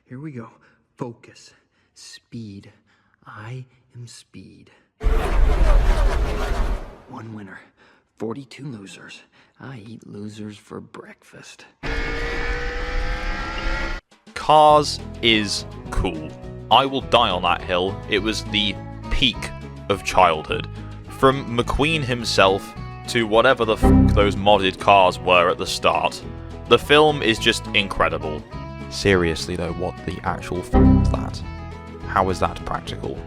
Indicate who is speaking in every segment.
Speaker 1: Here we go. Focus. Speed. I am speed. 1 winner. 42 losers. I eat losers for breakfast.
Speaker 2: Cars is cool. I will die on that hill. It was the peak of childhood. From McQueen himself to whatever the f*** those modded cars were at the start. The film is just incredible. Seriously though, what the actual f*** is that? How is that practical?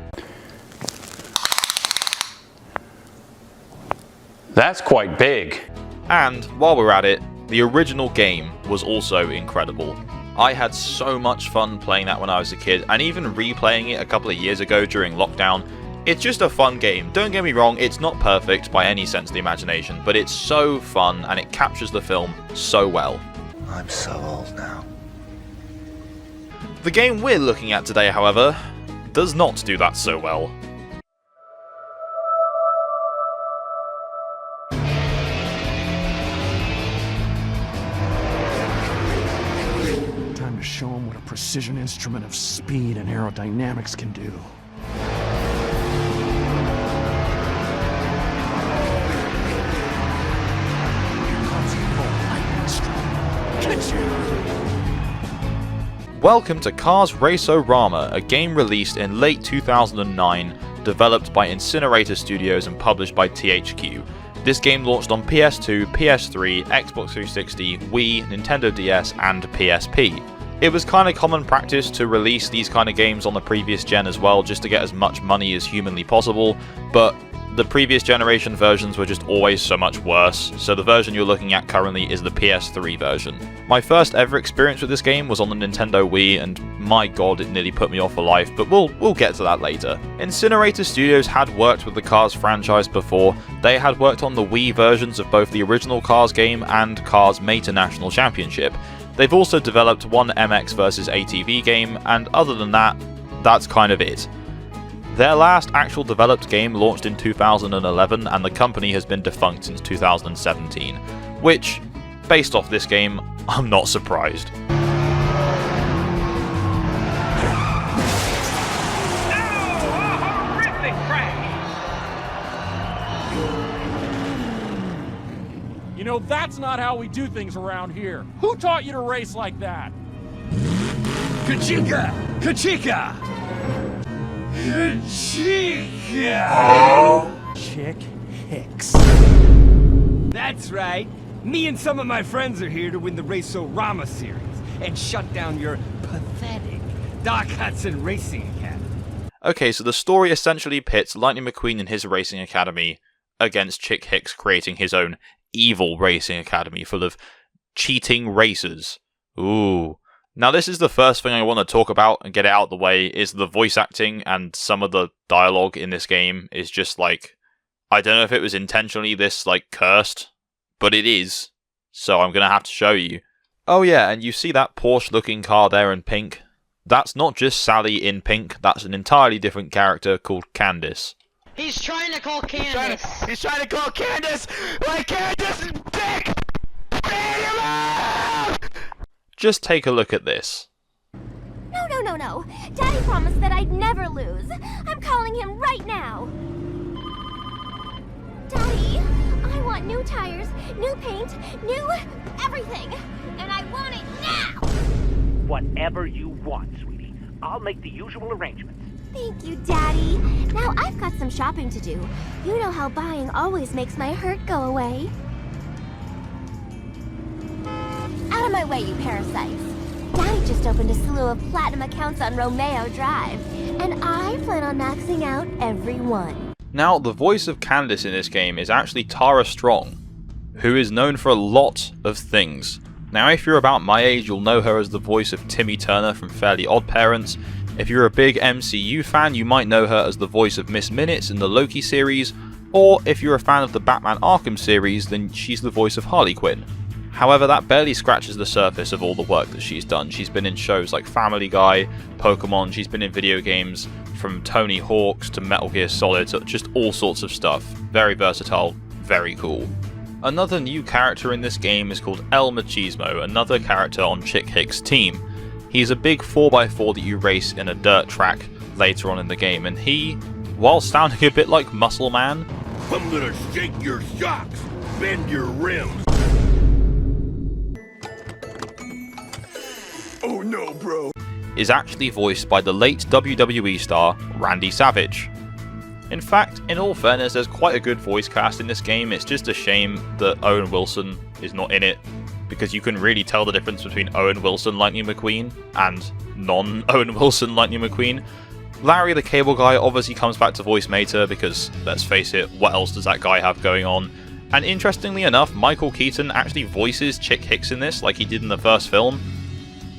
Speaker 3: That's quite big.
Speaker 2: And while we're at it, the original game was also incredible. I had so much fun playing that when I was a kid, and even replaying it a couple of years ago during lockdown. It's just a fun game. Don't get me wrong, it's not perfect by any sense of the imagination, but it's so fun and it captures the film so well.
Speaker 4: I'm so old now.
Speaker 2: The game we're looking at today, however, does not do that so well.
Speaker 5: Time to show them what a precision instrument of speed and aerodynamics can do.
Speaker 2: Welcome to Cars Raceorama, a game released in late 2009, developed by Incinerator Studios and published by THQ. This game launched on PS2, PS3, Xbox 360, Wii, Nintendo DS, and PSP. It was kind of common practice to release these kind of games on the previous gen as well, just to get as much money as humanly possible, but the previous generation versions were just always so much worse, so the version you're looking at currently is the PS3 version. My first ever experience with this game was on the Nintendo Wii, and my god, it nearly put me off for life, but we'll get to that later. Incinerator Studios had worked with the Cars franchise before. They had worked on the Wii versions of both the original Cars game and Cars Made to National Championship. They've also developed one MX vs ATV game, and other than that, that's kind of it. Their last actual developed game launched in 2011, and the company has been defunct since 2017, which, based off this game, I'm not surprised.
Speaker 5: You know, that's not how we do things around here. Who taught you to race like that?
Speaker 4: Kachika! Kachika!
Speaker 5: Chick Hicks.
Speaker 6: That's right. Me and some of my friends are here to win the Raceorama series and shut down your pathetic Doc Hudson Racing Academy.
Speaker 2: Okay, so the story essentially pits Lightning McQueen and his racing academy against Chick Hicks creating his own evil racing academy full of cheating racers. Ooh. Now this is the first thing I want to talk about and get it out of the way, is the voice acting, and some of the dialogue in this game is just like, I don't know if it was intentionally this like cursed, but it is, so I'm gonna have to show you. Oh yeah, and you see that Porsche looking car there in pink? That's not just Sally in pink, that's an entirely different character called Candice.
Speaker 7: He's trying to call Candace.
Speaker 4: He's trying to call Candace! Like Candace's dick!
Speaker 2: Just take a look at this.
Speaker 8: No. Daddy promised that I'd never lose. I'm calling him right now. Daddy, I want new tires, new paint, new everything. And I want it now!
Speaker 9: Whatever you want, sweetie. I'll make the usual arrangements.
Speaker 8: Thank you, Daddy. Now I've got some shopping to do. You know how buying always makes my hurt go away. Out of my way, you parasites. Daddy just opened a slew of platinum accounts on Romeo Drive, and I plan on maxing out every one.
Speaker 2: Now, the voice of Candice in this game is actually Tara Strong, who is known for a lot of things. Now, if you're about my age, you'll know her as the voice of Timmy Turner from Fairly Odd Parents. If you're a big MCU fan, you might know her as the voice of Miss Minutes in the Loki series, or if you're a fan of the Batman Arkham series, then she's the voice of Harley Quinn. However, that barely scratches the surface of all the work that she's done. She's been in shows like Family Guy, Pokemon, she's been in video games from Tony Hawk's to Metal Gear Solid, to just all sorts of stuff. Very versatile, very cool. Another new character in this game is called El Machismo, another character on Chick Hicks' team. He's a big 4x4 that you race in a dirt track later on in the game, and he, while sounding a bit like Muscle Man,
Speaker 4: I'm gonna shake your shocks, bend your rims. Oh no, bro.
Speaker 2: is actually voiced by the late WWE star Randy Savage. In fact, in all fairness, there's quite a good voice cast in this game. It's just a shame that Owen Wilson is not in it, because you can really tell the difference between Owen Wilson Lightning McQueen and non-Owen Wilson Lightning McQueen. Larry the Cable Guy obviously comes back to voice Mater because, let's face it, what else does that guy have going on? And interestingly enough, Michael Keaton actually voices Chick Hicks in this, like he did in the first film.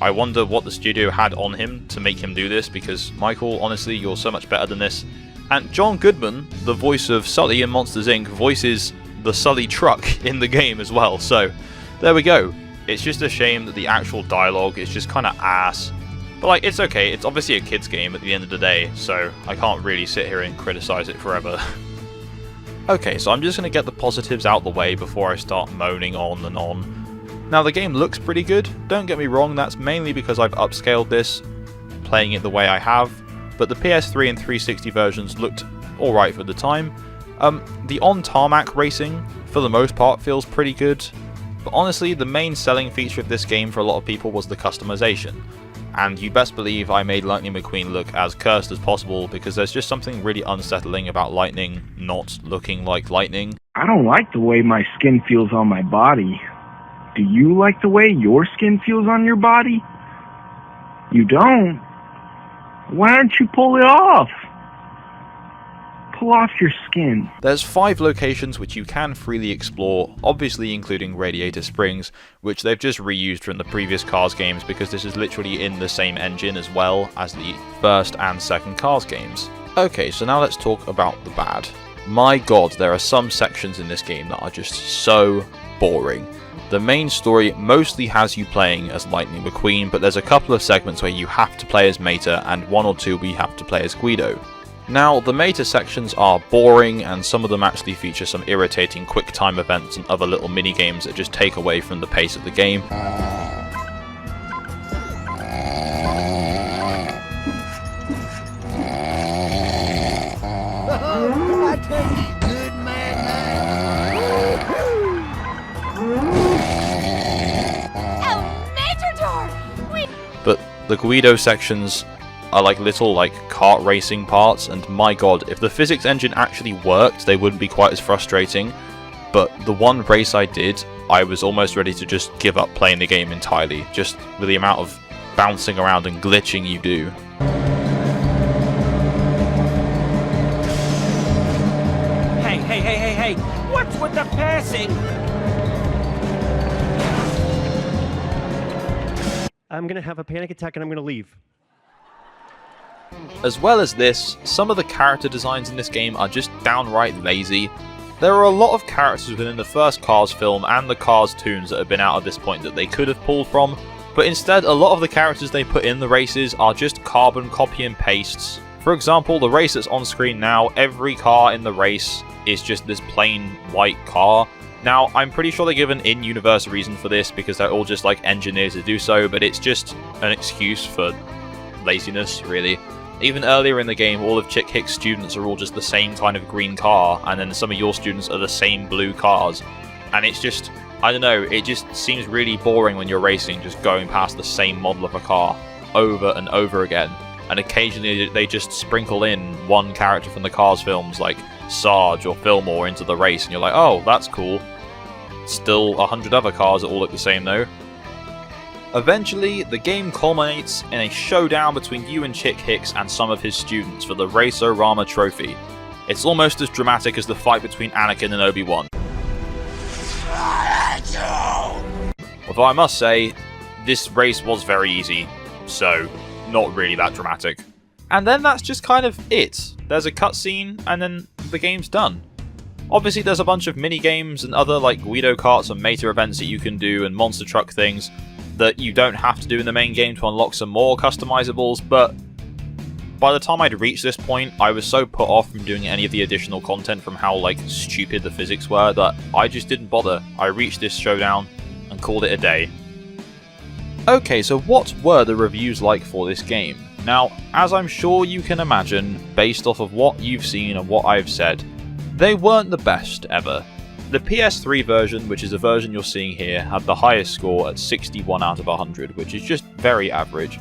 Speaker 2: I wonder what the studio had on him to make him do this, because Michael, honestly, you're so much better than this. And John Goodman, the voice of Sully in Monsters Inc., voices the Sully truck in the game as well, so there we go. It's just a shame that the actual dialogue is just kind of ass. But like, it's okay, it's obviously a kid's game at the end of the day, so I can't really sit here and criticize it forever. Okay, so I'm just going to get the positives out the way before I start moaning on and on. Now, the game looks pretty good, don't get me wrong, that's mainly because I've upscaled this, playing it the way I have, but the PS3 and 360 versions looked alright for the time. The on-tarmac racing, for the most part, feels pretty good, but honestly, the main selling feature of this game for a lot of people was the customization. And you best believe I made Lightning McQueen look as cursed as possible, because there's just something really unsettling about Lightning not looking like Lightning.
Speaker 10: I don't like the way my skin feels on my body. Do you like the way your skin feels on your body? You don't? Why don't you pull it off? Pull off your skin.
Speaker 2: There's 5 locations which you can freely explore, obviously including Radiator Springs, which they've just reused from the previous Cars games because this is literally in the same engine as well as the first and second Cars games. Okay, so now let's talk about the bad. My god, there are some sections in this game that are just so boring. The main story mostly has you playing as Lightning McQueen, but there's a couple of segments where you have to play as Mater and 1 or 2 where you have to play as Guido. Now, the Mater sections are boring, and some of them actually feature some irritating quick time events and other little mini games that just take away from the pace of the game. But the Guido sections are like little kart racing parts, and my god, if the physics engine actually worked, they wouldn't be quite as frustrating. But the one race I did, I was almost ready to just give up playing the game entirely, just with the amount of bouncing around and glitching you do.
Speaker 6: Hey, what's with the passing?
Speaker 11: I'm gonna have a panic attack and I'm gonna leave.
Speaker 2: As well as this, some of the character designs in this game are just downright lazy. There are a lot of characters within the first Cars film and the Cars tunes that have been out at this point that they could have pulled from, but instead a lot of the characters they put in the races are just carbon copy and pastes. For example, the race that's on screen now, every car in the race is just this plain white car. Now, I'm pretty sure they give an in-universe reason for this because they're all just engineers to do so, but it's just an excuse for laziness, really. Even earlier in the game, all of Chick Hicks' students are all just the same kind of green car, and then some of your students are the same blue cars. And it's just, I don't know, it just seems really boring when you're racing, just going past the same model of a car over and over again. And occasionally they just sprinkle in one character from the Cars films, like Sarge or Fillmore, into the race, and you're like, oh, that's cool. Still 100 other cars that all look the same though. Eventually, the game culminates in a showdown between you and Chick Hicks and some of his students for the Raceorama trophy. It's almost as dramatic as the fight between Anakin and Obi-Wan. Although I must say, this race was very easy, so not really that dramatic. And then that's just kind of it. There's a cutscene, and then the game's done. Obviously there's a bunch of mini-games and other Guido karts and Mater events that you can do and monster truck things that you don't have to do in the main game to unlock some more customizables, but by the time I'd reached this point, I was so put off from doing any of the additional content from how stupid the physics were that I just didn't bother. I reached this showdown and called it a day. Okay, so what were the reviews like for this game? Now, as I'm sure you can imagine, based off of what you've seen and what I've said, they weren't the best ever. The PS3 version, which is the version you're seeing here, had the highest score at 61 out of 100, which is just very average.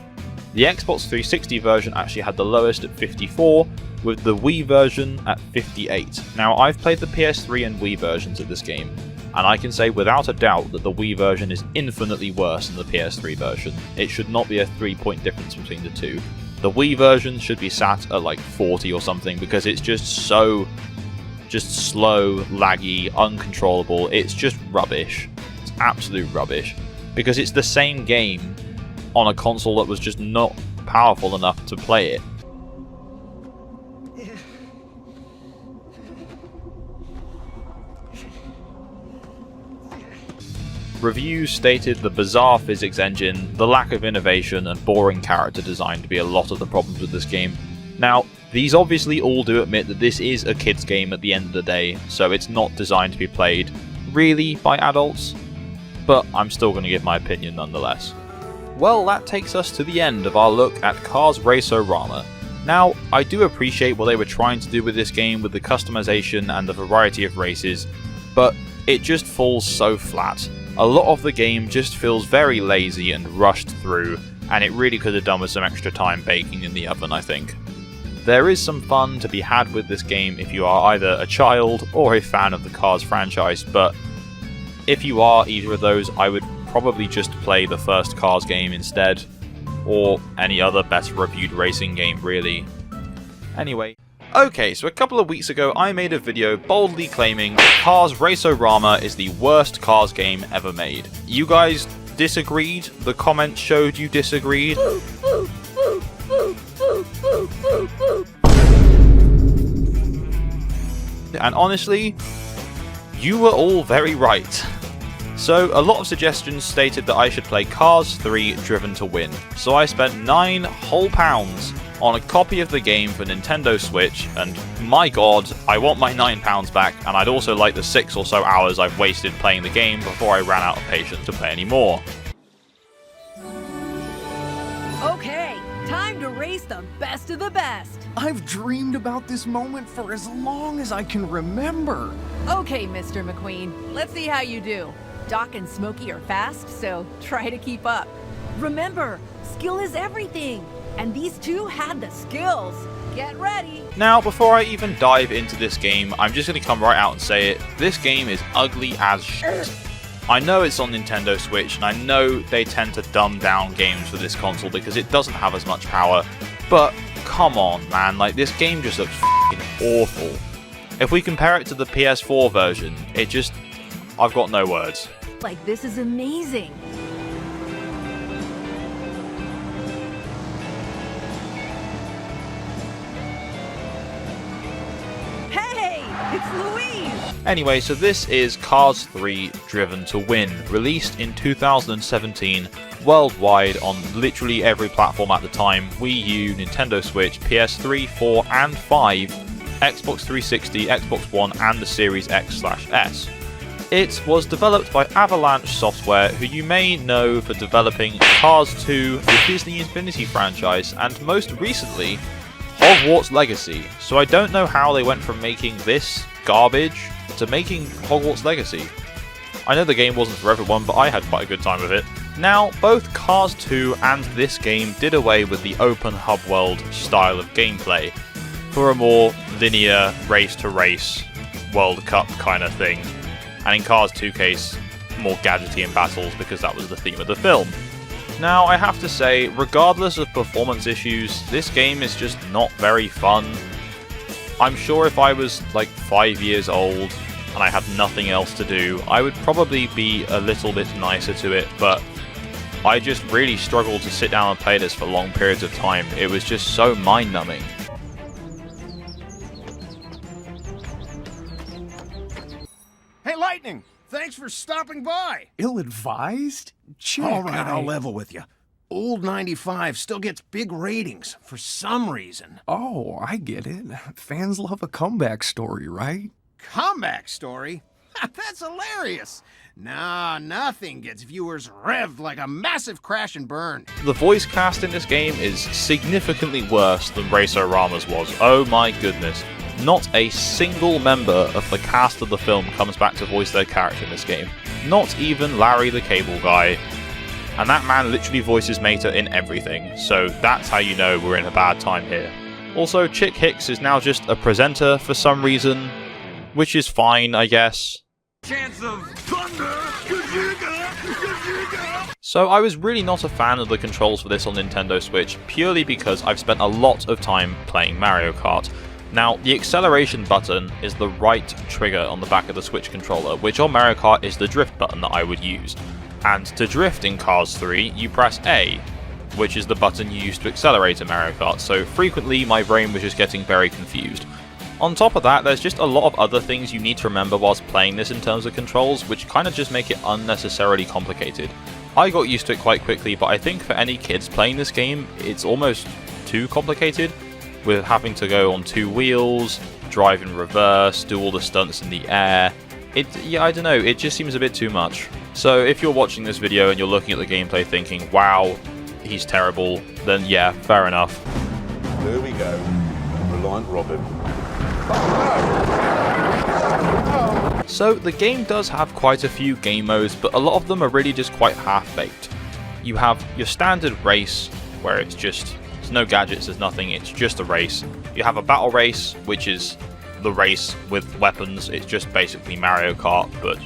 Speaker 2: The Xbox 360 version actually had the lowest at 54, with the Wii version at 58. Now, I've played the PS3 and Wii versions of this game, and I can say without a doubt that the Wii version is infinitely worse than the PS3 version. It should not be a 3-point difference between the two. The Wii version should be sat at like 40 or something because it's just slow, laggy, uncontrollable. It's just rubbish. It's absolute rubbish. Because it's the same game on a console that was just not powerful enough to play it. Reviews stated the bizarre physics engine, the lack of innovation, and boring character design to be a lot of the problems with this game. Now, these obviously all do admit that this is a kids game at the end of the day, so it's not designed to be played really by adults, but I'm still going to give my opinion nonetheless. Well, that takes us to the end of our look at Cars Raceorama. Now, I do appreciate what they were trying to do with this game with the customization and the variety of races, but it just falls so flat. A lot of the game just feels very lazy and rushed through, and it really could have done with some extra time baking in the oven, I think. There is some fun to be had with this game if you are either a child or a fan of the Cars franchise, but if you are either of those, I would probably just play the first Cars game instead, or any other better reviewed racing game really. Anyway. Okay, so a couple of weeks ago I made a video boldly claiming that Cars Raceorama is the worst Cars game ever made. You guys disagreed? The comments showed you disagreed? And honestly, you were all very right. So a lot of suggestions stated that I should play Cars 3 Driven to Win, so I spent £9 whole on a copy of the game for Nintendo Switch, and my god, I want my £9 back, and I'd also like the 6 or so hours I've wasted playing the game before I ran out of patience to play anymore.
Speaker 12: Okay, time to race the best of the best.
Speaker 13: I've dreamed about this moment for as long as I can remember.
Speaker 12: Okay, Mr. McQueen, let's see how you do. Doc and Smokey are fast, so try to keep up. Remember, skill is everything. And these two had the skills. Get ready!
Speaker 2: Now, before I even dive into this game, I'm just going to come right out and say it. This game is ugly as shit. I know it's on Nintendo Switch, and I know they tend to dumb down games for this console because it doesn't have as much power, but come on, man, like, this game just looks f***ing awful. If we compare it to the PS4 version, it just... I've got no words.
Speaker 12: Like, this is amazing.
Speaker 2: Anyway, so this is Cars 3 Driven to Win, released in 2017 worldwide on literally every platform at the time: Wii U, Nintendo Switch, PS3, 4 and 5, Xbox 360, Xbox One and the Series X/S. It was developed by Avalanche Software, who you may know for developing Cars 2, the Disney Infinity franchise, and most recently, Hogwarts Legacy. So I don't know how they went from making this garbage to making Hogwarts Legacy. I know the game wasn't for everyone, but I had quite a good time with it. Now, both Cars 2 and this game did away with the open hub world style of gameplay for a more linear race-to-race World Cup kind of thing. And in Cars 2 case, more gadgety in battles because that was the theme of the film. Now, I have to say, regardless of performance issues, this game is just not very fun. I'm sure if I was like 5 years old and I had nothing else to do, I would probably be a little bit nicer to it, but I just really struggled to sit down and play this for long periods of time. It was just so mind-numbing.
Speaker 14: Hey, Lightning! Thanks for stopping by!
Speaker 13: Ill-advised? Check.
Speaker 14: All right, I'll level with you. Old 95 still gets big ratings, for some reason.
Speaker 13: Oh, I get it. Fans love a comeback story, right?
Speaker 14: Comeback story? That's hilarious! Nah, nothing gets viewers revved like a massive crash and burn.
Speaker 2: The voice cast in this game is significantly worse than Raceorama's was. Oh my goodness. Not a single member of the cast of the film comes back to voice their character in this game. Not even Larry the Cable Guy. And that man literally voices Mater in everything, so that's how you know we're in a bad time here. Also, Chick Hicks is now just a presenter for some reason, which is fine, I guess.
Speaker 6: Chance of thunder!
Speaker 2: So I was really not a fan of the controls for this on Nintendo Switch, purely because I've spent a lot of time playing Mario Kart. Now, the acceleration button is the right trigger on the back of the Switch controller, which on Mario Kart is the drift button that I would use. And to drift in Cars 3, you press A, which is the button you use to accelerate in Mario Kart, so frequently my brain was just getting very confused. On top of that, there's just a lot of other things you need to remember whilst playing this in terms of controls, which kind of just make it unnecessarily complicated. I got used to it quite quickly, but I think for any kids playing this game, it's almost too complicated, with having to go on two wheels, drive in reverse, do all the stunts in the air. Yeah, I don't know, it just seems a bit too much. So if you're watching this video and you're looking at the gameplay thinking, wow, he's terrible, then yeah, fair enough.
Speaker 15: There we go, Reliant Robin.
Speaker 2: So the game does have quite a few game modes, but a lot of them are really just quite half-baked. You have your standard race, where it's just, there's no gadgets, there's nothing, it's just a race. You have a battle race, which is the race with weapons, it's just basically Mario Kart, but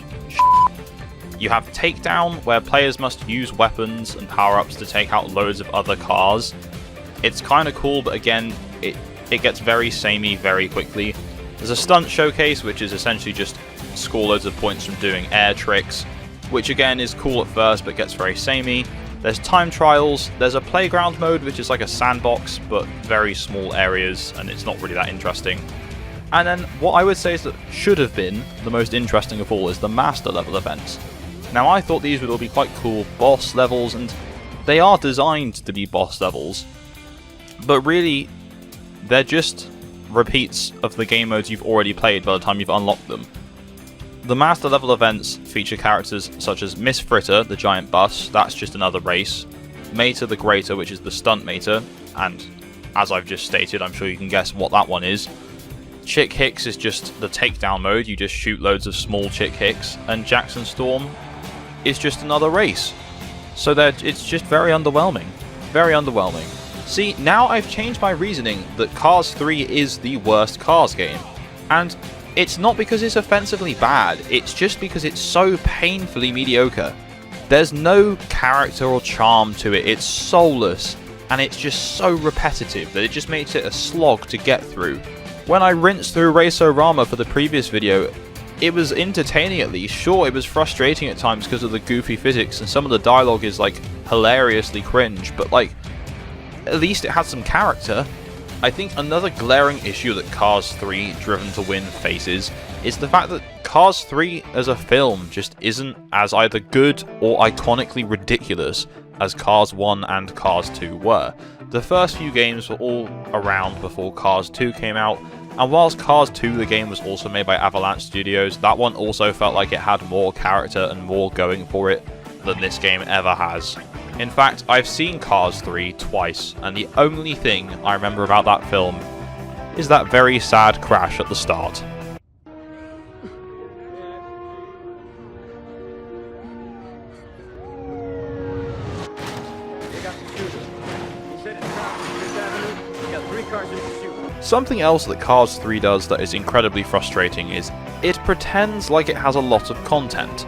Speaker 2: You have Takedown, where players must use weapons and power-ups to take out loads of other cars. It's kind of cool, but again, it gets very samey very quickly. There's a Stunt Showcase, which is essentially just score loads of points from doing air tricks, which again is cool at first, but gets very samey. There's Time Trials, there's a Playground mode, which is like a sandbox, but very small areas, and it's not really that interesting. And then what I would say is that should have been the most interesting of all is the Master level events. Now I thought these would all be quite cool boss levels, and they are designed to be boss levels, but really they're just repeats of the game modes you've already played by the time you've unlocked them. The Master level events feature characters such as Miss Fritter, the giant bus, that's just another race, Mater the Greater, which is the stunt Mater, and as I've just stated, I'm sure you can guess what that one is. Chick Hicks is just the takedown mode, you just shoot loads of small Chick Hicks, and Jackson Storm is just another race. So it's just very underwhelming. Very underwhelming. See, now I've changed my reasoning that Cars 3 is the worst Cars game. And it's not because it's offensively bad, it's just because it's so painfully mediocre. There's no character or charm to it, it's soulless, and it's just so repetitive that it just makes it a slog to get through. When I rinsed through Raceorama for the previous video, it was entertaining at least. Sure, it was frustrating at times because of the goofy physics, and some of the dialogue is like hilariously cringe, but like, at least it had some character. I think another glaring issue that Cars 3 Driven to Win faces is the fact that Cars 3 as a film just isn't as either good or iconically ridiculous as Cars 1 and Cars 2 were. The first few games were all around before Cars 2 came out, and whilst Cars 2 the game was also made by Avalanche Studios, that one also felt like it had more character and more going for it than this game ever has. In fact, I've seen Cars 3 twice, and the only thing I remember about that film is that very sad crash at the start. Something else that Cars 3 does that is incredibly frustrating is it pretends like it has a lot of content.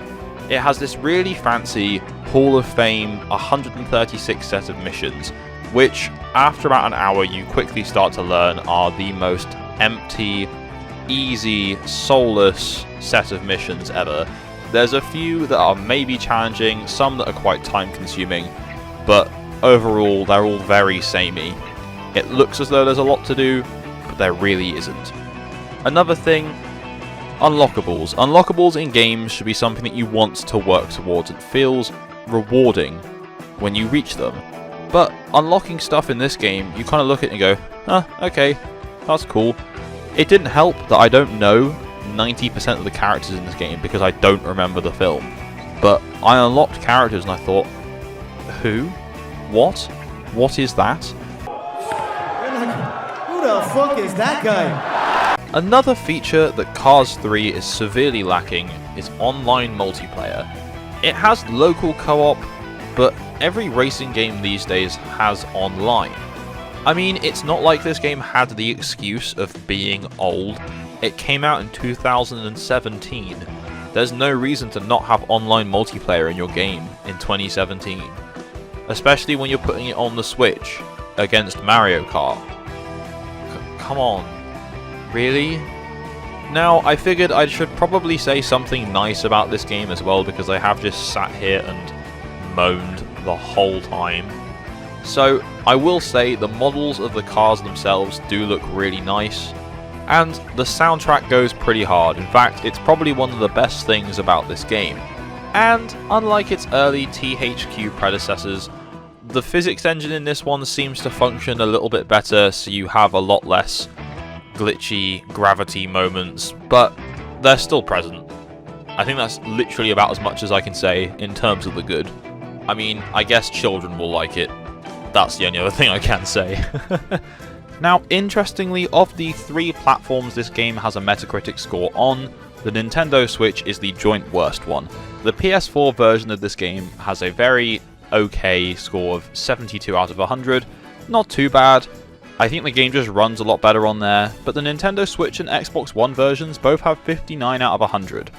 Speaker 2: It has this really fancy Hall of Fame 136 set of missions, which after about an hour you quickly start to learn are the most empty, easy, soulless set of missions ever. There's a few that are maybe challenging, some that are quite time consuming, but overall they're all very samey. It looks as though there's a lot to do, but there really isn't. Another thing, unlockables. Unlockables in games should be something that you want to work towards. It feels rewarding when you reach them. But unlocking stuff in this game, you kind of look at it and go, huh, okay, that's cool. It didn't help that I don't know 90% of the characters in this game because I don't remember the film. but I unlocked characters and I thought, who? What? What is that?
Speaker 16: Who the fuck is that guy?
Speaker 2: Another feature that Cars 3 is severely lacking is online multiplayer. It has local co-op, but every racing game these days has online. I mean, it's not like this game had the excuse of being old. It came out in 2017. There's no reason to not have online multiplayer in your game in 2017. Especially when you're putting it on the Switch against Mario Kart. Come on. Really? Now, I figured I should probably say something nice about this game as well, because I have just sat here and moaned the whole time. So, I will say the models of the cars themselves do look really nice, and the soundtrack goes pretty hard. In fact, it's probably one of the best things about this game. And, unlike its early THQ predecessors, the physics engine in this one seems to function a little bit better, so you have a lot less glitchy gravity moments, but they're still present. I think that's literally about as much as I can say in terms of the good. I mean, I guess children will like it. That's the only other thing I can say. Now, interestingly, of the 3 platforms this game has a Metacritic score on, the Nintendo Switch is the joint worst one. The PS4 version of this game has a very okay score of 72 out of 100. Not too bad. I think the game just runs a lot better on there, but the Nintendo Switch and Xbox One versions both have 59 out of 100.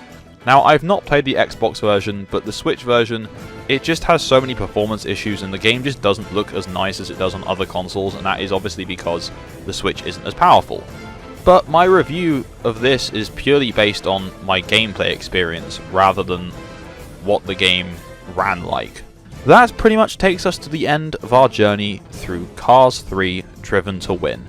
Speaker 2: Now, I've not played the Xbox version, but the Switch version, it just has so many performance issues and the game just doesn't look as nice as it does on other consoles, and that is obviously because the Switch isn't as powerful. But my review of this is purely based on my gameplay experience, rather than what the game ran like. That pretty much takes us to the end of our journey through Cars 3 Driven to Win.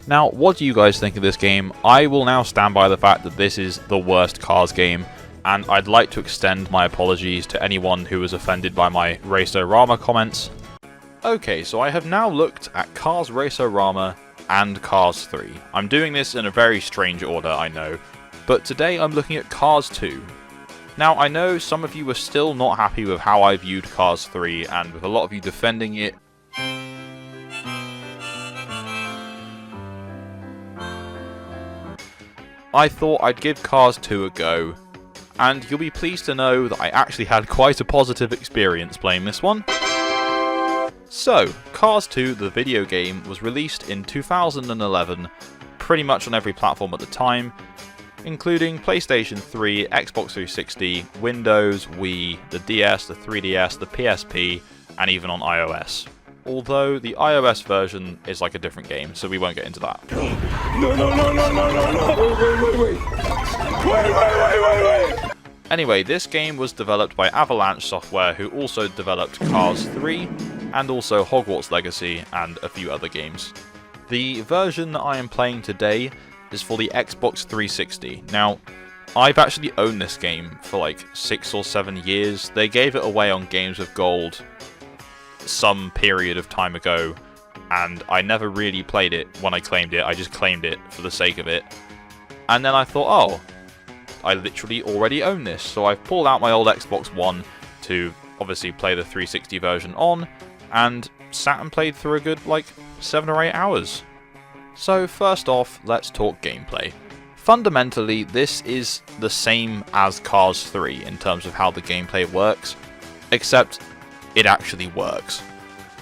Speaker 2: Now, what do you guys think of this game? I will now stand by the fact that this is the worst Cars game, and I'd like to extend my apologies to anyone who was offended by my Raceorama comments. Okay, so I have now looked at Cars Raceorama and Cars 3. I'm doing this in a very strange order, I know, but today I'm looking at Cars 2. Now, I know some of you are still not happy with how I viewed Cars 3, and with a lot of you defending it. I thought I'd give Cars 2 a go, and you'll be pleased to know that I actually had quite a positive experience playing this one. So, Cars 2, the video game, was released in 2011, pretty much on every platform at the time, including PlayStation 3, Xbox 360, Windows, Wii, the DS, the 3DS, the PSP, and even on iOS. Although the iOS version is like a different game, so we won't get into that. Wait. Anyway, this game was developed by Avalanche Software, who also developed Cars 3, and also Hogwarts Legacy, and a few other games. The version that I am playing today is for the Xbox 360. Now, I've actually owned this game for like 6 or 7 years. They gave it away on Games with Gold some period of time ago, and I never really played it when I claimed it. I just claimed it for the sake of it. And then I thought, oh, I literally already own this. So I've pulled out my old Xbox One to obviously play the 360 version on, and sat and played through a good like 7 or 8 hours. So first off, let's talk gameplay. Fundamentally, this is the same as Cars 3 in terms of how the gameplay works, except it actually works.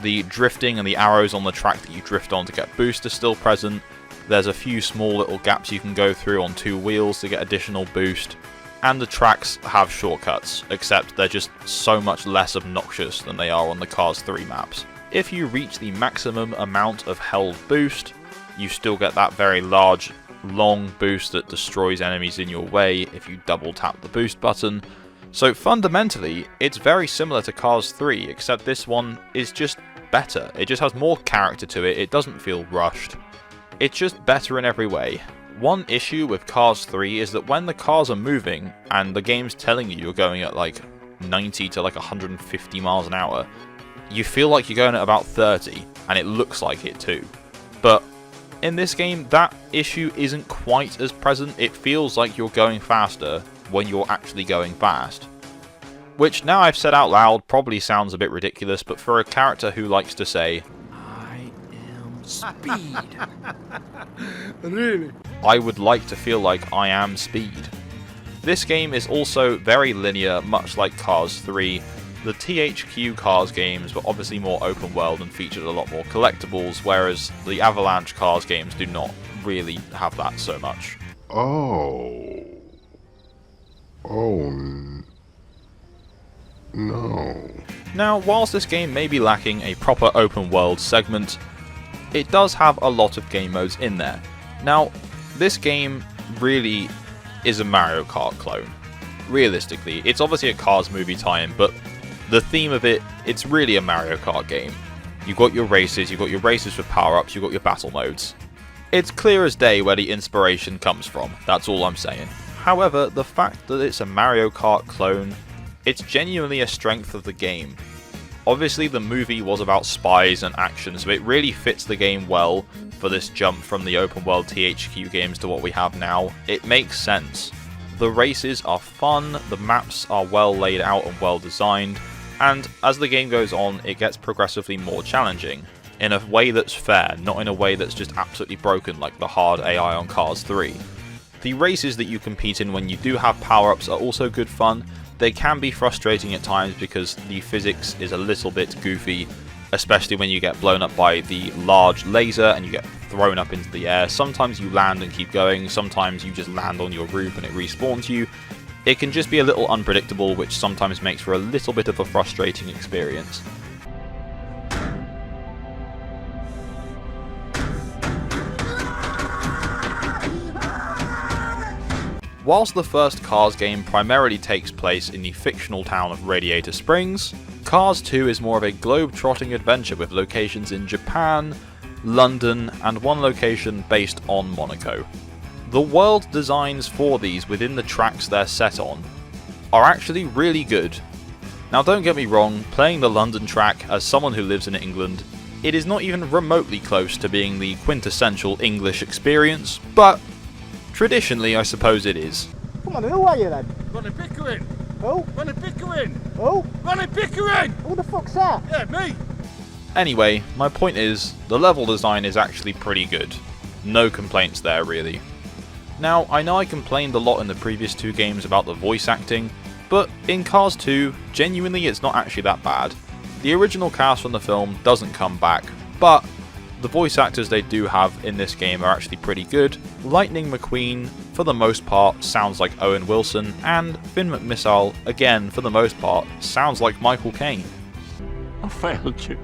Speaker 2: The drifting and the arrows on the track that you drift on to get boost are still present. There's a few small little gaps you can go through on 2 wheels to get additional boost, and the tracks have shortcuts, except they're just so much less obnoxious than they are on the Cars 3 maps. If you reach the maximum amount of held boost, you still get that very large, long boost that destroys enemies in your way if you double tap the boost button. So fundamentally, it's very similar to Cars 3, except this one is just better. It just has more character to it, it doesn't feel rushed. It's just better in every way. One issue with Cars 3 is that when the cars are moving, and the game's telling you you're going at like 90 to like 150 miles an hour, you feel like you're going at about 30, and it looks like it too. But in this game, that issue isn't quite as present. It feels like you're going faster when you're actually going fast. Which, now I've said out loud, probably sounds a bit ridiculous, but for a character who likes to say,
Speaker 14: I am speed.
Speaker 16: Really?
Speaker 2: I would like to feel like I am Speed. This game is also very linear, much like Cars 3. The THQ Cars games were obviously more open world and featured a lot more collectibles, whereas the Avalanche Cars games do not really have that so much.
Speaker 15: Oh. Oh, no.
Speaker 2: Now, whilst this game may be lacking a proper open world segment, it does have a lot of game modes in there. Now, this game really is a Mario Kart clone. Realistically, it's obviously a Cars movie tie-in, but the theme of it, it's really a Mario Kart game. You've got your races with power-ups, you've got your battle modes. It's clear as day where the inspiration comes from, that's all I'm saying. However, the fact that it's a Mario Kart clone, it's genuinely a strength of the game. Obviously the movie was about spies and action, so it really fits the game well for this jump from the open world THQ games to what we have now. It makes sense. The races are fun, the maps are well laid out and well designed, and as the game goes on, it gets progressively more challenging. In a way that's fair, not in a way that's just absolutely broken like the hard AI on Cars 3. The races that you compete in when you do have power-ups are also good fun. They can be frustrating at times because the physics is a little bit goofy, especially when you get blown up by the large laser and you get thrown up into the air. Sometimes you land and keep going, sometimes you just land on your roof and it respawns you. It can just be a little unpredictable, which sometimes makes for a little bit of a frustrating experience. Whilst the first Cars game primarily takes place in the fictional town of Radiator Springs, Cars 2 is more of a globe-trotting adventure with locations in Japan, London, and one location based on Monaco. The world designs for these within the tracks they're set on are actually really good. Now don't get me wrong, playing the London track as someone who lives in England, it is not even remotely close to being the quintessential English experience, but traditionally, I suppose it is.
Speaker 16: Come on, who are you then?
Speaker 5: Ronnie Pickering!
Speaker 16: Who?
Speaker 5: Ronnie Pickering!
Speaker 16: Who?
Speaker 5: Ronnie Pickering!
Speaker 16: Who the fuck's that?
Speaker 5: Yeah, me!
Speaker 2: Anyway, my point is, the level design is actually pretty good. No complaints there, really. Now, I know I complained a lot in the previous two games about the voice acting, but in Cars 2, genuinely it's not actually that bad. The original cast from the film doesn't come back, but the voice actors they do have in this game are actually pretty good. Lightning McQueen, for the most part, sounds like Owen Wilson, and Finn McMissile, again, for the most part, sounds like Michael Caine.
Speaker 4: I failed you.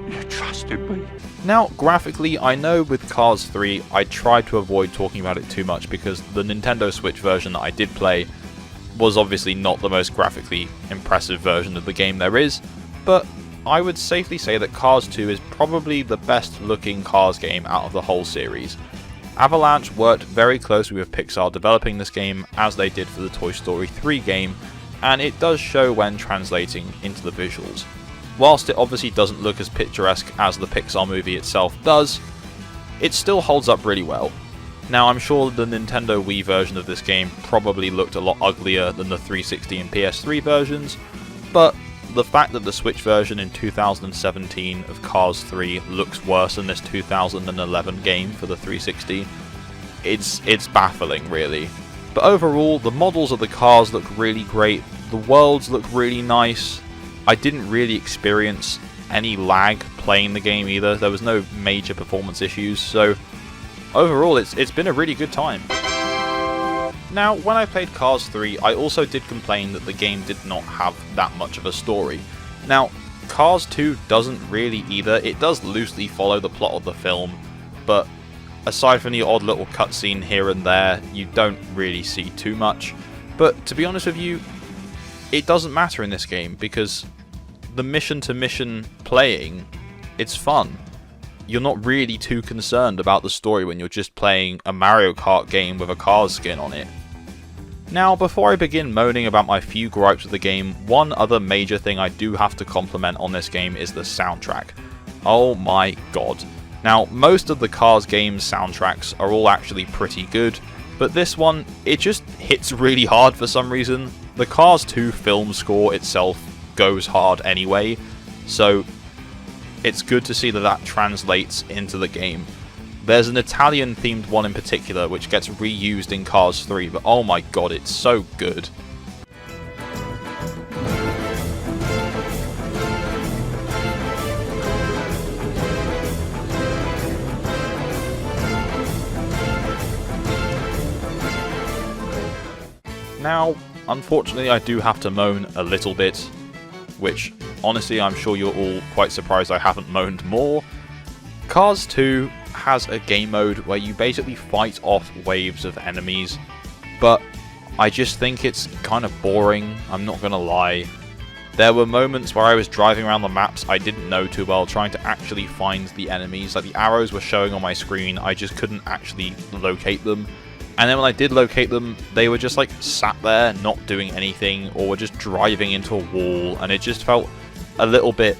Speaker 4: You trusted me.
Speaker 2: Now, graphically, I know with Cars 3, I tried to avoid talking about it too much because the Nintendo Switch version that I did play was obviously not the most graphically impressive version of the game there is, but I would safely say that Cars 2 is probably the best looking Cars game out of the whole series. Avalanche worked very closely with Pixar developing this game as they did for the Toy Story 3 game, and it does show when translating into the visuals. Whilst it obviously doesn't look as picturesque as the Pixar movie itself does, it still holds up really well. Now I'm sure the Nintendo Wii version of this game probably looked a lot uglier than the 360 and PS3 versions, but the fact that the Switch version in 2017 of Cars 3 looks worse than this 2011 game for the 360, it's baffling really. But overall, the models of the cars look really great, the worlds look really nice. I didn't really experience any lag playing the game either, there was no major performance issues, so overall it's been a really good time. Now, when I played Cars 3, I also did complain that the game did not have that much of a story. Now, Cars 2 doesn't really either, it does loosely follow the plot of the film, but aside from the odd little cutscene here and there, you don't really see too much. But to be honest with you, it doesn't matter in this game, because the mission-to-mission playing, it's fun. You're not really too concerned about the story when you're just playing a Mario Kart game with a Cars skin on it. Now, before I begin moaning about my few gripes with the game, one other major thing I do have to compliment on this game is the soundtrack. Oh my god. Now, most of the Cars games soundtracks are all actually pretty good. But this one, it just hits really hard for some reason. The Cars 2 film score itself goes hard anyway, so it's good to see that that translates into the game. There's an Italian themed one in particular which gets reused in Cars 3, but oh my god, it's so good. Now, unfortunately, I do have to moan a little bit, which, honestly, I'm sure you're all quite surprised I haven't moaned more. Cars 2 has a game mode where you basically fight off waves of enemies, but I just think it's kind of boring, I'm not gonna lie. There were moments where I was driving around the maps I didn't know too well, trying to actually find the enemies. Like, the arrows were showing on my screen, I just couldn't actually locate them. And then when I did locate them, they were just like sat there, not doing anything, or were just driving into a wall, and it just felt a little bit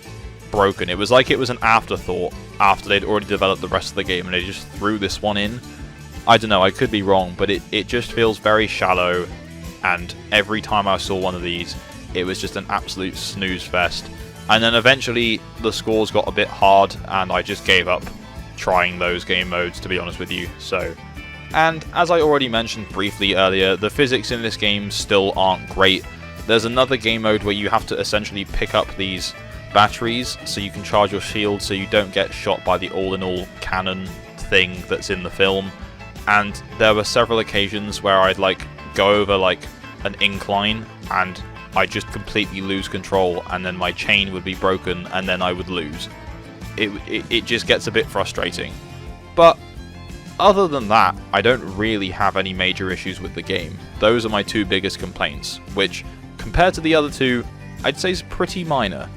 Speaker 2: broken. It was like it was an afterthought after they'd already developed the rest of the game, and they just threw this one in. I don't know, I could be wrong, but it just feels very shallow, and every time I saw one of these, it was just an absolute snooze fest. And then eventually, the scores got a bit hard, and I just gave up trying those game modes, to be honest with you, so... And as I already mentioned briefly earlier, the physics in this game still aren't great. There's another game mode where you have to essentially pick up these batteries so you can charge your shield so you don't get shot by the all-in-all cannon thing that's in the film. And there were several occasions where I'd like go over like an incline and I'd just completely lose control, and then my chain would be broken and then I would lose. It just gets a bit frustrating. But other than that, I don't really have any major issues with the game. Those are my two biggest complaints, which, compared to the other two, I'd say is pretty minor.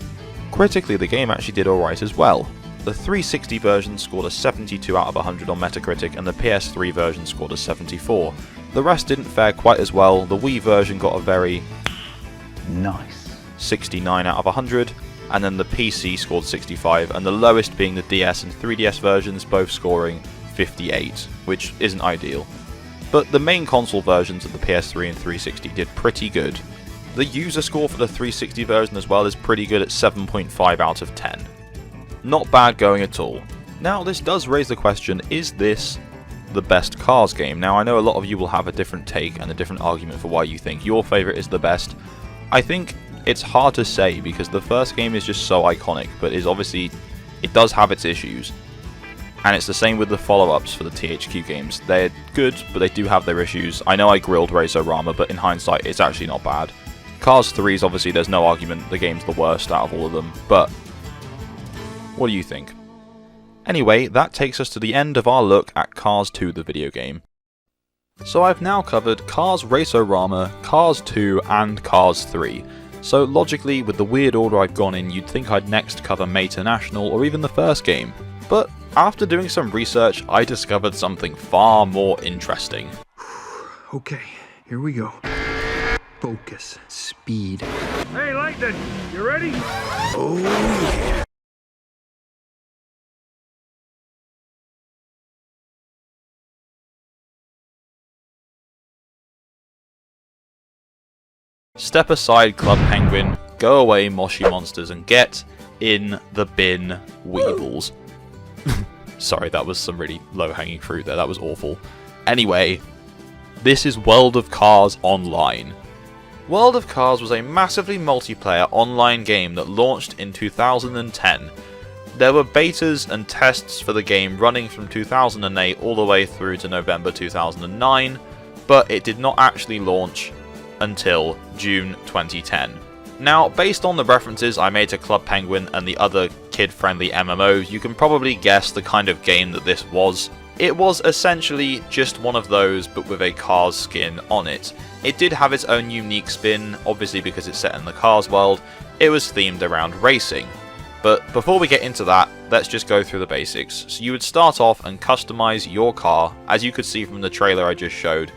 Speaker 2: Critically, the game actually did alright as well. The 360 version scored a 72 out of 100 on Metacritic, and the PS3 version scored a 74. The rest didn't fare quite as well. The Wii version got a very nice 69 out of 100, and then the PC scored 65, and the lowest being the DS and 3DS versions, both scoring 58, which isn't ideal. But the main console versions of the PS3 and 360 did pretty good. The user score for the 360 version as well is pretty good at 7.5 out of 10. Not bad going at all. Now, this does raise the question, is this the best Cars game? Now, I know a lot of you will have a different take and a different argument for why you think your favourite is the best. I think it's hard to say because the first game is just so iconic, but is obviously, it does have its issues. And it's the same with the follow-ups for the THQ games. They're good, but they do have their issues. I know I grilled Raceorama, but in hindsight, it's actually not bad. Cars 3 is obviously, there's no argument, the game's the worst out of all of them, but what do you think? Anyway, that takes us to the end of our look at Cars 2, the video game. So I've now covered Cars Raceorama, Cars 2, and Cars 3. So logically, with the weird order I've gone in, you'd think I'd next cover Mational or even the first game. But after doing some research, I discovered something far more interesting.
Speaker 1: Okay, here we go. Focus, speed.
Speaker 4: Hey, Lightning, you ready?
Speaker 1: Oh yeah.
Speaker 2: Step aside, Club Penguin, go away, Moshi Monsters, and get in the bin, Weevils. Sorry, that was some really low-hanging fruit there, that was awful. Anyway, this is World of Cars Online. World of Cars was a massively multiplayer online game that launched in 2010. There were betas and tests for the game running from 2008 all the way through to November 2009, but it did not actually launch until June 2010. Now, based on the references I made to Club Penguin and the other kid-friendly MMOs, you can probably guess the kind of game that this was. It was essentially just one of those, but with a Cars skin on it. It did have its own unique spin, obviously because it's set in the Cars world. It was themed around racing. But before we get into that, let's just go through the basics. So you would start off and customize your car, as you could see from the trailer I just showed.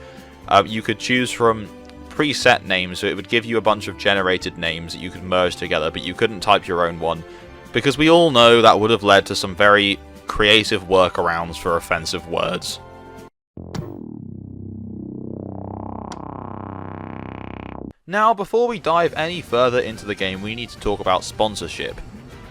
Speaker 2: You could choose from preset names, so it would give you a bunch of generated names that you could merge together, but you couldn't type your own one, because we all know that would have led to some very creative workarounds for offensive words. Now, before we dive any further into the game, we need to talk about sponsorship.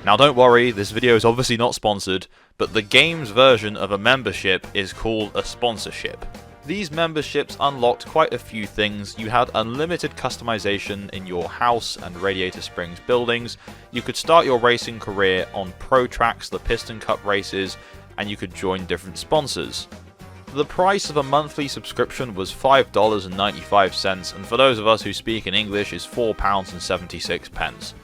Speaker 2: Now don't worry, this video is obviously not sponsored, but the game's version of a membership is called a sponsorship. These memberships unlocked quite a few things. You had unlimited customization in your house and Radiator Springs buildings. You could start your racing career on Pro Tracks, the Piston Cup races, and you could join different sponsors. The price of a monthly subscription was $5.95, and for those of us who speak in English is £4.76.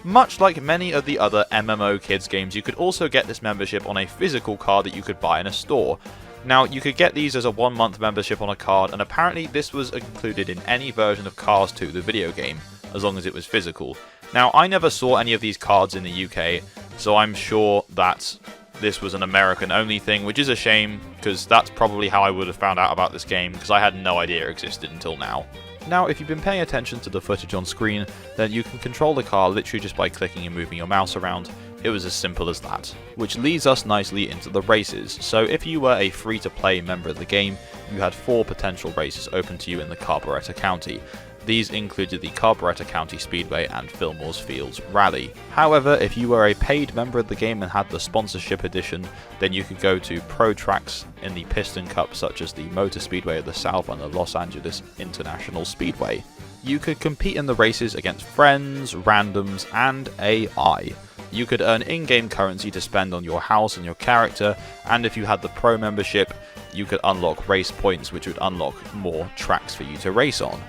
Speaker 2: Much like many of the other MMO kids games, you could also get this membership on a physical card that you could buy in a store. Now, you could get these as a 1-month membership on a card, and apparently this was included in any version of Cars 2, the video game, as long as it was physical. Now, I never saw any of these cards in the UK, so I'm sure that this was an American-only thing, which is a shame, because that's probably how I would have found out about this game, because I had no idea it existed until now. Now, if you've been paying attention to the footage on screen, then you can control the car literally just by clicking and moving your mouse around. It was as simple as that. Which leads us nicely into the races. So if you were a free-to-play member of the game, you had 4 potential races open to you in the Carburetor County. These included the Carburetor County Speedway and Fillmore's Fields Rally. However, if you were a paid member of the game and had the sponsorship edition, then you could go to pro tracks in the Piston Cup, such as the Motor Speedway of the South and the Los Angeles International Speedway. You could compete in the races against friends, randoms, and AI. You could earn in-game currency to spend on your house and your character, and if you had the pro membership, you could unlock race points, which would unlock more tracks for you to race on.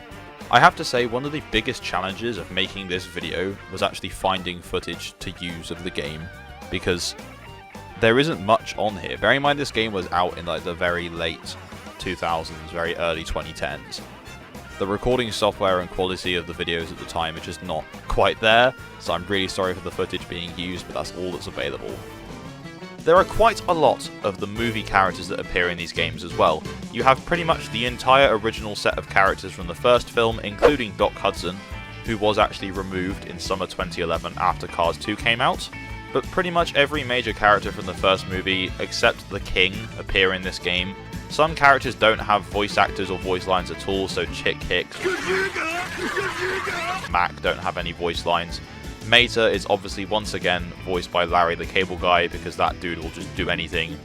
Speaker 2: I have to say, one of the biggest challenges of making this video was actually finding footage to use of the game, because there isn't much on here. Bear in mind this game was out in like the very late 2000s, very early 2010s. The recording software and quality of the videos at the time are just not quite there, so I'm really sorry for the footage being used, but that's all that's available. There are quite a lot of the movie characters that appear in these games as well. You have pretty much the entire original set of characters from the first film, including Doc Hudson, who was actually removed in summer 2011 after Cars 2 came out. But pretty much every major character from the first movie, except the King, appear in this game. Some characters don't have voice actors or voice lines at all, so Chick Hicks, Mac don't have any voice lines. Mater is obviously once again voiced by Larry the Cable Guy, because that dude will just do anything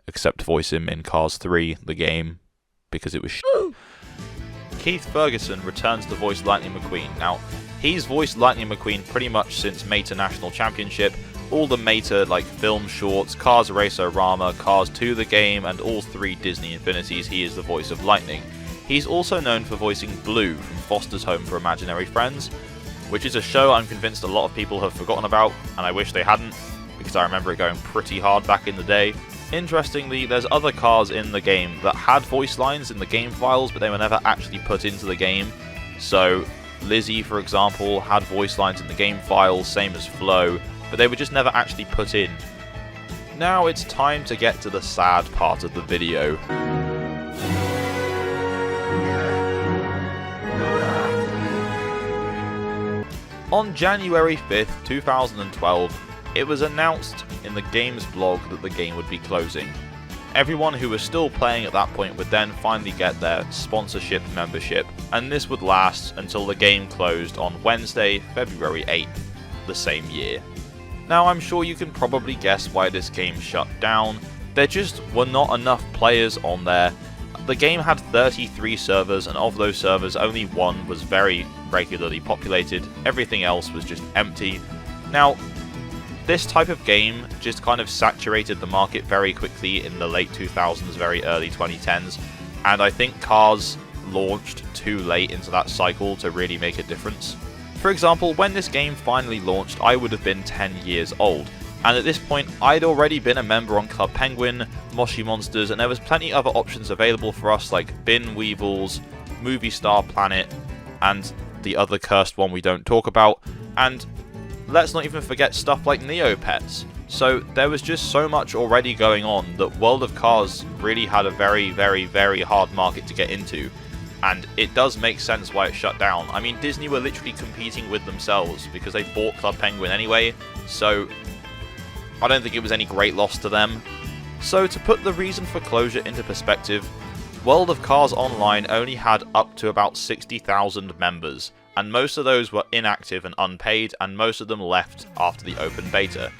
Speaker 2: except voice him in Cars 3, the game, because it was Keith Ferguson returns to voice Lightning McQueen. Now, he's voiced Lightning McQueen pretty much since Mater National Championship. All the Mater like film shorts, Cars Raceorama, Cars 2 the game, and all 3 Disney Infinities, he is the voice of Lightning. He's also known for voicing Blue from Foster's Home for Imaginary Friends, which is a show I'm convinced a lot of people have forgotten about, and I wish they hadn't, because I remember it going pretty hard back in the day. Interestingly, there's other cars in the game that had voice lines in the game files, but they were never actually put into the game. So, Lizzie, for example, had voice lines in the game files, same as Flo, but they were just never actually put in. Now it's time to get to the sad part of the video. On January 5th, 2012, it was announced in the game's blog that the game would be closing. Everyone who was still playing at that point would then finally get their sponsorship membership, and this would last until the game closed on Wednesday, February 8th, the same year. Now, I'm sure you can probably guess why this game shut down. There just were not enough players on there. The game had 33 servers, and of those servers, only one was very regularly populated. Everything else was just empty. Now, this type of game just kind of saturated the market very quickly in the late 2000s, very early 2010s, and I think Cars launched too late into that cycle to really make a difference. For example, when this game finally launched, I would have been 10 years old. And at this point, I'd already been a member on Club Penguin, Moshi Monsters, and there was plenty of other options available for us like Bin Weevils, Movie Star Planet, and the other cursed one we don't talk about. And let's not even forget stuff like Neopets. So there was just so much already going on that World of Cars really had a very, very, very hard market to get into. And it does make sense why it shut down. I mean, Disney were literally competing with themselves because they bought Club Penguin anyway, so I don't think it was any great loss to them. So to put the reason for closure into perspective, World of Cars Online only had up to about 60,000 members, and most of those were inactive and unpaid, and most of them left after the open beta.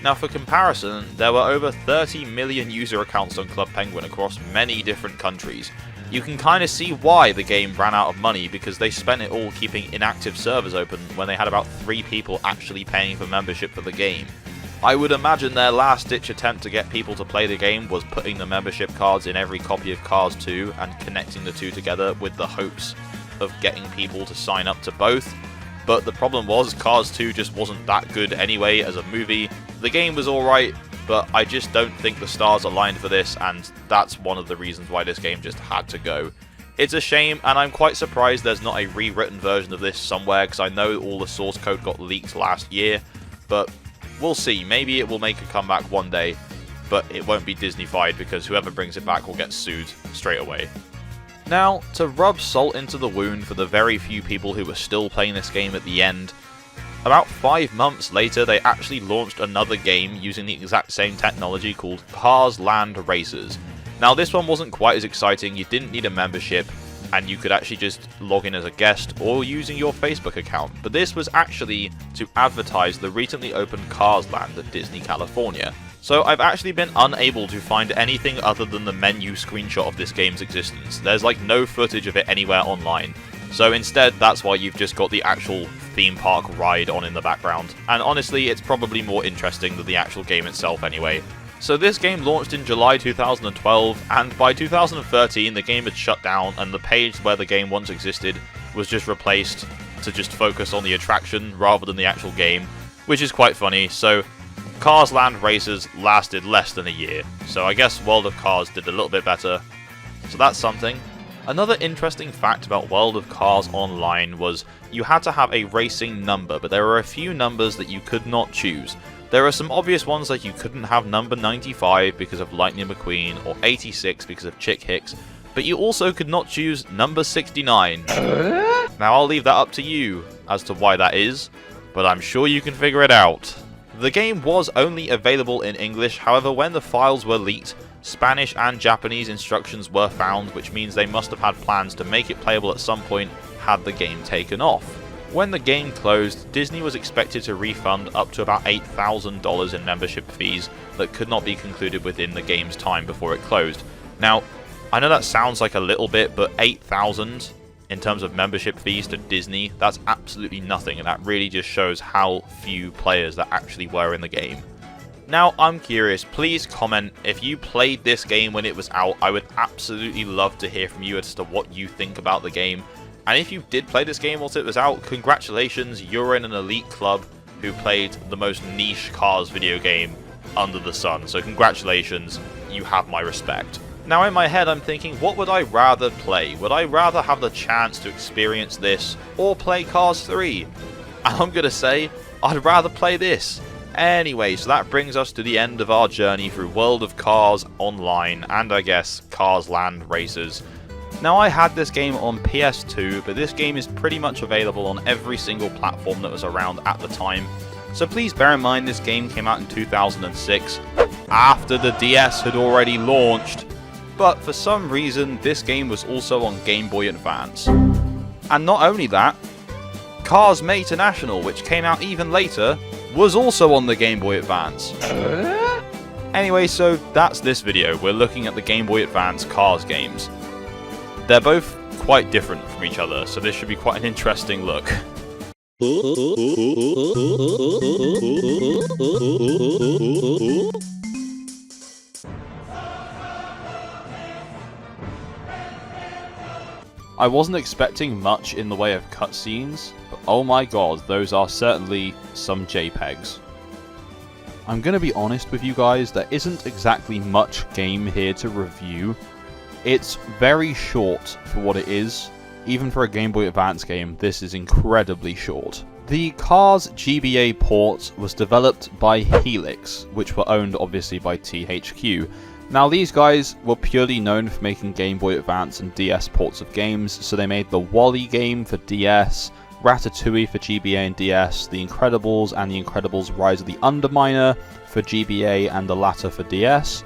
Speaker 2: Now for comparison, there were over 30 million user accounts on Club Penguin across many different countries. You can kind of see why the game ran out of money, because they spent it all keeping inactive servers open when they had about 3 people actually paying for membership for the game. I would imagine their last ditch attempt to get people to play the game was putting the membership cards in every copy of Cars 2 and connecting the two together with the hopes of getting people to sign up to both. But the problem was Cars 2 just wasn't that good anyway as a movie. The game was alright, but I just don't think the stars aligned for this, and that's one of the reasons why this game just had to go. It's a shame, and I'm quite surprised there's not a rewritten version of this somewhere, because I know all the source code got leaked last year, but we'll see. Maybe it will make a comeback one day, but it won't be Disney-fied, because whoever brings it back will get sued straight away. Now, to rub salt into the wound for the very few people who were still playing this game at the end, about 5 months later they actually launched another game using the exact same technology called Cars Land Racers. Now this one wasn't quite as exciting, you didn't need a membership, and you could actually just log in as a guest or using your Facebook account. But this was actually to advertise the recently opened Cars Land at Disney California. So I've actually been unable to find anything other than the menu screenshot of this game's existence. There's like no footage of it anywhere online. So instead, that's why you've just got the actual theme park ride on in the background. And honestly, it's probably more interesting than the actual game itself anyway. So this game launched in July 2012, and by 2013 the game had shut down, and the page where the game once existed was just replaced to just focus on the attraction rather than the actual game, which is quite funny. So Cars Land Racers lasted less than a year, so I guess World of Cars did a little bit better, so that's something. Another interesting fact about World of Cars Online was you had to have a racing number, but there were a few numbers that you could not choose. There are some obvious ones, like you couldn't have number 95 because of Lightning McQueen, or 86 because of Chick Hicks, but you also could not choose number 69. Now I'll leave that up to you as to why that is, but I'm sure you can figure it out. The game was only available in English, however when the files were leaked, Spanish and Japanese instructions were found, which means they must have had plans to make it playable at some point had the game taken off. When the game closed, Disney was expected to refund up to about $8,000 in membership fees that could not be concluded within the game's time before it closed. Now, I know that sounds like a little bit, but $8,000 in terms of membership fees to Disney, that's absolutely nothing, and that really just shows how few players there actually were in the game. Now, I'm curious, please comment if you played this game when it was out. I would absolutely love to hear from you as to what you think about the game. And if you did play this game whilst it was out, congratulations, you're in an elite club who played the most niche Cars video game under the sun. So congratulations, you have my respect. Now in my head I'm thinking, what would I rather play? Would I rather have the chance to experience this or play Cars 3? And I'm going to say, I'd rather play this. Anyway, so that brings us to the end of our journey through World of Cars Online and I guess Cars Land Racers. Now I had this game on PS2, but this game is pretty much available on every single platform that was around at the time. So please bear in mind this game came out in 2006, after the DS had already launched. But for some reason, this game was also on Game Boy Advance. And not only that, Cars Mational, which came out even later, was also on the Game Boy Advance. Anyway, so that's this video. We're looking at the Game Boy Advance Cars games. They're both quite different from each other, so this should be quite an interesting look. I wasn't expecting much in the way of cutscenes, but oh my god, those are certainly some JPEGs. I'm gonna be honest with you guys, there isn't exactly much game here to review. It's very short for what it is. Even for a Game Boy Advance game, this is incredibly short. The Cars GBA port was developed by Helix, which were owned obviously by THQ. Now these guys were purely known for making Game Boy Advance and DS ports of games, so they made the Wall-E game for DS, Ratatouille for GBA and DS, The Incredibles and The Incredibles Rise of the Underminer for GBA and the latter for DS.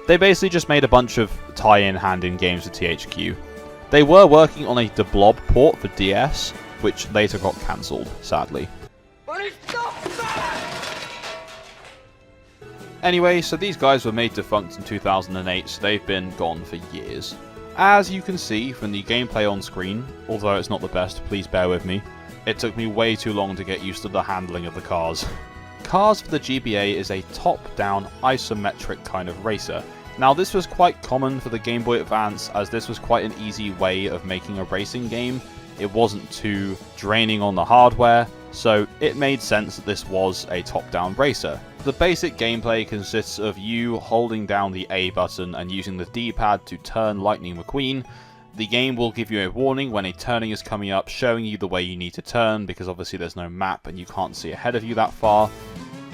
Speaker 2: They basically just made a bunch of tie-in, hand-in games for THQ. They were working on a De Blob port for DS, which later got cancelled, sadly. Anyway, so these guys were made defunct in 2008, so they've been gone for years. As you can see from the gameplay on screen, although it's not the best, please bear with me, it took me way too long to get used to the handling of the cars. Cars for the GBA is a top-down, isometric kind of racer. Now this was quite common for the Game Boy Advance, as this was quite an easy way of making a racing game. It wasn't too draining on the hardware, so it made sense that this was a top-down racer. The basic gameplay consists of you holding down the A button and using the D-pad to turn Lightning McQueen. The game will give you a warning when a turning is coming up, showing you the way you need to turn, because obviously there's no map and you can't see ahead of you that far,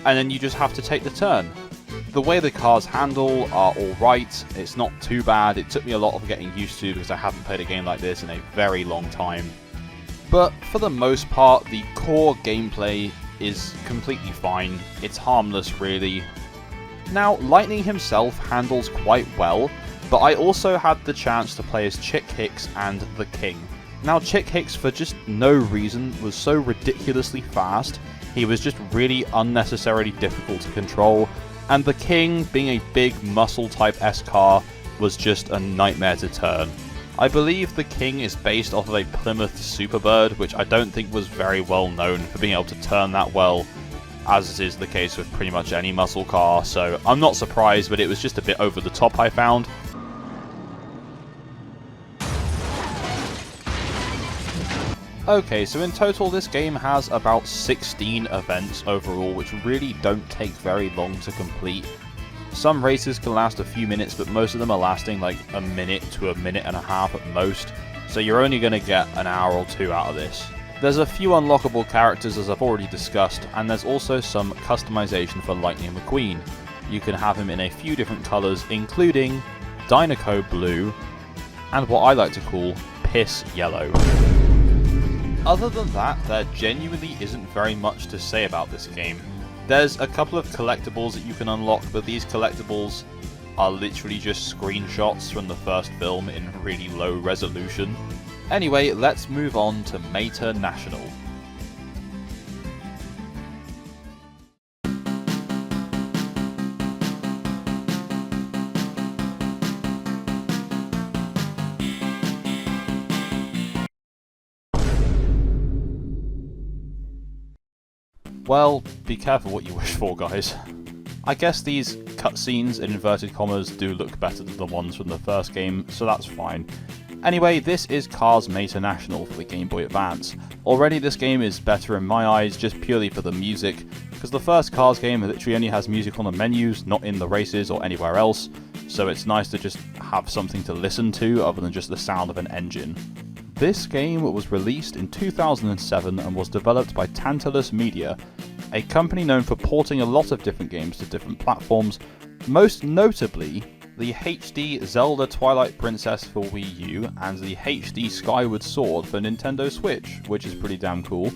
Speaker 2: and then you just have to take the turn. The way the cars handle are alright, it's not too bad. It took me a lot of getting used to because I haven't played a game like this in a very long time. But for the most part, the core gameplay is completely fine. It's harmless, really. Now, Lightning himself handles quite well, but I also had the chance to play as Chick Hicks and the King. Now, Chick Hicks, for just no reason, was so ridiculously fast. He was just really unnecessarily difficult to control, and the King, being a big muscle-type S car, was just a nightmare to turn. I believe the King is based off of a Plymouth Superbird, which I don't think was very well known for being able to turn that well, as is the case with pretty much any muscle car, so I'm not surprised, but it was just a bit over the top, I found. Okay, so in total this game has about 16 events overall, which really don't take very long to complete. Some races can last a few minutes, but most of them are lasting like a minute to a minute and a half at most, so you're only going to get an hour or two out of this. There's a few unlockable characters, as I've already discussed, and there's also some customization for Lightning McQueen. You can have him in a few different colours, including Dynaco Blue, and what I like to call Piss Yellow. Other than that, there genuinely isn't very much to say about this game. There's a couple of collectibles that you can unlock, but these collectibles are literally just screenshots from the first film in really low resolution. Anyway, let's move on to Mational. Well, be careful what you wish for, guys. I guess these cutscenes, in inverted commas, do look better than the ones from the first game, so that's fine. Anyway, this is Cars Mational for the Game Boy Advance. Already this game is better in my eyes, just purely for the music, because the first Cars game literally only has music on the menus, not in the races or anywhere else, so it's nice to just have something to listen to other than just the sound of an engine. This game was released in 2007 and was developed by Tantalus Media, a company known for porting a lot of different games to different platforms, most notably the HD Zelda Twilight Princess for Wii U and the HD Skyward Sword for Nintendo Switch, which is pretty damn cool.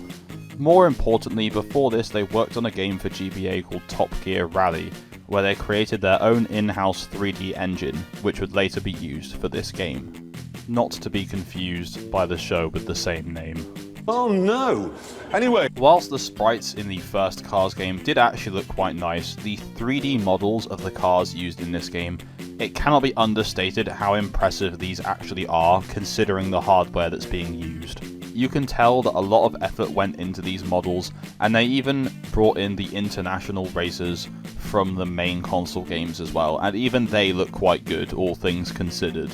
Speaker 2: More importantly, before this they worked on a game for GBA called Top Gear Rally, where they created their own in-house 3D engine, which would later be used for this game. Not to be confused by the show with the same name.
Speaker 17: Oh no! Anyway,
Speaker 2: whilst the sprites in the first Cars game did actually look quite nice, the 3D models of the cars used in this game, it cannot be understated how impressive these actually are, considering the hardware that's being used. You can tell that a lot of effort went into these models, and they even brought in the international racers from the main console games as well, and even they look quite good, all things considered.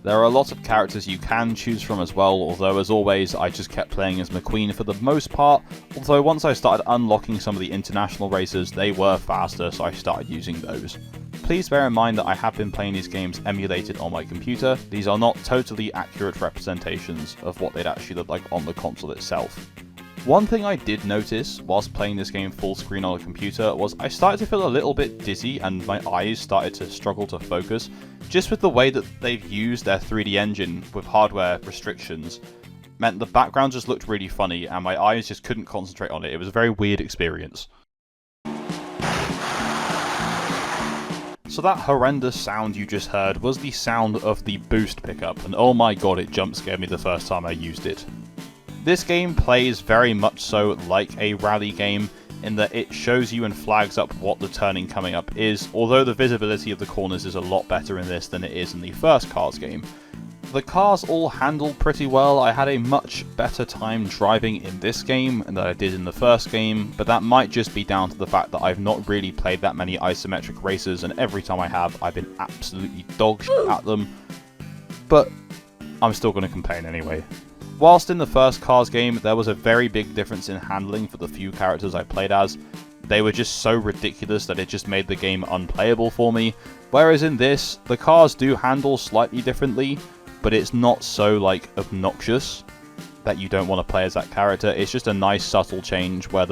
Speaker 2: There are a lot of characters you can choose from as well, although as always I just kept playing as McQueen for the most part, although once I started unlocking some of the international racers they were faster, so I started using those. Please bear in mind that I have been playing these games emulated on my computer. These are not totally accurate representations of what they'd actually look like on the console itself. One thing I did notice whilst playing this game full screen on a computer was I started to feel a little bit dizzy and my eyes started to struggle to focus, just with the way that they've used their 3D engine with hardware restrictions. Meant the background just looked really funny and my eyes just couldn't concentrate on it. It was a very weird experience. So that horrendous sound you just heard was the sound of the boost pickup, and oh my god, it jump scared me the first time I used it. This game plays very much so like a rally game, in that it shows you and flags up what the turning coming up is, although the visibility of the corners is a lot better in this than it is in the first Cars game. The cars all handle pretty well. I had a much better time driving in this game than I did in the first game, but that might just be down to the fact that I've not really played that many isometric races, and every time I have, I've been absolutely dog shit at them. But I'm still going to complain anyway. Whilst in the first Cars game, there was a very big difference in handling for the few characters I played as. They were just so ridiculous that it just made the game unplayable for me, whereas in this, the cars do handle slightly differently, but it's not so, like, obnoxious that you don't want to play as that character. It's just a nice subtle change where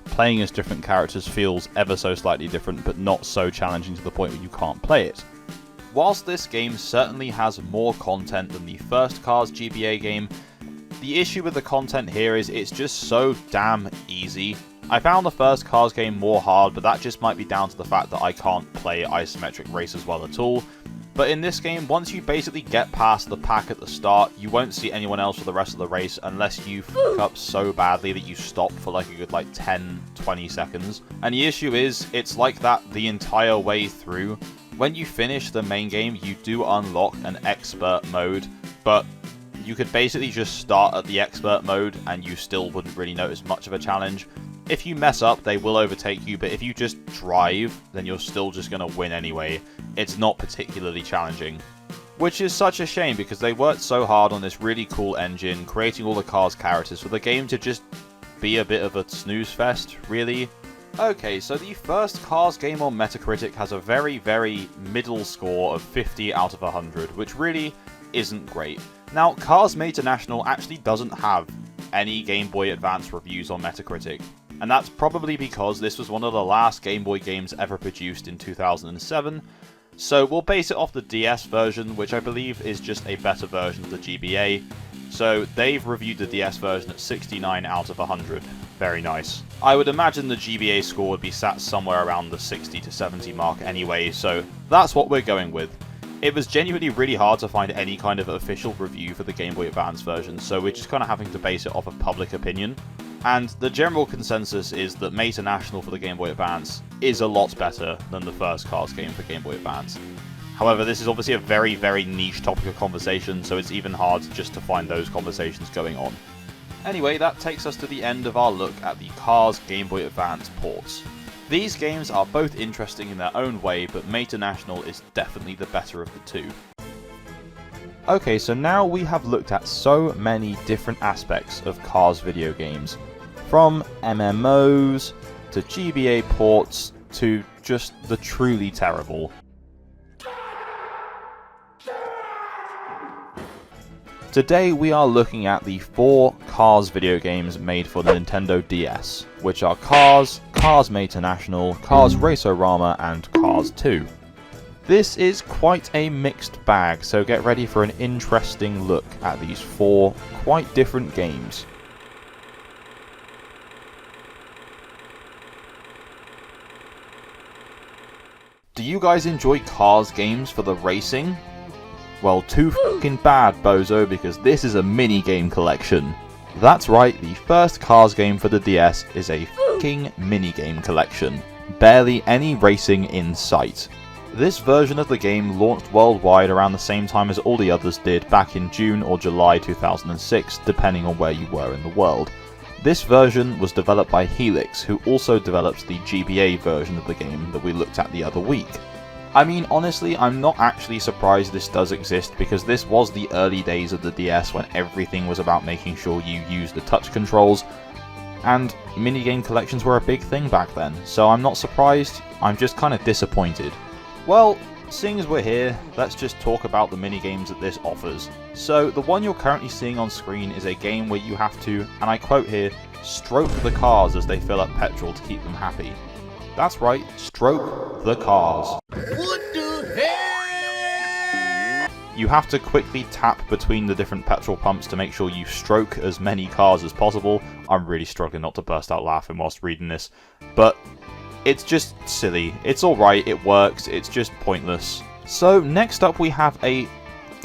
Speaker 2: playing as different characters feels ever so slightly different, but not so challenging to the point where you can't play it. Whilst this game certainly has more content than the first Cars GBA game, the issue with the content here is it's just so damn easy. I found the first Cars game more hard, but that just might be down to the fact that I can't play isometric races well at all. But in this game, once you basically get past the pack at the start, you won't see anyone else for the rest of the race unless you fuck up so badly that you stop for like a good 10-20 seconds. And the issue is, it's like that the entire way through. When you finish the main game, you do unlock an expert mode, but you could basically just start at the expert mode and you still wouldn't really notice much of a challenge. If you mess up, they will overtake you, but if you just drive, then you're still just going to win anyway. It's not particularly challenging. Which is such a shame, because they worked so hard on this really cool engine, creating all the cars' characters, for the game to just be a bit of a snooze fest, really. Okay, so the first Cars game on Metacritic has a very, very middle score of 50 out of 100, which really isn't great. Now, Cars Made to National actually doesn't have any Game Boy Advance reviews on Metacritic, and that's probably because this was one of the last Game Boy games ever produced in 2007, so we'll base it off the DS version, which I believe is just a better version of the GBA. So they've reviewed the DS version at 69 out of 100. Very nice. I would imagine the GBA score would be sat somewhere around the 60 to 70 mark anyway, so that's what we're going with. It was genuinely really hard to find any kind of official review for the Game Boy Advance version, so we're just kind of having to base it off of public opinion. And the general consensus is that Made to National for the Game Boy Advance is a lot better than the first Cars game for Game Boy Advance. However, this is obviously a very, very niche topic of conversation, so it's even hard just to find those conversations going on. Anyway, that takes us to the end of our look at the Cars Game Boy Advance ports. These games are both interesting in their own way, but Made to National is definitely the better of the two. Okay, so now we have looked at so many different aspects of Cars video games. From MMOs, to GBA ports, to just the truly terrible. Today we are looking at the 4 Cars video games made for the Nintendo DS, which are Cars, Cars Made to National, Cars Raceorama, and Cars 2. This is quite a mixed bag, so get ready for an interesting look at these 4 quite different games. Do you guys enjoy Cars games for the racing? Well, too fucking bad, bozo, because this is a mini-game collection. That's right, the first Cars game for the DS is a fucking mini-game collection. Barely any racing in sight. This version of the game launched worldwide around the same time as all the others did back in June or July 2006, depending on where you were in the world. This version was developed by Helix, who also developed the GBA version of the game that we looked at the other week. I mean, honestly, I'm not actually surprised this does exist, because this was the early days of the DS when everything was about making sure you used the touch controls, and minigame collections were a big thing back then, so I'm not surprised, I'm just kind of disappointed. Well, seeing as we're here, let's just talk about the minigames that this offers. So, the one you're currently seeing on screen is a game where you have to, and I quote here, stroke the cars as they fill up petrol to keep them happy. That's right, stroke the cars.
Speaker 4: What the hell?
Speaker 2: You have to quickly tap between the different petrol pumps to make sure you stroke as many cars as possible. I'm really struggling not to burst out laughing whilst reading this, but it's just silly. It's alright, it works, it's just pointless. So next up we have a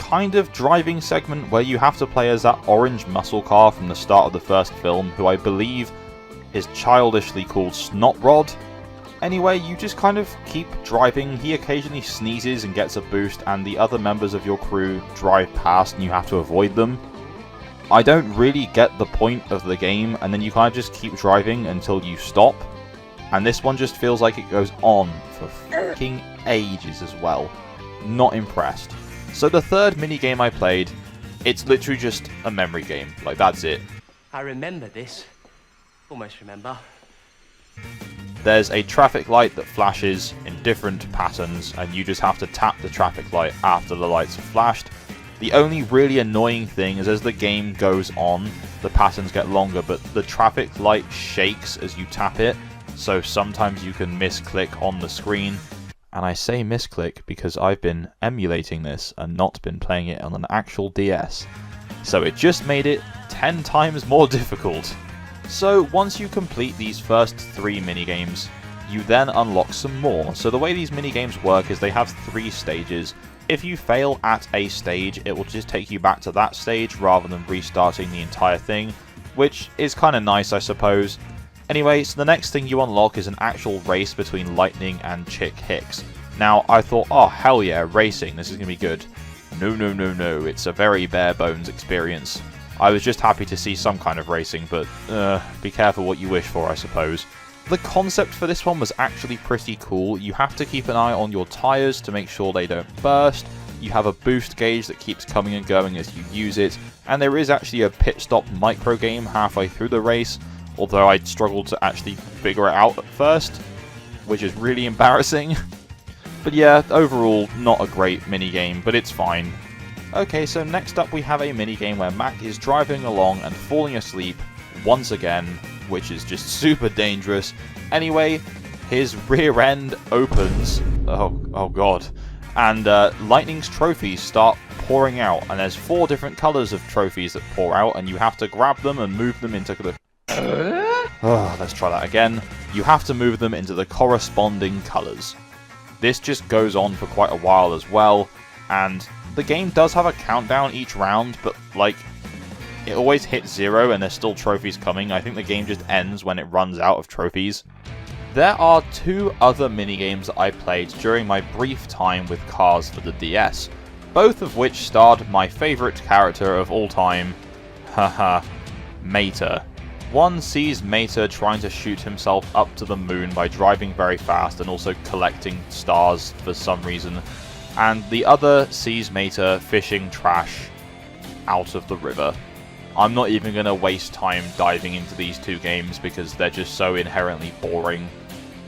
Speaker 2: kind of driving segment where you have to play as that orange muscle car from the start of the first film, who I believe is childishly called Snotrod. Anyway, you just kind of keep driving. He occasionally sneezes and gets a boost, and the other members of your crew drive past and you have to avoid them. I don't really get the point of the game, and then you kind of just keep driving until you stop. And this one just feels like it goes on for fucking ages as well. Not impressed. So the third minigame I played, it's literally just a memory game. Like, that's it.
Speaker 18: I remember this. Almost remember.
Speaker 2: There's a traffic light that flashes in different patterns, and you just have to tap the traffic light after the lights have flashed. The only really annoying thing is as the game goes on, the patterns get longer, but the traffic light shakes as you tap it, so sometimes you can misclick on the screen. And I say misclick because I've been emulating this and not been playing it on an actual DS. So it just made it 10 times more difficult. So once you complete these first 3 minigames, you then unlock some more. So the way these minigames work is they have 3 stages. If you fail at a stage, it will just take you back to that stage rather than restarting the entire thing, which is kind of nice, I suppose. Anyway, so the next thing you unlock is an actual race between Lightning and Chick Hicks. Now, I thought, oh hell yeah, racing, this is going to be good. No, it's a very bare bones experience. I was just happy to see some kind of racing, but be careful what you wish for, I suppose. The concept for this one was actually pretty cool. You have to keep an eye on your tyres to make sure they don't burst. You have a boost gauge that keeps coming and going as you use it, and there is actually a pit stop micro game halfway through the race, although I struggled to actually figure it out at first, which is really embarrassing. But yeah, overall, not a great minigame, but it's fine. Okay, so next up we have a minigame where Mac is driving along and falling asleep once again, which is just super dangerous. Anyway, his rear end opens, oh god, and Lightning's trophies start pouring out, and there's 4 different colours of trophies that pour out, and you have to grab them and move them into the... let's try that again. You have to move them into the corresponding colours. This just goes on for quite a while as well, and the game does have a countdown each round, but like, it always hits 0 and there's still trophies coming. I think the game just ends when it runs out of trophies. There are 2 other minigames that I played during my brief time with Cars for the DS, both of which starred my favourite character of all time, haha, Mater. One sees Mater trying to shoot himself up to the moon by driving very fast and also collecting stars for some reason, and the other sees Mater fishing trash out of the river. I'm not even going to waste time diving into these 2 games because they're just so inherently boring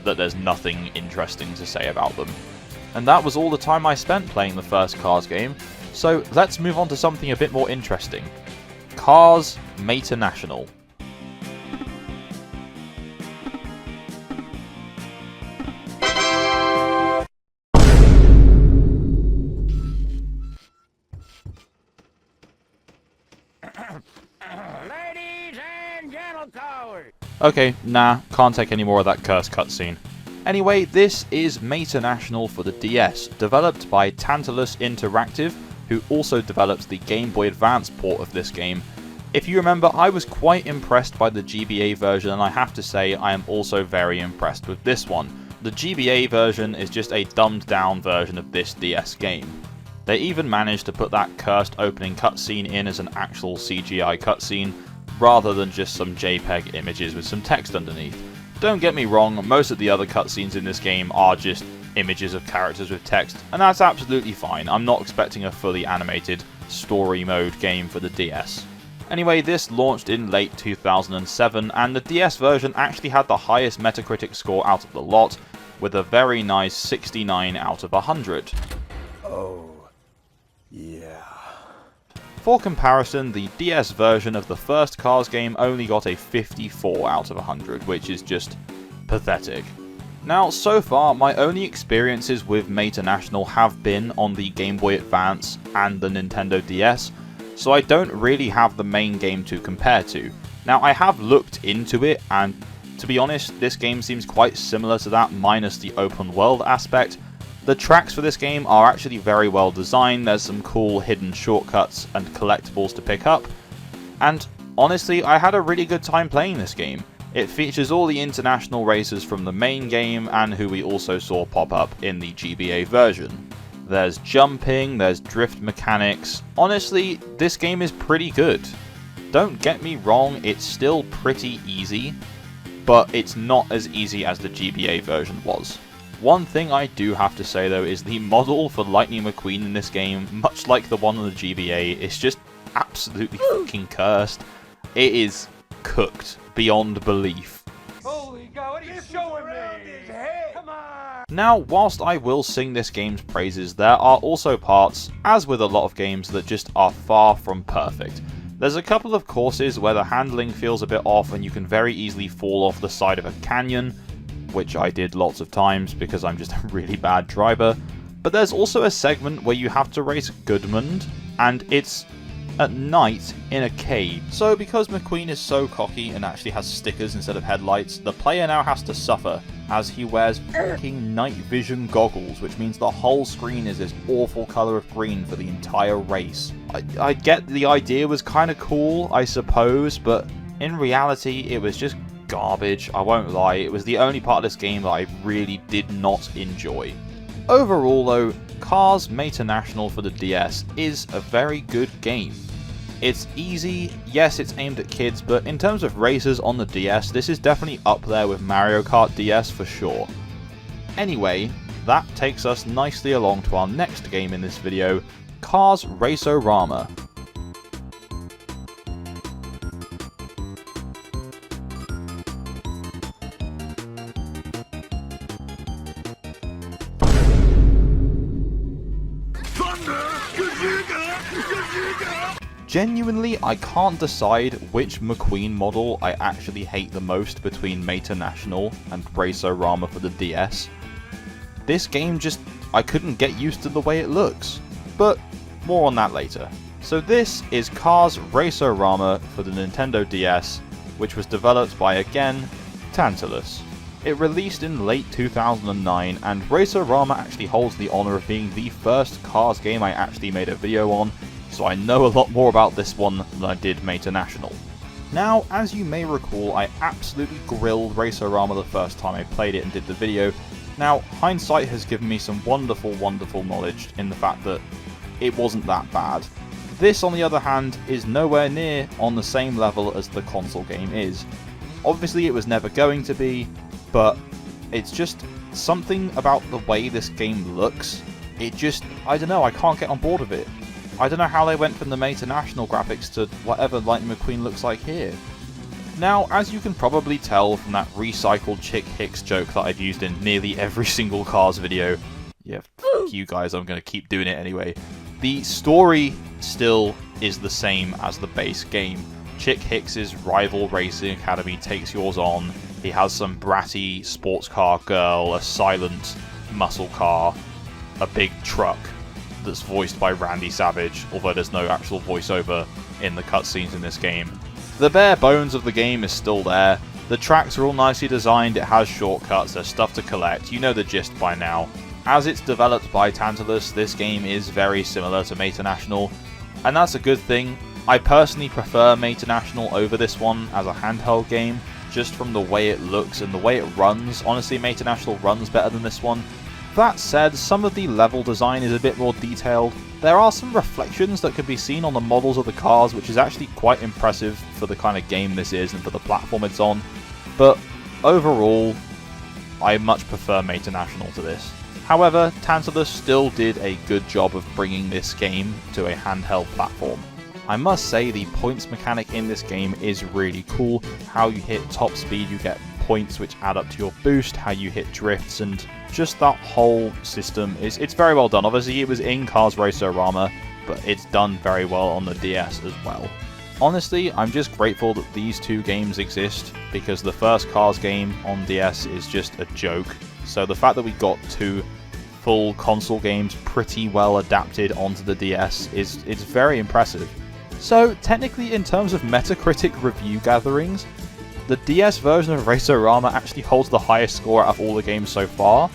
Speaker 2: that there's nothing interesting to say about them. And that was all the time I spent playing the first Cars game, so let's move on to something a bit more interesting. Cars Mater National.
Speaker 4: Ladies and gentlemen.
Speaker 2: Okay, nah, can't take any more of that cursed cutscene. Anyway, this is Mater National for the DS, developed by Tantalus Interactive, who also developed the Game Boy Advance port of this game. If you remember, I was quite impressed by the GBA version, and I have to say I am also very impressed with this one. The GBA version is just a dumbed down version of this DS game. They even managed to put that cursed opening cutscene in as an actual CGI cutscene, rather than just some JPEG images with some text underneath. Don't get me wrong, most of the other cutscenes in this game are just images of characters with text, and that's absolutely fine. I'm not expecting a fully animated story mode game for the DS. Anyway, this launched in late 2007, and the DS version actually had the highest Metacritic score out of the lot, with a very nice 69 out of 100.
Speaker 14: Oh, yeah.
Speaker 2: For comparison, the DS version of the first Cars game only got a 54 out of 100, which is just pathetic. Now, so far, my only experiences with Mater National have been on the Game Boy Advance and the Nintendo DS, so I don't really have the main game to compare to. Now, I have looked into it, and to be honest, this game seems quite similar to that, minus the open world aspect, The tracks for this game are actually very well designed. There's some cool hidden shortcuts and collectibles to pick up, and honestly, I had a really good time playing this game. It features all the international racers from the main game and who we also saw pop up in the GBA version. There's jumping, there's drift mechanics. Honestly, this game is pretty good. Don't get me wrong, it's still pretty easy, but it's not as easy as the GBA version was. One thing I do have to say though is the model for Lightning McQueen in this game, much like the one on the GBA, is just absolutely fucking cursed. It is cooked beyond belief.
Speaker 4: Holy God, what are you showing me? Come on!
Speaker 2: Now, whilst I will sing this game's praises, there are also parts, as with a lot of games, that just are far from perfect. There's a couple of courses where the handling feels a bit off and you can very easily fall off the side of a canyon, which I did lots of times because I'm just a really bad driver. But there's also a segment where you have to race Goodmund, and it's at night in a cave. So because McQueen is so cocky and actually has stickers instead of headlights, the player now has to suffer as he wears fucking night vision goggles, which means the whole screen is this awful colour of green for the entire race. I get the idea was kind of cool, I suppose, but in reality it was just garbage. I won't lie, it was the only part of this game that I really did not enjoy. Overall though, Cars Mational for the DS is a very good game. It's easy, yes it's aimed at kids, but in terms of races on the DS, this is definitely up there with Mario Kart DS for sure. Anyway, that takes us nicely along to our next game in this video, Cars Raceorama. Genuinely, I can't decide which McQueen model I actually hate the most between Mational and Raceorama for the DS. This game just, I couldn't get used to the way it looks, but more on that later. So this is Cars Raceorama for the Nintendo DS, which was developed by, again, Tantalus. It released in late 2009, and Raceorama actually holds the honour of being the first Cars game I actually made a video on, so I know a lot more about this one than I did Mational. Now, as you may recall, I absolutely grilled Raceorama the first time I played it and did the video. Now, hindsight has given me some wonderful knowledge in the fact that it wasn't that bad. This, on the other hand, is nowhere near on the same level as the console game is. Obviously, it was never going to be, but it's just something about the way this game looks. It just, I don't know, I can't get on board with it. I don't know how they went from the Mational graphics to whatever Lightning McQueen looks like here. Now, as you can probably tell from that recycled Chick Hicks joke that I've used in nearly every single Cars video, yeah, fuck you guys, I'm going to keep doing it anyway, the story still is the same as the base game. Chick Hicks' rival racing academy takes yours on. He has some bratty sports car girl, a silent muscle car, a big truck that's voiced by Randy Savage, although there's no actual voiceover in the cutscenes in this game. The bare bones of the game is still there. The tracks are all nicely designed, it has shortcuts, there's stuff to collect, you know the gist by now. As it's developed by Tantalus, this game is very similar to Mational, and that's a good thing. I personally prefer Mational over this one as a handheld game, just from the way it looks and the way it runs. Honestly, Mational runs better than this one. That said, some of the level design is a bit more detailed. There are some reflections that can be seen on the models of the cars, which is actually quite impressive for the kind of game this is and for the platform it's on. But overall, I much prefer Mational to this. However, Tantalus still did a good job of bringing this game to a handheld platform. I must say the points mechanic in this game is really cool. How you hit top speed, you get points which add up to your boost, how you hit drifts, and just that whole system it's very well done. Obviously it was in Cars Raceorama, but it's done very well on the DS as well. Honestly, I'm just grateful that these two games exist, because the first Cars game on DS is just a joke. So the fact that we got two full console games pretty well adapted onto the DS it's very impressive. So technically, in terms of Metacritic review gatherings, the DS version of Raceorama actually holds the highest score out of all the games so far.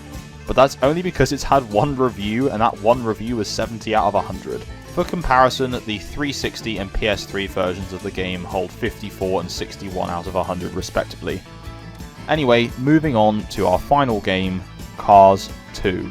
Speaker 2: but that's only because it's had one review, and that one review was 70 out of 100. For comparison, the 360 and PS3 versions of the game hold 54 and 61 out of 100 respectively. Anyway, moving on to our final game, Cars 2.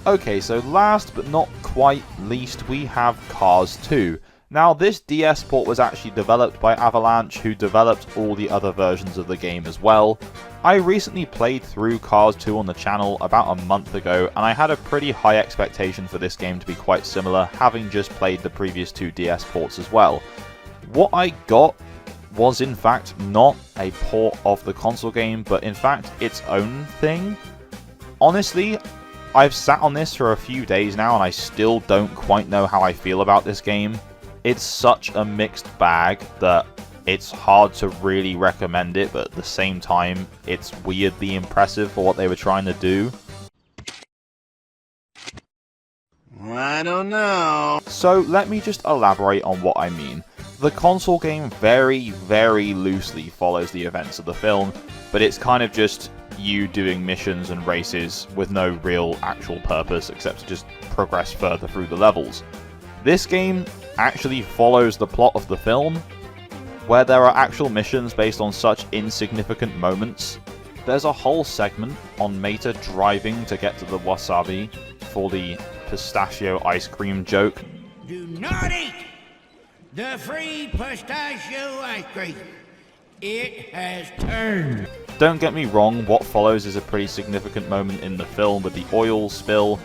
Speaker 2: Okay, so last but not quite least, we have Cars 2. Now, this DS port was actually developed by Avalanche, who developed all the other versions of the game as well. I recently played through Cars 2 on the channel about a month ago, and I had a pretty high expectation for this game to be quite similar, having just played the previous two DS ports as well. What I got was in fact not a port of the console game, but in fact its own thing. Honestly, I've sat on this for a few days now, and I still don't quite know how I feel about this game. It's such a mixed bag that it's hard to really recommend it, but at the same time, it's weirdly impressive for what they were trying to do.
Speaker 4: I don't know.
Speaker 2: So let me just elaborate on what I mean. The console game very, very loosely follows the events of the film, but it's kind of just you doing missions and races with no real actual purpose except to just progress further through the levels. This game actually follows the plot of the film, where there are actual missions based on such insignificant moments. There's a whole segment on Mater driving to get to the wasabi for the pistachio ice cream joke.
Speaker 19: Do not eat the free pistachio ice cream. It has turned.
Speaker 2: Don't get me wrong, what follows is a pretty significant moment in the film with the oil spill,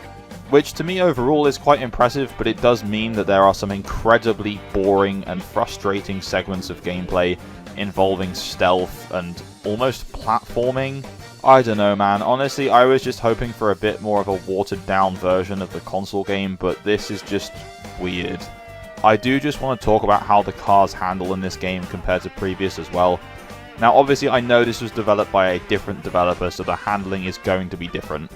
Speaker 2: which to me overall is quite impressive, but it does mean that there are some incredibly boring and frustrating segments of gameplay involving stealth and almost platforming. I don't know, man. Honestly, I was just hoping for a bit more of a watered down version of the console game, but this is just weird. I do just want to talk about how the cars handle in this game compared to previous as well. Now obviously I know this was developed by a different developer, so the handling is going to be different,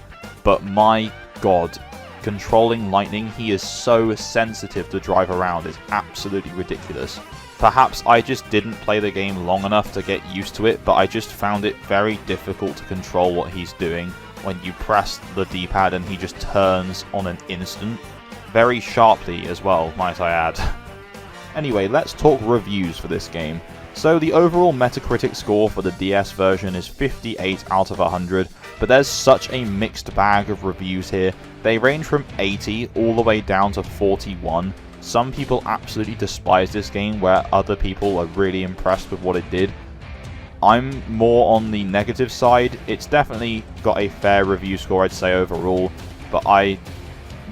Speaker 2: but my god, controlling Lightning, he is so sensitive to drive around, is absolutely ridiculous. Perhaps I just didn't play the game long enough to get used to it, but I just found it very difficult to control what he's doing when you press the D-pad and he just turns on an instant. Very sharply as well, might I add. Anyway, let's talk reviews for this game. So the overall Metacritic score for the DS version is 58 out of 100, but there's such a mixed bag of reviews here. They range from 80 all the way down to 41. Some people absolutely despise this game, where other people are really impressed with what it did. I'm more on the negative side. It's definitely got a fair review score, I'd say, overall, but I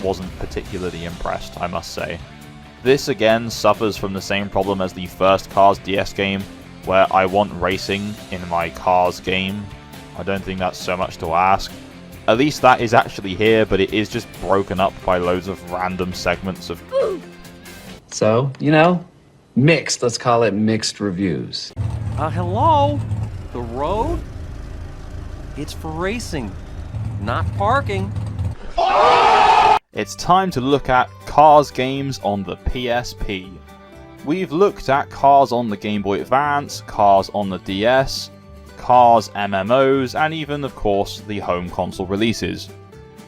Speaker 2: wasn't particularly impressed, I must say. This again suffers from the same problem as the first Cars DS game, where I want racing in my Cars game. I don't think that's so much to ask. At least that is actually here, but it is just broken up by loads of random segments of...
Speaker 20: So, you know, mixed, let's call it mixed reviews.
Speaker 18: Hello? The road? It's for racing, not parking.
Speaker 2: It's time to look at Cars games on the PSP. We've looked at Cars on the Game Boy Advance, Cars on the DS, Cars MMOs, and even, of course, the home console releases.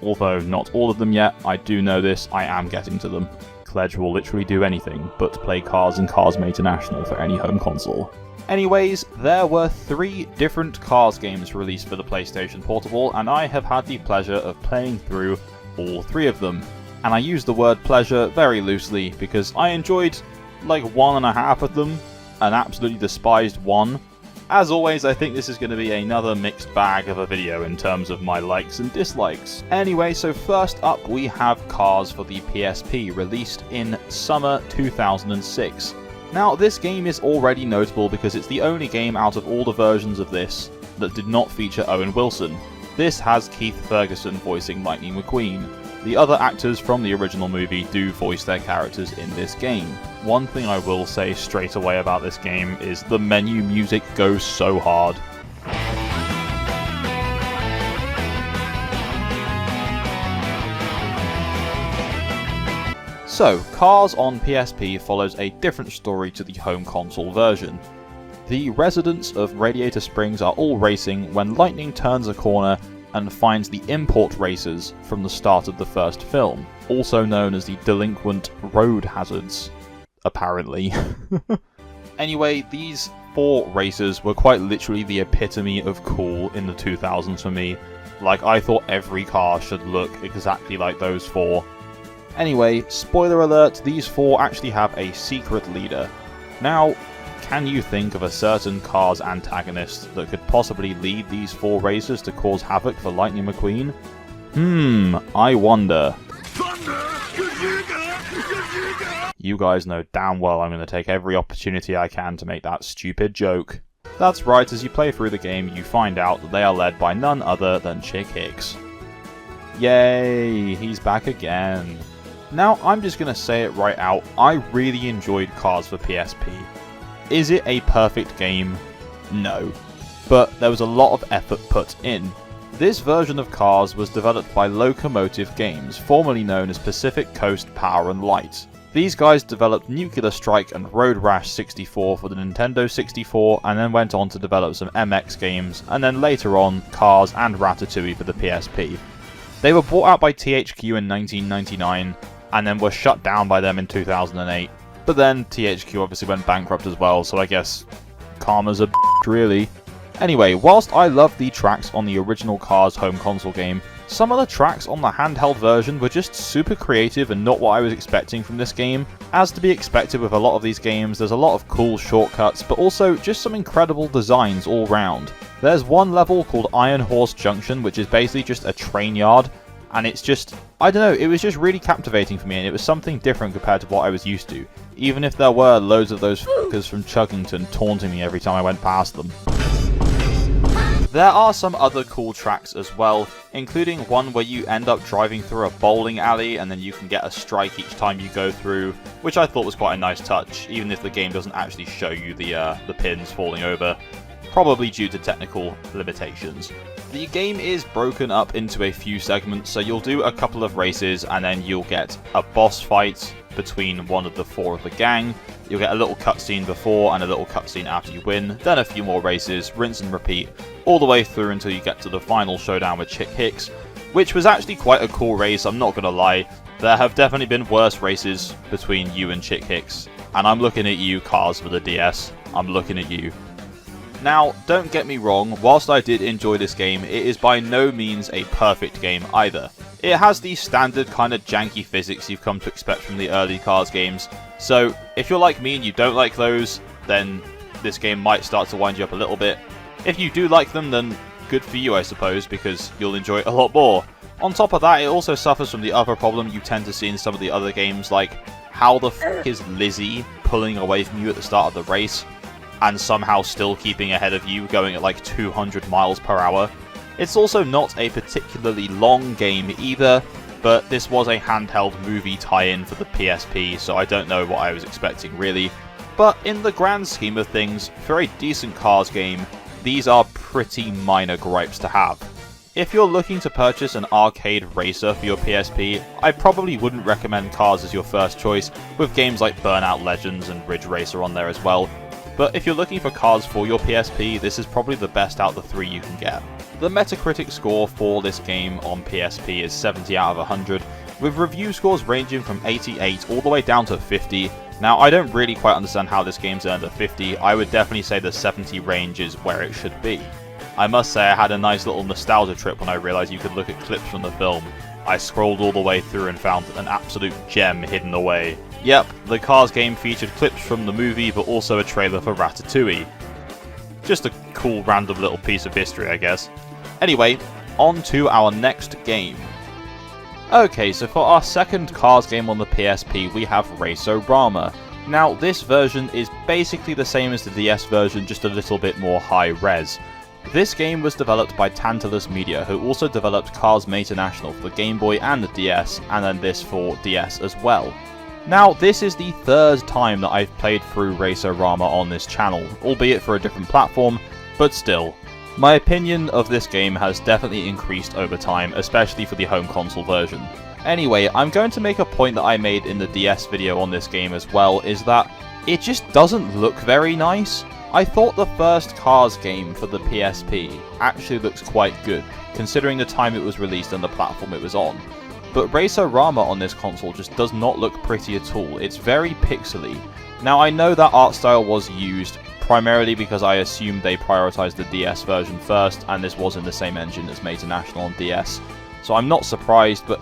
Speaker 2: Although not all of them yet, I do know this, I am getting to them. Cledge will literally do anything but play Cars and Cars Mater for any home console. Anyways, there were 3 different Cars games released for the PlayStation Portable, and I have had the pleasure of playing through all 3 of them. And I use the word pleasure very loosely, because I enjoyed like 1.5 of them, and absolutely despised 1. As always, I think this is going to be another mixed bag of a video in terms of my likes and dislikes. Anyway, so first up we have Cars for the PSP, released in summer 2006. Now, this game is already notable because it's the only game out of all the versions of this that did not feature Owen Wilson. This has Keith Ferguson voicing Lightning McQueen. The other actors from the original movie do voice their characters in this game. One thing I will say straight away about this game is the menu music goes so hard. So, Cars on PSP follows a different story to the home console version. The residents of Radiator Springs are all racing when Lightning turns a corner and finds the import racers from the start of the first film, also known as the delinquent road hazards, apparently. Anyway, these 4 racers were quite literally the epitome of cool in the 2000s for me. Like, I thought every car should look exactly like those 4. Anyway, spoiler alert, these 4 actually have a secret leader. Now, can you think of a certain car's antagonist that could possibly lead these 4 racers to cause havoc for Lightning McQueen? I wonder. You guys know damn well I'm going to take every opportunity I can to make that stupid joke. That's right, as you play through the game, you find out that they are led by none other than Chick Hicks. Yay, he's back again. Now, I'm just going to say it right out, I really enjoyed Cars for PSP. Is it a perfect game? No. But there was a lot of effort put in. This version of Cars was developed by Locomotive Games, formerly known as Pacific Coast Power and Light. These guys developed Nuclear Strike and Road Rash 64 for the Nintendo 64, and then went on to develop some MX games, and then later on, Cars and Ratatouille for the PSP. They were bought out by THQ in 1999, and then were shut down by them in 2008. But then THQ obviously went bankrupt as well, so I guess karma's a bitch, really. Anyway, whilst I love the tracks on the original Cars home console game, some of the tracks on the handheld version were just super creative and not what I was expecting from this game. As to be expected with a lot of these games, there's a lot of cool shortcuts, but also just some incredible designs all round. There's one level called Iron Horse Junction, which is basically just a train yard, and it's just, I don't know, it was just really captivating for me, and it was something different compared to what I was used to, even if there were loads of those f***ers from Chuggington taunting me every time I went past them. There are some other cool tracks as well, including one where you end up driving through a bowling alley and then you can get a strike each time you go through, which I thought was quite a nice touch, even if the game doesn't actually show you the pins falling over, probably due to technical limitations. The game is broken up into a few segments, so you'll do a couple of races and then you'll get a boss fight between one of the 4 of the gang. You'll get a little cutscene before and a little cutscene after you win, then a few more races, rinse and repeat, all the way through until you get to the final showdown with Chick Hicks, which was actually quite a cool race, I'm not gonna lie. There have definitely been worse races between you and Chick Hicks, and I'm looking at you, Cars for the DS, I'm looking at you. Now, don't get me wrong, whilst I did enjoy this game, it is by no means a perfect game either. It has the standard kind of janky physics you've come to expect from the early Cars games, so if you're like me and you don't like those, then this game might start to wind you up a little bit. If you do like them, then good for you I suppose, because you'll enjoy it a lot more. On top of that, it also suffers from the other problem you tend to see in some of the other games, like how the f*** is Lizzie pulling away from you at the start of the race, and somehow still keeping ahead of you, going at like 200 miles per hour. It's also not a particularly long game either, but this was a handheld movie tie-in for the PSP, so I don't know what I was expecting really. But in the grand scheme of things, for a decent Cars game, these are pretty minor gripes to have. If you're looking to purchase an arcade racer for your PSP, I probably wouldn't recommend Cars as your first choice, with games like Burnout Legends and Ridge Racer on there as well. But if you're looking for Cars for your PSP, this is probably the best out of the 3 you can get. The Metacritic score for this game on PSP is 70 out of 100, with review scores ranging from 88 all the way down to 50. Now, I don't really quite understand how this game's earned a 50, I would definitely say the 70 range is where it should be. I must say I had a nice little nostalgia trip when I realised you could look at clips from the film. I scrolled all the way through and found an absolute gem hidden away. Yep, the Cars game featured clips from the movie, but also a trailer for Ratatouille. Just a cool random little piece of history, I guess. Anyway, on to our next game. Okay, so for our second Cars game on the PSP, we have Raceorama. Now, this version is basically the same as the DS version, just a little bit more high-res. This game was developed by Tantalus Media, who also developed Cars Mational for the Game Boy and the DS, and then this for DS as well. Now, this is the third time that I've played through Raceorama on this channel, albeit for a different platform, but still. My opinion of this game has definitely increased over time, especially for the home console version. Anyway, I'm going to make a point that I made in the DS video on this game as well, is that it just doesn't look very nice. I thought the first Cars game for the PSP actually looks quite good. considering the time it was released and the platform it was on. But Raceorama on this console just does not look pretty at all. It's very pixely. Now I know that art style was used primarily because I assumed they prioritized the DS version first, and this was in the same engine as Mational on DS. So I'm not surprised, but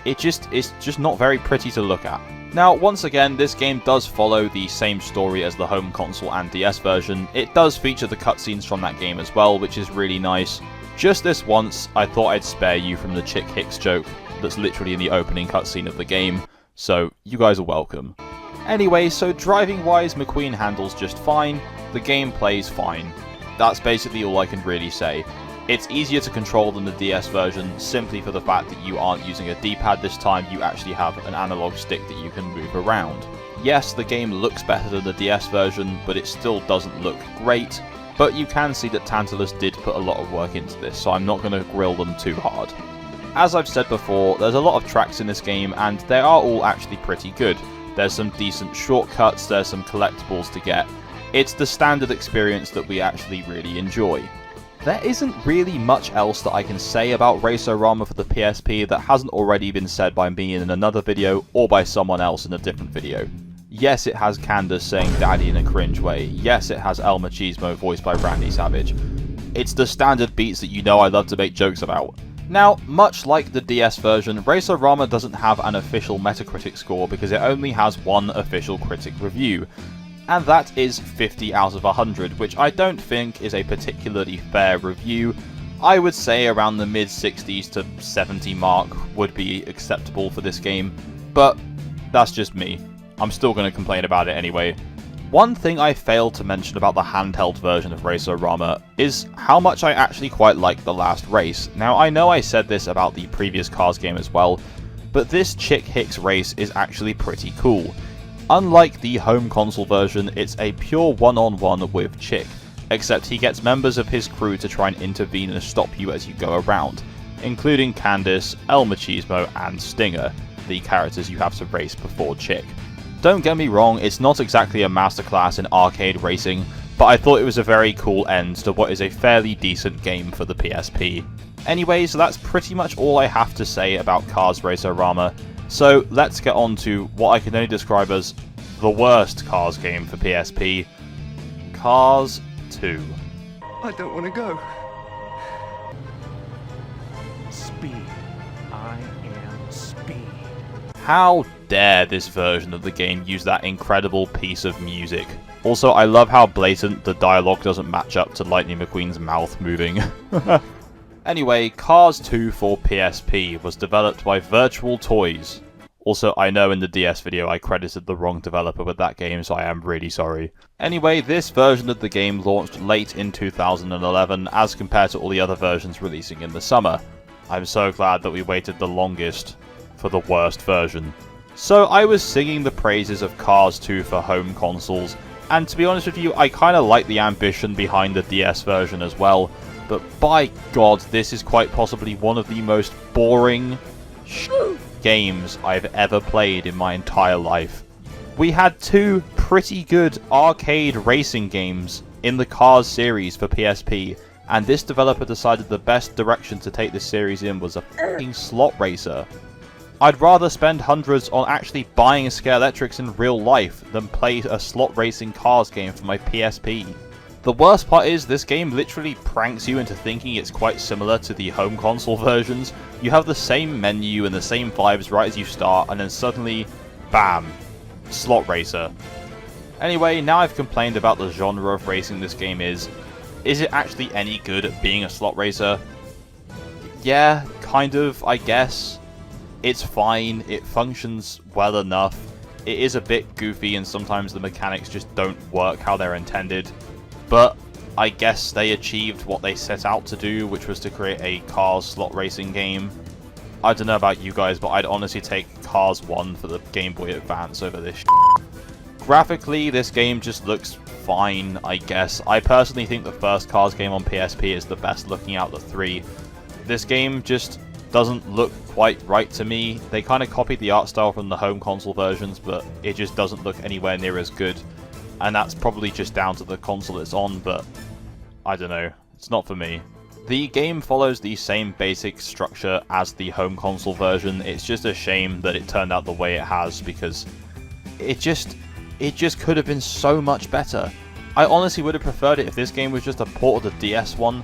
Speaker 2: it's just not very pretty to look at. Now, once again, this game does follow the same story as the home console and DS version. It does feature the cutscenes from that game as well, which is really nice. Just this once, I thought I'd spare you from the Chick Hicks joke that's literally in the opening cutscene of the game, so you guys are welcome. Anyway, so driving-wise, McQueen handles just fine, the game plays fine. That's basically all I can really say. It's easier to control than the DS version, simply for the fact that you aren't using a D-pad this time, you actually have an analog stick that you can move around. Yes, the game looks better than the DS version, but it still doesn't look great, but you can see that Tantalus did put a lot of work into this, so I'm not going to grill them too hard. As I've said before, there's a lot of tracks in this game, and they are all actually pretty good. There's some decent shortcuts, there's some collectibles to get. It's the standard experience that we actually really enjoy. There isn't really much else that I can say about Raceorama for the PSP that hasn't already been said by me in another video or by someone else in a different video. Yes, it has Candace saying daddy in a cringe way. Yes, it has El Machismo voiced by Randy Savage. It's the standard beats that you know I love to make jokes about. Now, much like the DS version, Raceorama doesn't have an official Metacritic score because it only has one official critic review. And that is 50 out of 100, which I don't think is a particularly fair review. I would say around the mid-60s to 70 mark would be acceptable for this game, but that's just me. I'm still going to complain about it anyway. One thing I failed to mention about the handheld version of Raceorama is how much I actually quite like the last race. Now, I know I said this about the previous Cars game as well, but this Chick Hicks race is actually pretty cool. Unlike the home console version, it's a pure one-on-one with Chick, except he gets members of his crew to try and intervene and stop you as you go around, including Candace, El Machismo, and Stinger, the characters you have to race before Chick. Don't get me wrong, it's not exactly a masterclass in arcade racing, but I thought it was a very cool end to what is a fairly decent game for the PSP. Anyway, so that's pretty much all I have to say about Cars Raceorama. So let's get on to what I can only describe as the worst Cars game for PSP, Cars 2.
Speaker 4: I don't want to go. Speed. I am speed.
Speaker 2: How dare this version of the game use that incredible piece of music. Also, I love how blatant the dialogue doesn't match up to Lightning McQueen's mouth moving. Anyway, Cars 2 for PSP was developed by Virtual Toys. Also, I know in the DS video I credited the wrong developer with that game, so I am really sorry. Anyway, this version of the game launched late in 2011 as compared to all the other versions releasing in the summer. I'm so glad that we waited the longest for the worst version. So I was singing the praises of Cars 2 for home consoles, and to be honest with you, I kinda like the ambition behind the DS version as well. But by God, this is quite possibly one of the most boring games I've ever played in my entire life. We had two pretty good arcade racing games in the Cars series for PSP, and this developer decided the best direction to take this series in was a f***ing slot racer. I'd rather spend hundreds on actually buying Scalextrics in real life than play a slot racing Cars game for my PSP. The worst part is, this game literally pranks you into thinking it's quite similar to the home console versions. You have the same menu and the same vibes right as you start, and then suddenly, bam, slot racer. Anyway, now I've complained about the genre of racing this game is it actually any good at being a slot racer? Yeah, kind of, I guess. It's fine, it functions well enough. It is a bit goofy and sometimes the mechanics just don't work how they're intended. But I guess they achieved what they set out to do, which was to create a Cars slot racing game. I don't know about you guys, but I'd honestly take Cars 1 for the Game Boy Advance over this shit. Graphically, this game just looks fine, I guess. I personally think the first Cars game on PSP is the best looking out of the three. This game just doesn't look quite right to me. They kind of copied the art style from the home console versions, but it just doesn't look anywhere near as good. And that's probably just down to the console it's on, but I don't know. It's not for me. The game follows the same basic structure as the home console version. It's just a shame that it turned out the way it has, because it just could have been so much better. I honestly would have preferred it if this game was just a port of the DS one.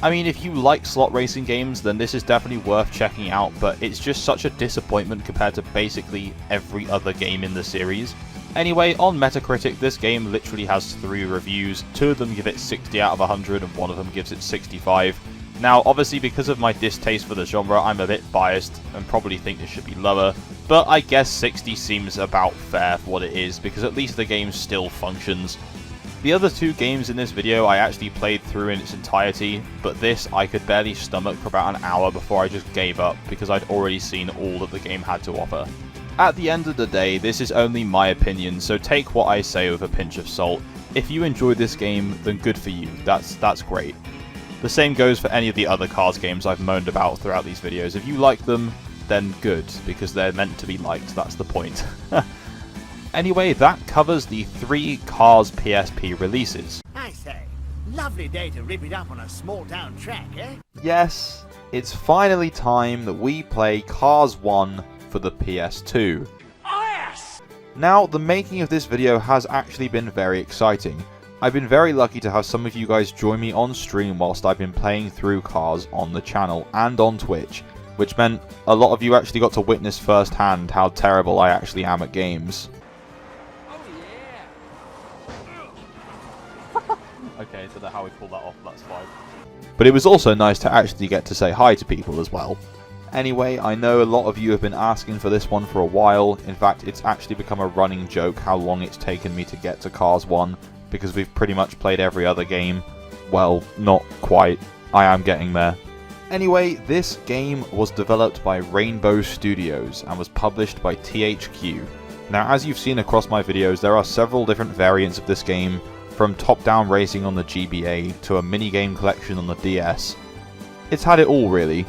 Speaker 2: I mean, if you like slot racing games, then this is definitely worth checking out, but it's just such a disappointment compared to basically every other game in the series. Anyway, on Metacritic, this game literally has 3 reviews. 2 of them give it 60 out of 100, and 1 of them gives it 65. Now, obviously, because of my distaste for the genre, I'm a bit biased and probably think it should be lower, but I guess 60 seems about fair for what it is, because at least the game still functions. The other 2 games in this video I actually played through in its entirety, but this I could barely stomach for about an hour before I just gave up, because I'd already seen all that the game had to offer. At the end of the day, this is only my opinion, so take what I say with a pinch of salt. If you enjoy this game, then good for you, that's great. The same goes for any of the other Cars games I've moaned about throughout these videos. If you like them, then good, because they're meant to be liked, that's the point. Anyway, that covers the 3 Cars PSP releases.
Speaker 19: I say, lovely day to rip it up on a small town track, eh?
Speaker 2: Yes, it's finally time that we play Cars 1 for the PS2.
Speaker 19: Yes!
Speaker 2: Now, the making of this video has actually been very exciting. I've been very lucky to have some of you guys join me on stream whilst I've been playing through Cars on the channel and on Twitch, which meant a lot of you actually got to witness firsthand how terrible I actually am at games. Okay, so that's how we pull that off, that's fine. But it was also nice to actually get to say hi to people as well. Anyway, I know a lot of you have been asking for this one for a while. In fact, it's actually become a running joke how long it's taken me to get to Cars 1, because we've pretty much played every other game. Well, not quite. I am getting there. Anyway, this game was developed by Rainbow Studios and was published by THQ. Now, as you've seen across my videos, there are several different variants of this game, from top-down racing on the GBA to a minigame collection on the DS. It's had it all, really.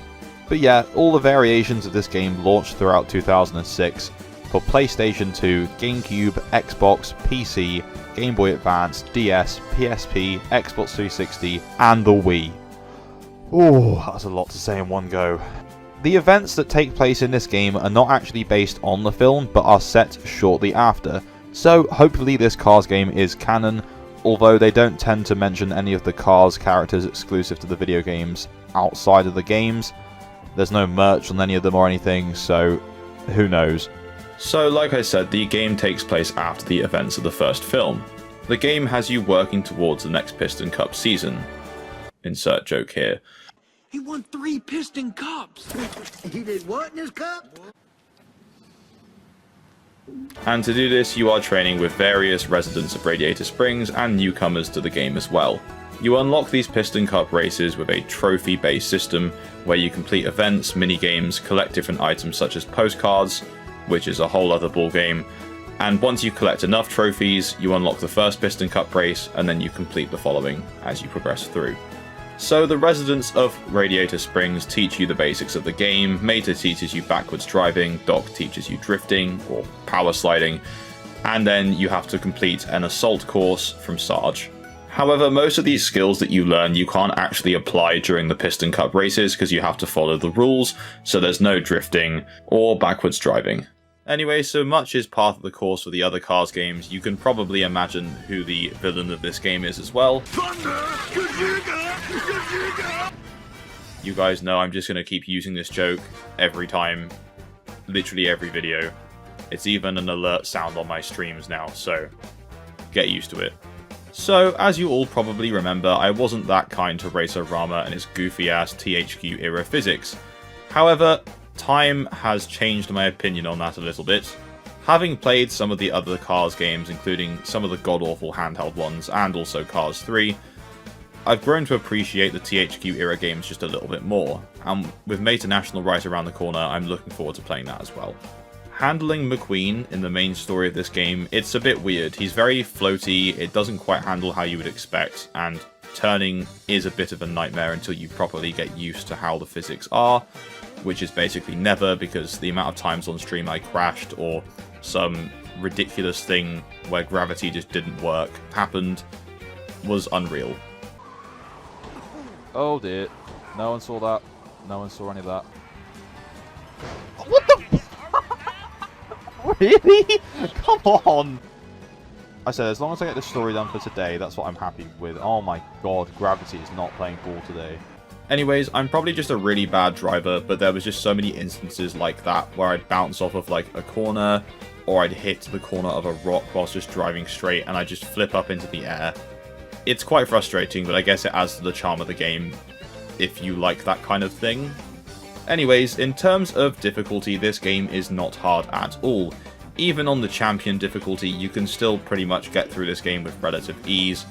Speaker 2: But yeah, all the variations of this game launched throughout 2006 for PlayStation 2, GameCube, Xbox, PC, Game Boy Advance, DS, PSP, Xbox 360, and the Wii. Oh, that's a lot to say in one go. The events that take place in this game are not actually based on the film, but are set shortly after, so hopefully this Cars game is canon, although they don't tend to mention any of the Cars characters exclusive to the video games outside of the games. There's no merch on any of them or anything, so who knows. So like I said, the game takes place after the events of the first film. The game has you working towards the next Piston Cup season. Insert joke here.
Speaker 19: He won 3 Piston Cups! He did what in his cup?
Speaker 2: And to do this, you are training with various residents of Radiator Springs and newcomers to the game as well. You unlock these Piston Cup races with a trophy-based system where you complete events, mini-games, collect different items such as postcards, which is a whole other ballgame, and once you collect enough trophies, you unlock the first Piston Cup race, and then you complete the following as you progress through. So the residents of Radiator Springs teach you the basics of the game. Mater teaches you backwards driving, Doc teaches you drifting or power sliding, and then you have to complete an assault course from Sarge. However, most of these skills that you learn you can't actually apply during the Piston Cup races because you have to follow the rules, so there's no drifting or backwards driving. Anyway, so much is part of the course for the other Cars games. You can probably imagine who the villain of this game is as well. You guys know I'm just going to keep using this joke every time, literally every video. It's even an alert sound on my streams now, so get used to it. So, as you all probably remember, I wasn't that kind to Raceorama and its goofy-ass THQ era physics. However, time has changed my opinion on that a little bit. Having played some of the other Cars games, including some of the god-awful handheld ones, and also Cars 3, I've grown to appreciate the THQ era games just a little bit more, and with Mational right around the corner, I'm looking forward to playing that as well. Handling McQueen in the main story of this game, it's a bit weird. He's very floaty, it doesn't quite handle how you would expect, and turning is a bit of a nightmare until you properly get used to how the physics are, which is basically never, because the amount of times on stream I crashed or some ridiculous thing where gravity just didn't work happened was unreal. Oh dear. No one saw that. No one saw any of that. What the? Really? Come on! I said, as long as I get this story done for today, that's what I'm happy with. Oh my god, Gravity is not playing ball today. Anyways, I'm probably just a really bad driver, but there was just so many instances like that where I'd bounce off of like a corner, or I'd hit the corner of a rock whilst just driving straight, and I'd just flip up into the air. It's quite frustrating, but I guess it adds to the charm of the game if you like that kind of thing. Anyways, in terms of difficulty, this game is not hard at all. Even on the champion difficulty, you can still pretty much get through this game with relative ease,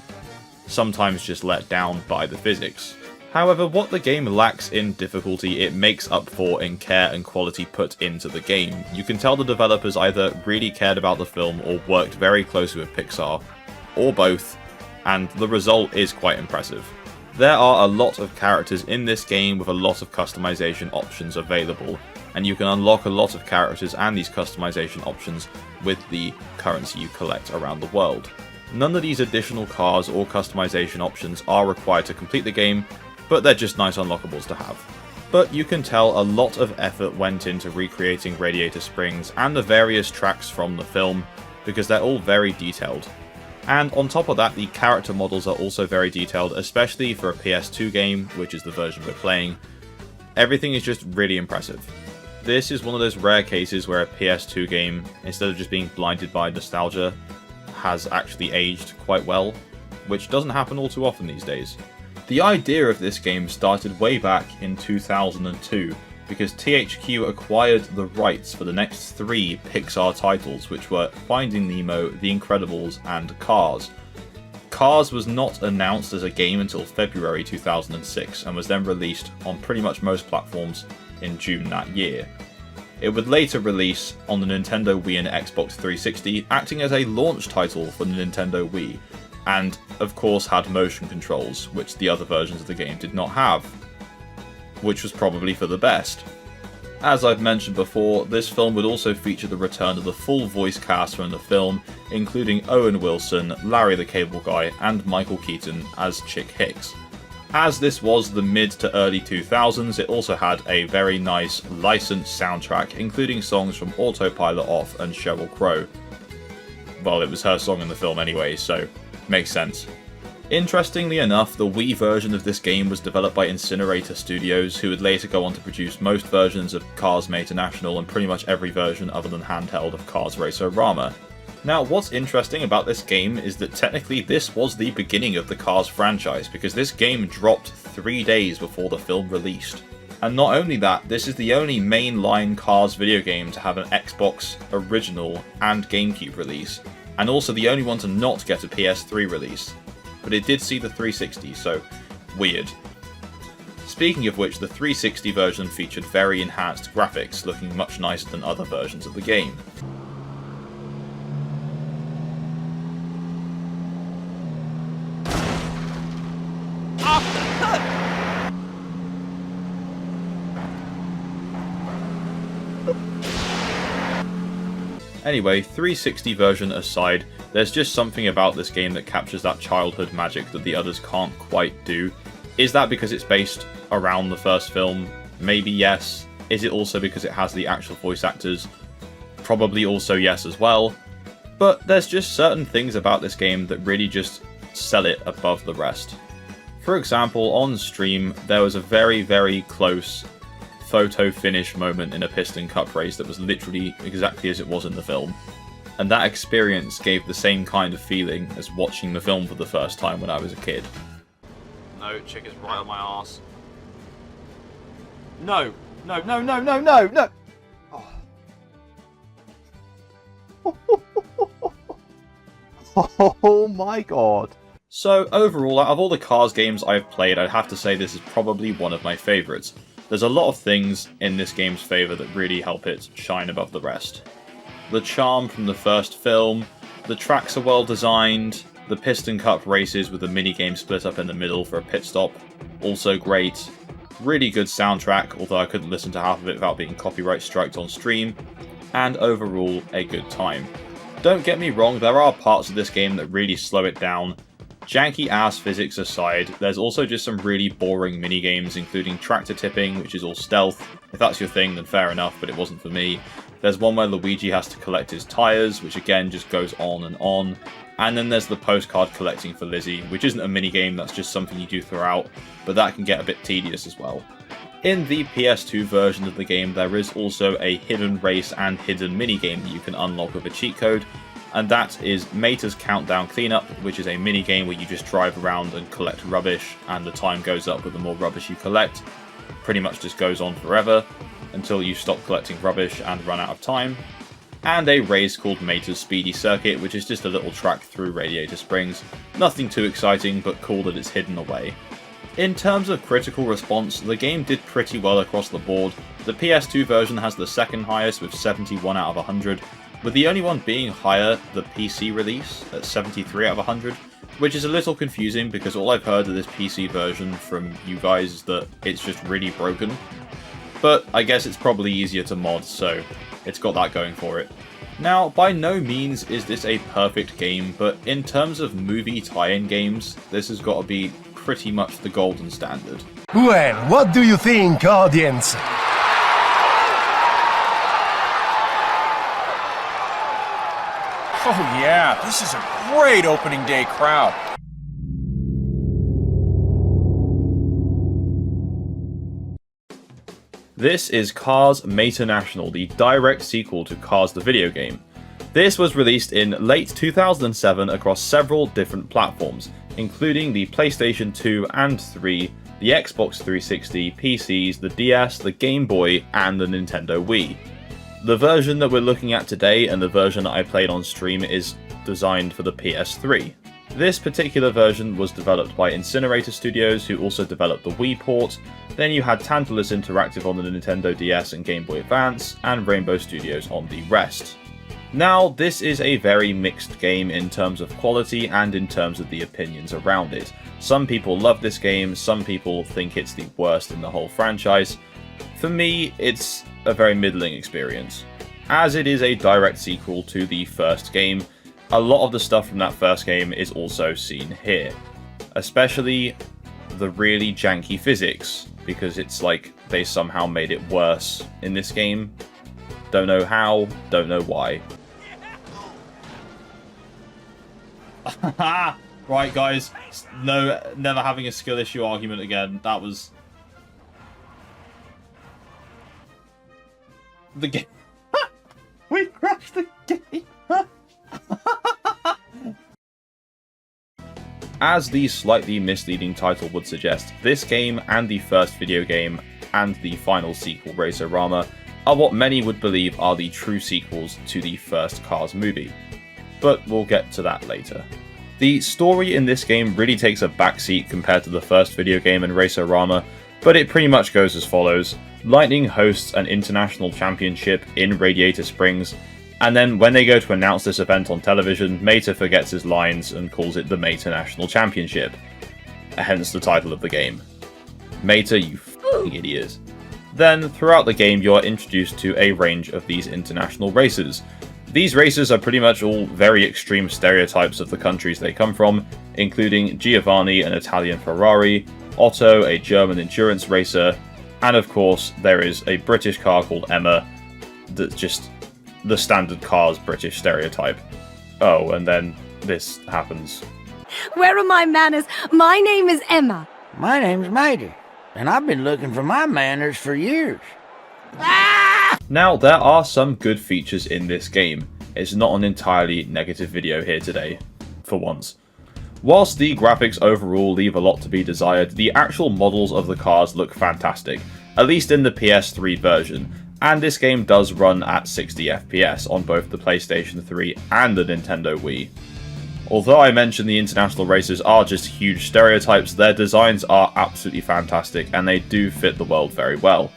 Speaker 2: sometimes just let down by the physics. However, what the game lacks in difficulty, it makes up for in care and quality put into the game. You can tell the developers either really cared about the film or worked very closely with Pixar, or both, and the result is quite impressive. There are a lot of characters in this game with a lot of customization options available, and you can unlock a lot of characters and these customization options with the currency you collect around the world. None of these additional cars or customization options are required to complete the game, but they're just nice unlockables to have. But you can tell a lot of effort went into recreating Radiator Springs and the various tracks from the film, because they're all very detailed. And on top of that, the character models are also very detailed, especially for a PS2 game, which is the version we're playing. Everything is just really impressive. This is one of those rare cases where a PS2 game, instead of just being blinded by nostalgia, has actually aged quite well, which doesn't happen all too often these days. The idea of this game started way back in 2002, because THQ acquired the rights for the next 3 Pixar titles, which were Finding Nemo, The Incredibles, and Cars. Cars was not announced as a game until February 2006, and was then released on pretty much most platforms in June that year. It would later release on the Nintendo Wii and Xbox 360, acting as a launch title for the Nintendo Wii, and of course had motion controls, which the other versions of the game did not have, which was probably for the best. As I've mentioned before, this film would also feature the return of the full voice cast from the film, including Owen Wilson, Larry the Cable Guy, and Michael Keaton as Chick Hicks. As this was the mid to early 2000s, it also had a very nice licensed soundtrack, including songs from Autopilot Off and Sheryl Crow. Well, it was her song in the film anyway, so makes sense. Interestingly enough, the Wii version of this game was developed by Incinerator Studios, who would later go on to produce most versions of Cars Mainternational and pretty much every version other than handheld of Cars Raceorama. Now, what's interesting about this game is that technically this was the beginning of the Cars franchise, because this game dropped 3 days before the film released. And not only that, this is the only mainline Cars video game to have an Xbox original and GameCube release, and also the only one to not get a PS3 release. But it did see the 360, so weird. Speaking of which, the 360 version featured very enhanced graphics, looking much nicer than other versions of the game. Anyway, 360 version aside, there's just something about this game that captures that childhood magic that the others can't quite do. Is that because it's based around the first film? Maybe yes. Is it also because it has the actual voice actors? Probably also yes as well. But there's just certain things about this game that really just sell it above the rest. For example, on stream, there was a very, very close photo finish moment in a Piston Cup race that was literally exactly as it was in the film. And that experience gave the same kind of feeling as watching the film for the first time when I was a kid. No, chick is right on my arse. No! No, no, no, no, no, no! Oh. Oh my god. So overall, out of all the Cars games I've played, I'd have to say this is probably one of my favourites. There's a lot of things in this game's favour that really help it shine above the rest. The charm from the first film, the tracks are well designed, the Piston Cup races with the minigame split up in the middle for a pit stop, also great. Really good soundtrack, although I couldn't listen to half of it without being copyright striked on stream, and overall a good time. Don't get me wrong, there are parts of this game that really slow it down, Janky ass physics aside, there's also just some really boring minigames, including tractor tipping, which is all stealth. If that's your thing, then fair enough, but it wasn't for me. There's one where Luigi has to collect his tyres, which again just goes on and on. And then there's the postcard collecting for Lizzie, which isn't a minigame, that's just something you do throughout, but that can get a bit tedious as well. In the PS2 version of the game, there is also a hidden race and hidden minigame that you can unlock with a cheat code, and that is Mater's Countdown Cleanup, which is a minigame where you just drive around and collect rubbish, and the time goes up with the more rubbish you collect. Pretty much just goes on forever, until you stop collecting rubbish and run out of time. And a race called Mater's Speedy Circuit, which is just a little track through Radiator Springs. Nothing too exciting, but cool that it's hidden away. In terms of critical response, the game did pretty well across the board. The PS2 version has the second highest with 71 out of 100, with the only one being higher, the PC release, at 73 out of 100, which is a little confusing because all I've heard of this PC version from you guys is that it's just really broken. But I guess it's probably easier to mod, so it's got that going for it. Now, by no means is this a perfect game, but in terms of movie tie-in games, this has got to be pretty much the golden standard.
Speaker 4: Well, what do you think, audience?
Speaker 5: Oh yeah, this is a great opening day crowd.
Speaker 2: This is Cars Mational, the direct sequel to Cars the video game. This was released in late 2007 across several different platforms, including the PlayStation 2 and 3, the Xbox 360, PCs, the DS, the Game Boy, and the Nintendo Wii. The version that we're looking at today and the version that I played on stream is designed for the PS3. This particular version was developed by Incinerator Studios, who also developed the Wii port. Then you had Tantalus Interactive on the Nintendo DS and Game Boy Advance, and Rainbow Studios on the rest. Now, this is a very mixed game in terms of quality and in terms of the opinions around it. Some people love this game, some people think it's the worst in the whole franchise. For me, it's a very middling experience. As it is a direct sequel to the first game, a lot of the stuff from that first game is also seen here. Especially the really janky physics, because it's like they somehow made it worse in this game. Don't know how, don't know why. Right guys, no, never having a skill issue argument again. That was... the game. We crashed the game! As the slightly misleading title would suggest, this game and the first video game and the final sequel, Raceorama, are what many would believe are the true sequels to the first Cars movie. But we'll get to that later. The story in this game really takes a backseat compared to the first video game and Raceorama, but it pretty much goes as follows. Lightning hosts an international championship in Radiator Springs, and then when they go to announce this event on television, Mater forgets his lines and calls it the Mater National Championship. Hence the title of the game. Mater, you f***ing idiot. Then, throughout the game, you are introduced to a range of these international races. These races are pretty much all very extreme stereotypes of the countries they come from, including Giovanni, an Italian Ferrari, Otto, a German endurance racer, and of course, there is a British car called Emma that's just the standard Cars British stereotype. Oh, and then this happens.
Speaker 21: Where are my manners? My name is Emma.
Speaker 19: My name's Mater, and I've been looking for my manners for years.
Speaker 2: Now, there are some good features in this game. It's not an entirely negative video here today, for once. Whilst the graphics overall leave a lot to be desired, the actual models of the cars look fantastic, at least in the PS3 version, and this game does run at 60 FPS on both the PlayStation 3 and the Nintendo Wii. Although I mentioned the international races are just huge stereotypes, their designs are absolutely fantastic and they do fit the world very well.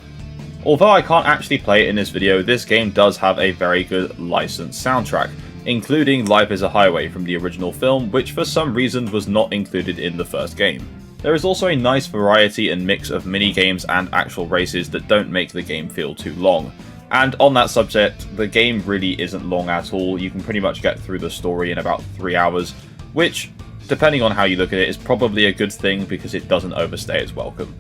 Speaker 2: Although I can't actually play it in this video, this game does have a very good licensed soundtrack, including Life is a Highway from the original film, which for some reason was not included in the first game. There is also a nice variety and mix of mini-games and actual races that don't make the game feel too long. And on that subject, the game really isn't long at all. You can pretty much get through the story in about 3 hours, which depending on how you look at it, is probably a good thing because it doesn't overstay its welcome.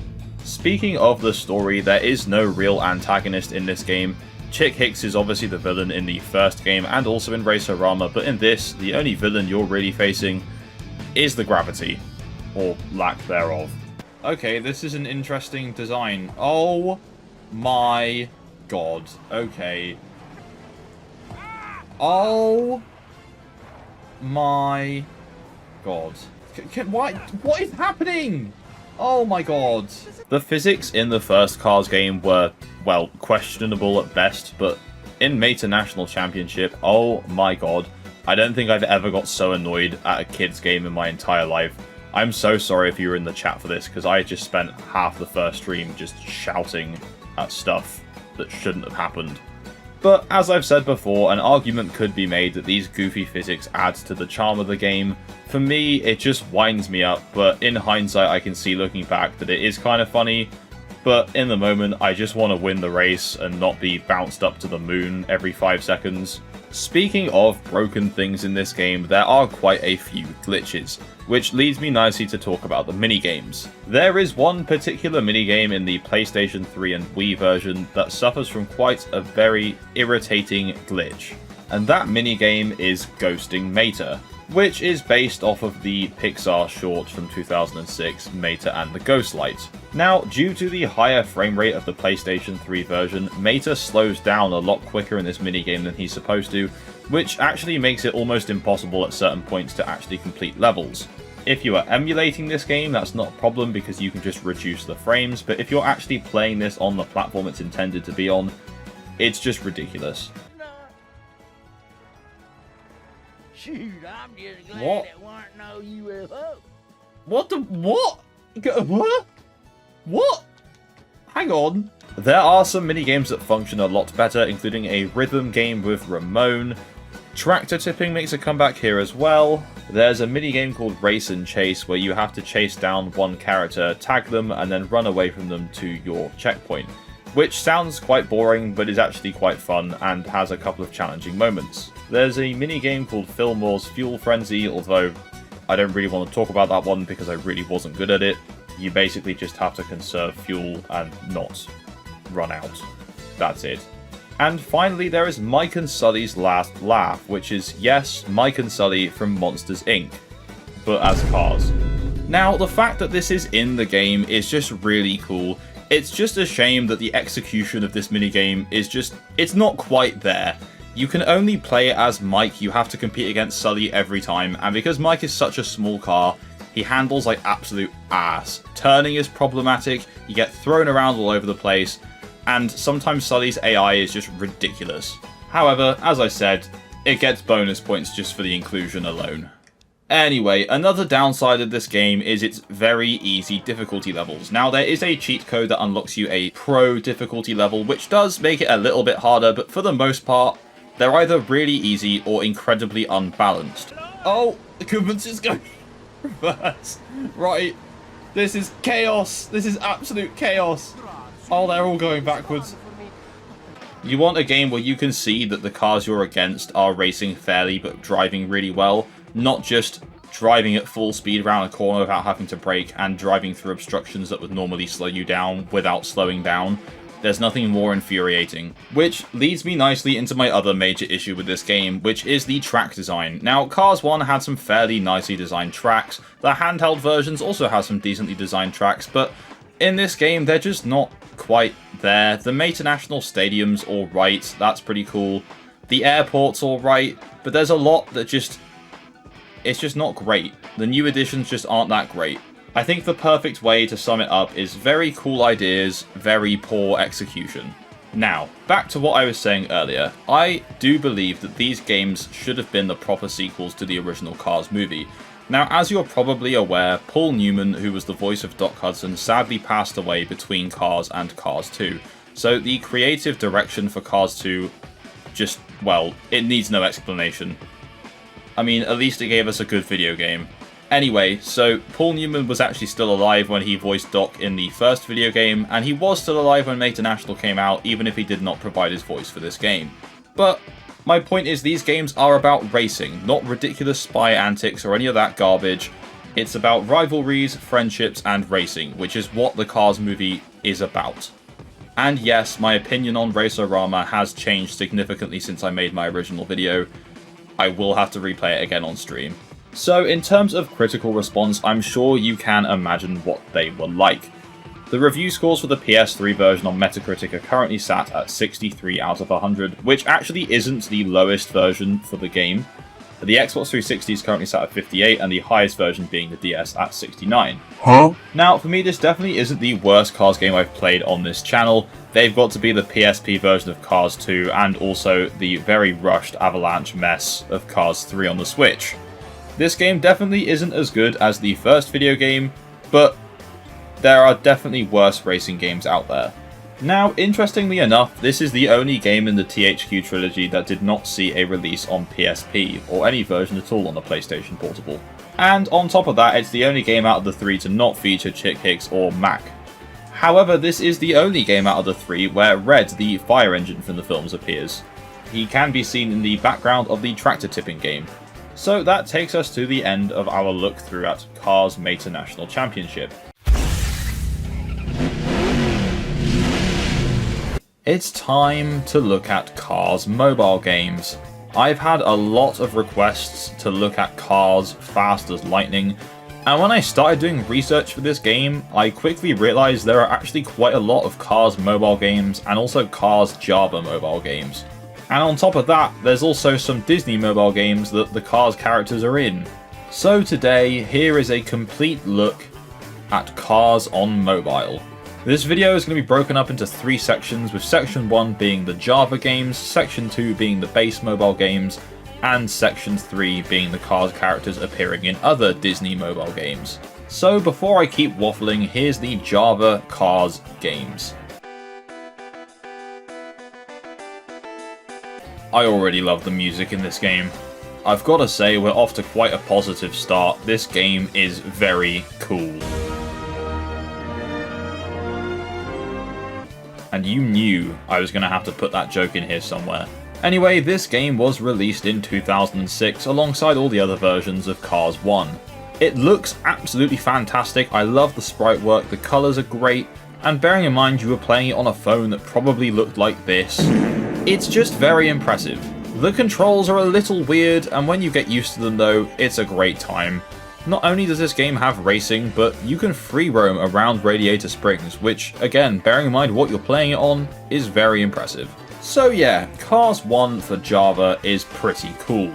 Speaker 2: Speaking of the story, there is no real antagonist in this game. Chick Hicks is obviously the villain in the first game and also in Raceorama, but in this, the only villain you're really facing is the gravity, or lack thereof. Okay, this is an interesting design. Oh my god. Okay. Oh my god. What is happening? Oh my god. The physics in the first Cars game were, well, questionable at best, but in Meta National Championship, oh my god, I don't think I've ever got so annoyed at a kids game in my entire life. I'm so sorry if you were in the chat for this, because I just spent half the first stream just shouting at stuff that shouldn't have happened. But as I've said before, an argument could be made that these goofy physics adds to the charm of the game. For me, it just winds me up, but in hindsight I can see looking back that it is kind of funny. But in the moment, I just want to win the race and not be bounced up to the moon every 5 seconds. Speaking of broken things in this game, there are quite a few glitches, which leads me nicely to talk about the minigames. There is one particular minigame in the PlayStation 3 and Wii version that suffers from quite a very irritating glitch, and that minigame is Ghosting Mater, which is based off of the Pixar short from 2006, Mater and the Ghostlight. Now, due to the higher frame rate of the PlayStation 3 version, Mater slows down a lot quicker in this minigame than he's supposed to, which actually makes it almost impossible at certain points to actually complete levels. If you are emulating this game, that's not a problem because you can just reduce the frames, but if you're actually playing this on the platform it's intended to be on, it's just ridiculous.
Speaker 4: Shoot, I'm just glad
Speaker 2: What?
Speaker 4: it weren't no UFO.
Speaker 2: What the— what? What? What? Hang on. There are some minigames that function a lot better, including a rhythm game with Ramon. Tractor tipping makes a comeback here as well. There's a minigame called Race and Chase where you have to chase down one character, tag them, and then run away from them to your checkpoint, which sounds quite boring but is actually quite fun and has a couple of challenging moments. There's a minigame called Fillmore's Fuel Frenzy, although I don't really want to talk about that one because I really wasn't good at it. You basically just have to conserve fuel and not run out. That's it. And finally, there is Mike and Sully's Last Laugh, which is, yes, Mike and Sully from Monsters, Inc., but as cars. Now, the fact that this is in the game is just really cool. It's just a shame that the execution of this minigame is just— it's not quite there. You can only play it as Mike, you have to compete against Sully every time, and because Mike is such a small car, he handles like absolute ass. Turning is problematic, you get thrown around all over the place, and sometimes Sully's AI is just ridiculous. However, as I said, it gets bonus points just for the inclusion alone. Anyway, another downside of this game is its very easy difficulty levels. Now, there is a cheat code that unlocks you a pro difficulty level, which does make it a little bit harder, but for the most part, they're either really easy or incredibly unbalanced. Oh, the conveyance is going reverse. Right, this is chaos. This is absolute chaos. Oh, they're all going backwards. You want a game where you can see that the cars you're against are racing fairly but driving really well, not just driving at full speed around a corner without having to brake and driving through obstructions that would normally slow you down without slowing down. There's nothing more infuriating. Which leads me nicely into my other major issue with this game, which is the track design. Now, Cars 1 had some fairly nicely designed tracks. The handheld versions also have some decently designed tracks, but in this game, they're just not quite there. The Meta National Stadium's alright, that's pretty cool. The airport's alright, but there's a lot that just— it's just not great. The new additions just aren't that great. I think the perfect way to sum it up is very cool ideas, very poor execution. Now, back to what I was saying earlier. I do believe that these games should have been the proper sequels to the original Cars movie. Now, as you're probably aware, Paul Newman, who was the voice of Doc Hudson, sadly passed away between Cars and Cars 2. So the creative direction for Cars 2 just— well, it needs no explanation. I mean, at least it gave us a good video game. Anyway, so Paul Newman was actually still alive when he voiced Doc in the first video game, and he was still alive when Meta National came out, even if he did not provide his voice for this game. But My point is these games are about racing, not ridiculous spy antics or any of that garbage. It's about rivalries, friendships, and racing, which is what the Cars movie is about. And yes, my opinion on Raceorama has changed significantly since I made my original video. I will have to replay it again on stream. So in terms of critical response, I'm sure you can imagine what they were like. The review scores for the PS3 version on Metacritic are currently sat at 63 out of 100, which actually isn't the lowest version for the game. The Xbox 360 is currently sat at 58, and the highest version being the DS at 69.
Speaker 15: Huh?
Speaker 2: Now, for me, this definitely isn't the worst Cars game I've played on this channel. They've got to be the PSP version of Cars 2, and also the very rushed avalanche mess of Cars 3 on the Switch. This game definitely isn't as good as the first video game, but there are definitely worse racing games out there. Now, interestingly enough, this is the only game in the THQ trilogy that did not see a release on PSP, or any version at all on the PlayStation Portable. And on top of that, it's the only game out of the three to not feature Chick Hicks or Mac. However, this is the only game out of the three where Red, the fire engine from the films, appears. He can be seen in the background of the tractor tipping game. So that takes us to the end of our look through at Cars Meta National Championship. It's time to look at Cars mobile games. I've had a lot of requests to look at Cars Fast as Lightning, and when I started doing research for this game, I quickly realised there are actually quite a lot of Cars mobile games and also Cars Java mobile games. And on top of that, there's also some Disney mobile games that the Cars characters are in. So today, here is a complete look at Cars on mobile. This video is going to be broken up into 3 sections, with section 1 being the Java games, section 2 being the base mobile games, and section 3 being the Cars characters appearing in other Disney mobile games. So before I keep waffling, here's the Java Cars games. I already love the music in this game. I've got to say, we're off to quite a positive start. This game is very cool. And you knew I was going to have to put that joke in here somewhere. Anyway, this game was released in 2006 alongside all the other versions of Cars 1. It looks absolutely fantastic. I love the sprite work, the colours are great, and bearing in mind you were playing it on a phone that probably looked like this, it's just very impressive. The controls are a little weird, and when you get used to them though, it's a great time. Not only does this game have racing, but you can free roam around Radiator Springs, which, again, bearing in mind what you're playing it on, is very impressive. So yeah, Cars 1 for Java is pretty cool.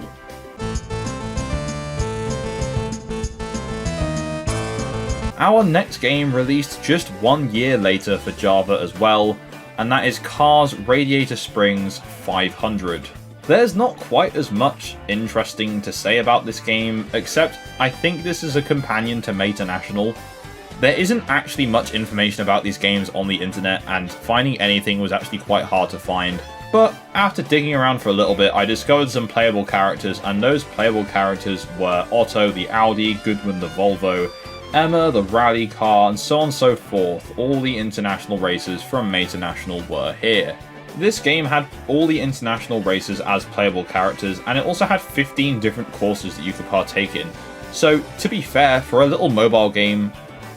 Speaker 2: Our next game released just 1 year later for Java as well, and that is Cars Radiator Springs 500. There's not quite as much interesting to say about this game, except I think this is a companion to Meta National. There isn't actually much information about these games on the internet, and finding anything was actually quite hard to find. But after digging around for a little bit, I discovered some playable characters, and those playable characters were Otto the Audi, Goodwin the Volvo, Emma the rally car, and so on and so forth. All the international races from Meta National were here. This game had all the international races as playable characters, and it also had 15 different courses that you could partake in. So, to be fair, for a little mobile game,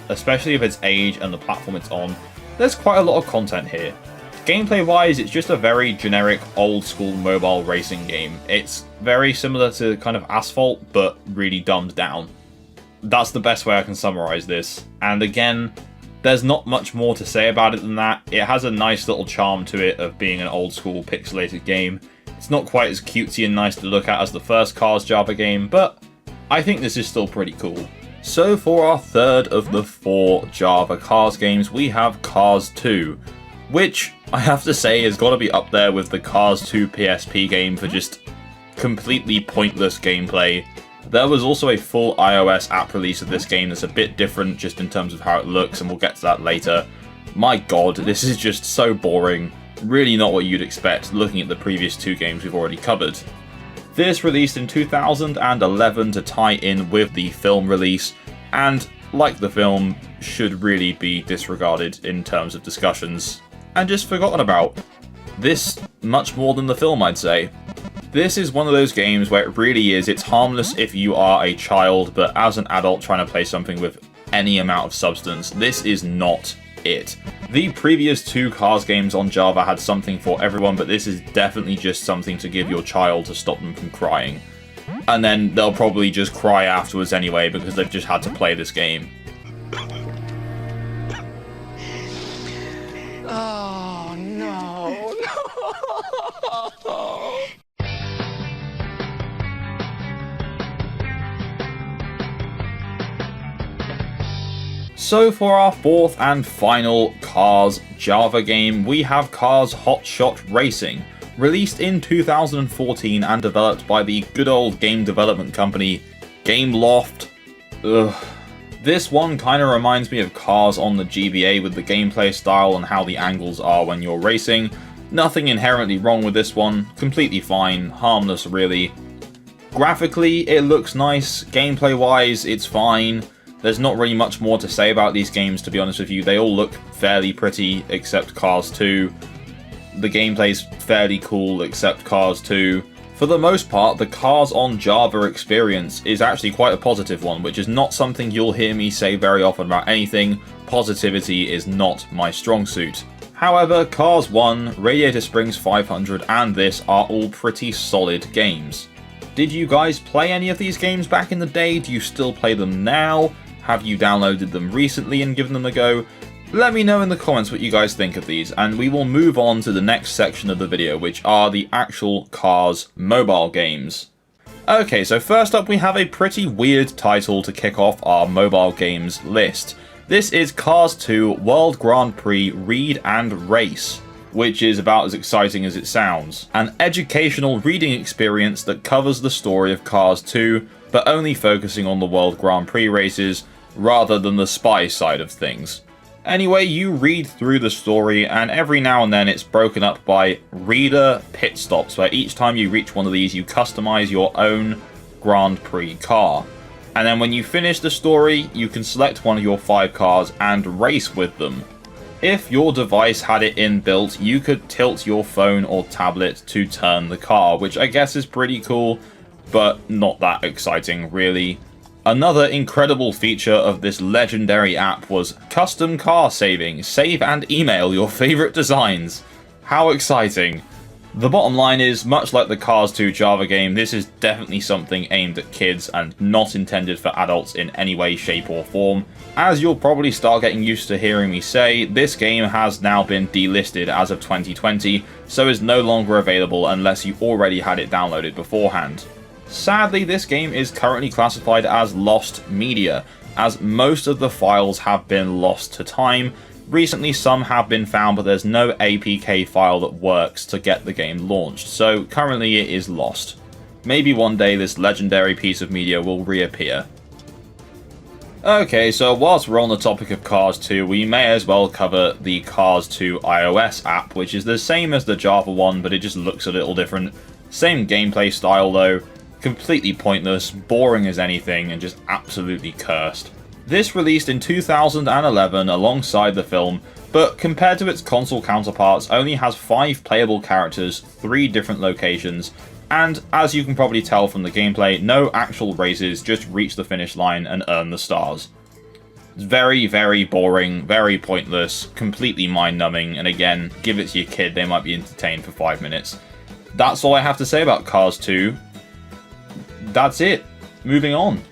Speaker 2: especially of its age and the platform it's on, there's quite a lot of content here. Gameplay-wise, it's just a very generic, old-school mobile racing game. It's very similar to kind of Asphalt, but really dumbed down. That's the best way I can summarize this. And again, there's not much more to say about it than that. It has a nice little charm to it of being an old-school pixelated game. It's not quite as cutesy and nice to look at as the first Cars Java game, but I think this is still pretty cool. So for our third of the 4 Java Cars games, we have Cars 2, which I have to say has got to be up there with the Cars 2 PSP game for just completely pointless gameplay. There was also a full iOS app release of this game that's a bit different just in terms of how it looks, and we'll get to that later. My god, this is just so boring. Really not what you'd expect looking at the previous 2 games we've already covered. This released in 2011 to tie in with the film release, and like the film, should really be disregarded in terms of discussions, and just forgotten about. This much more than the film, I'd say. This is one of those games where it really is, it's harmless if you are a child, but as an adult trying to play something with any amount of substance, this is not it. The previous 2 Cars games on Java had something for everyone, but this is definitely just something to give your child to stop them from crying. And then they'll probably just cry afterwards anyway because they've just had to play this game.
Speaker 4: Oh, no.
Speaker 2: So for our 4th and final Cars Java game, we have Cars Hot Shot Racing, released in 2014 and developed by the good old game development company Gameloft. Ugh. This one kind of reminds me of Cars on the GBA with the gameplay style and how the angles are when you're racing. Nothing inherently wrong with this one, completely fine, harmless really. Graphically, it looks nice, gameplay wise, it's fine. There's not really much more to say about these games, to be honest with you. They all look fairly pretty, except Cars 2. The gameplay's fairly cool, except Cars 2. For the most part, the Cars on Java experience is actually quite a positive one, which is not something you'll hear me say very often about anything. Positivity is not my strong suit. However, Cars 1, Radiator Springs 500, and this are all pretty solid games. Did you guys play any of these games back in the day? Do you still play them now? Have you downloaded them recently and given them a go? Let me know in the comments what you guys think of these, and we will move on to the next section of the video, which are the actual Cars mobile games. Okay, so first up we have a pretty weird title to kick off our mobile games list. This is Cars 2 World Grand Prix Read and Race, which is about as exciting as it sounds. An educational reading experience that covers the story of Cars 2, but only focusing on the World Grand Prix races, rather than the spy side of things. Anyway, you read through the story, and every now and then it's broken up by reader pit stops, where each time you reach one of these you customize your own Grand Prix car. And then when you finish the story, you can select one of your 5 cars and race with them. If your device had it inbuilt, you could tilt your phone or tablet to turn the car, which I guess is pretty cool, but not that exciting really. Another incredible feature of this legendary app was custom car saving. Save and email your favorite designs. How exciting. The bottom line is, much like the Cars 2 Java game, this is definitely something aimed at kids and not intended for adults in any way, shape or form. As you'll probably start getting used to hearing me say, this game has now been delisted as of 2020, so is no longer available unless you already had it downloaded beforehand. Sadly, this game is currently classified as lost media, as most of the files have been lost to time. Recently some have been found, but there's no APK file that works to get the game launched, so currently it is lost. Maybe one day this legendary piece of media will reappear. Okay, so whilst we're on the topic of Cars 2, we may as well cover the Cars 2 iOS app, which is the same as the Java one, but it just looks a little different. Same gameplay style though. Completely pointless, boring as anything, and just absolutely cursed. This released in 2011 alongside the film, but compared to its console counterparts only has 5 playable characters, 3 different locations, and as you can probably tell from the gameplay, no actual races, just reach the finish line and earn the stars. It's very, very boring, very pointless, completely mind-numbing, and again, give it to your kid, they might be entertained for 5 minutes. That's all I have to say about Cars 2. That's it. Moving on.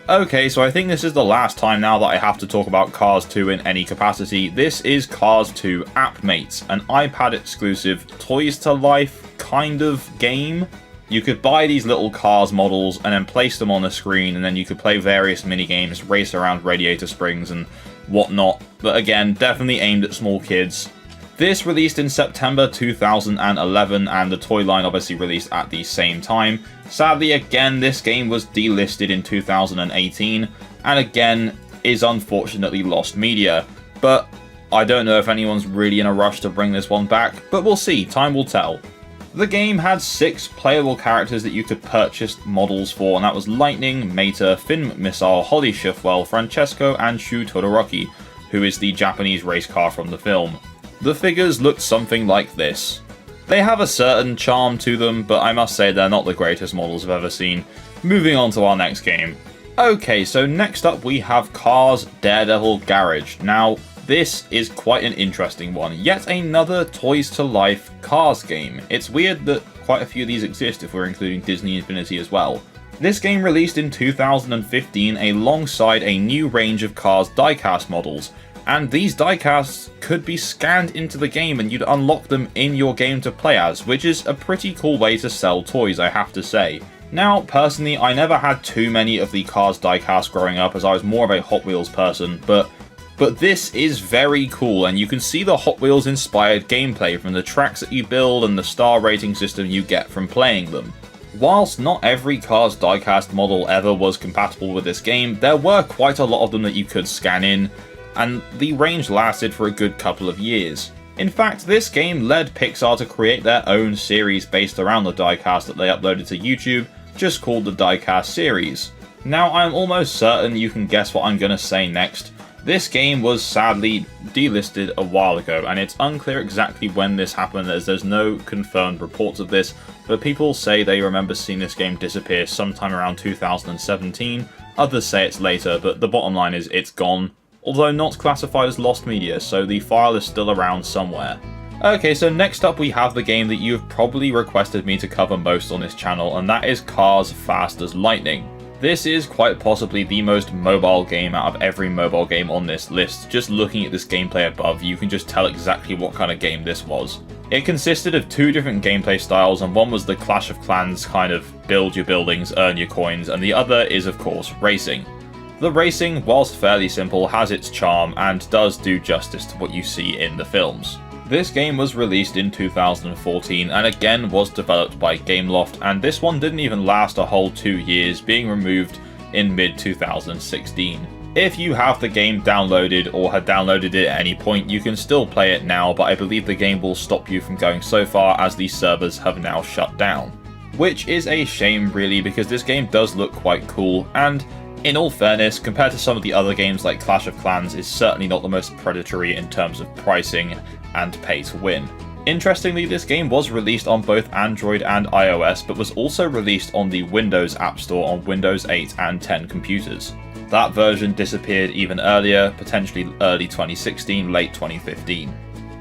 Speaker 2: Okay, so I think this is the last time now that I have to talk about Cars 2 in any capacity. This is Cars 2 AppMates, an iPad exclusive Toys to Life kind of game. You could buy these little Cars models and then place them on the screen, and then you could play various minigames, race around Radiator Springs and whatnot. But again, definitely aimed at small kids. This released in September 2011, and the toy line obviously released at the same time. Sadly, again, this game was delisted in 2018, and again, is unfortunately lost media. But I don't know if anyone's really in a rush to bring this one back, but we'll see, time will tell. The game had 6 playable characters that you could purchase models for, and that was Lightning, Mater, Finn McMissile, Holly Schiffwell, Francesco, and Shu Todoroki, who is the Japanese race car from the film. The figures looked something like this. They have a certain charm to them, but I must say they're not the greatest models I've ever seen. Moving on to our next game. Okay, so next up we have Cars Daredevil Garage. Now, this is quite an interesting one. Yet another Toys to Life Cars game. It's weird that quite a few of these exist if we're including Disney Infinity as well. This game released in 2015 alongside a new range of Cars diecast models, and these diecasts could be scanned into the game and you'd unlock them in your game to play as, which is a pretty cool way to sell toys, I have to say. Now, personally, I never had too many of the Cars diecasts growing up as I was more of a Hot Wheels person, but this is very cool, and you can see the Hot Wheels inspired gameplay from the tracks that you build and the star rating system you get from playing them. Whilst not every Cars diecast model ever was compatible with this game, there were quite a lot of them that you could scan in, and the range lasted for a good couple of years. In fact, this game led Pixar to create their own series based around the diecast that they uploaded to YouTube, just called the Diecast series. Now, I'm almost certain you can guess what I'm going to say next. This game was sadly delisted a while ago, and it's unclear exactly when this happened as there's no confirmed reports of this, but people say they remember seeing this game disappear sometime around 2017, others say it's later, but the bottom line is it's gone, although not classified as lost media, so the file is still around somewhere. Okay, so next up we have the game that you've probably requested me to cover most on this channel, and that is Cars Fast as Lightning. This is quite possibly the most mobile game out of every mobile game on this list. Just looking at this gameplay above, you can just tell exactly what kind of game this was. It consisted of two different gameplay styles, and one was the Clash of Clans kind of build your buildings, earn your coins, and the other is of course racing. The racing, whilst fairly simple, has its charm and does do justice to what you see in the films. This game was released in 2014 and again was developed by Gameloft, and this one didn't even last a whole 2 years, being removed in mid-2016. If you have the game downloaded or had downloaded it at any point, you can still play it now, but I believe the game will stop you from going so far as the servers have now shut down. Which is a shame really, because this game does look quite cool, and in all fairness, compared to some of the other games like Clash of Clans, is certainly not the most predatory in terms of pricing and pay to win. Interestingly, this game was released on both Android and iOS, but was also released on the Windows App Store on Windows 8 and 10 computers. That version disappeared even earlier, potentially early 2016, late 2015.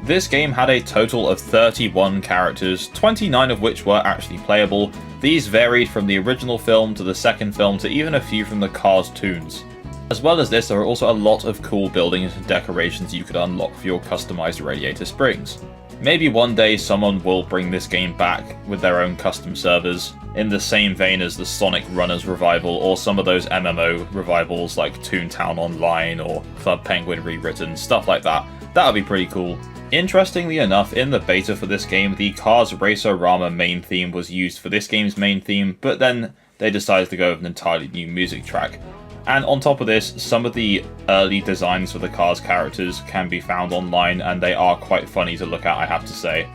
Speaker 2: This game had a total of 31 characters, 29 of which were actually playable. These varied from the original film to the second film to even a few from the Cars tunes. As well as this, there are also a lot of cool buildings and decorations you could unlock for your customized radiator springs. Maybe one day someone will bring this game back with their own custom servers, in the same vein as the Sonic Runners revival or some of those MMO revivals like Toontown Online or Club Penguin Rewritten, stuff like that. That would be pretty cool. Interestingly enough, in the beta for this game, the Cars Raceorama main theme was used for this game's main theme, but then they decided to go with an entirely new music track. And on top of this, some of the early designs for the Cars characters can be found online, and they are quite funny to look at, I have to say.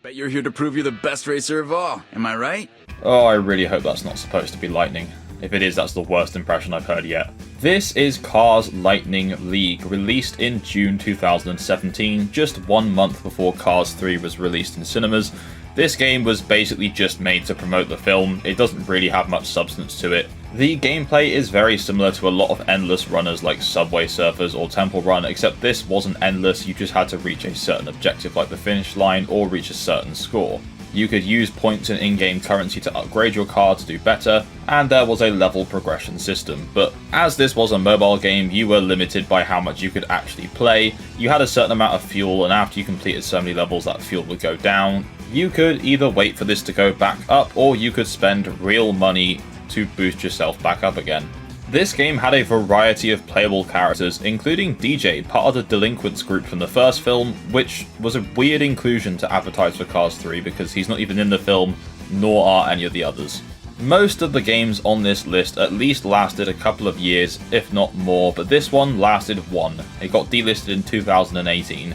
Speaker 3: Bet you're here to prove you're the best racer of all, am I right?
Speaker 2: Oh, I really hope that's not supposed to be lightning. If it is, that's the worst impression I've heard yet. This is Cars Lightning League, released in June 2017, just 1 month before Cars 3 was released in cinemas. This game was basically just made to promote the film. It doesn't really have much substance to it. The gameplay is very similar to a lot of endless runners like Subway Surfers or Temple Run, except this wasn't endless, you just had to reach a certain objective like the finish line or reach a certain score. You could use points and in-game currency to upgrade your car to do better, and there was a level progression system. But as this was a mobile game, you were limited by how much you could actually play. You had a certain amount of fuel, and after you completed so many levels, that fuel would go down. You could either wait for this to go back up, or you could spend real money to boost yourself back up again. This game had a variety of playable characters, including DJ, part of the Delinquents group from the first film, which was a weird inclusion to advertise for Cars 3 because he's not even in the film, nor are any of the others. Most of the games on this list at least lasted a couple of years, if not more, but this one lasted one. It got delisted in 2018.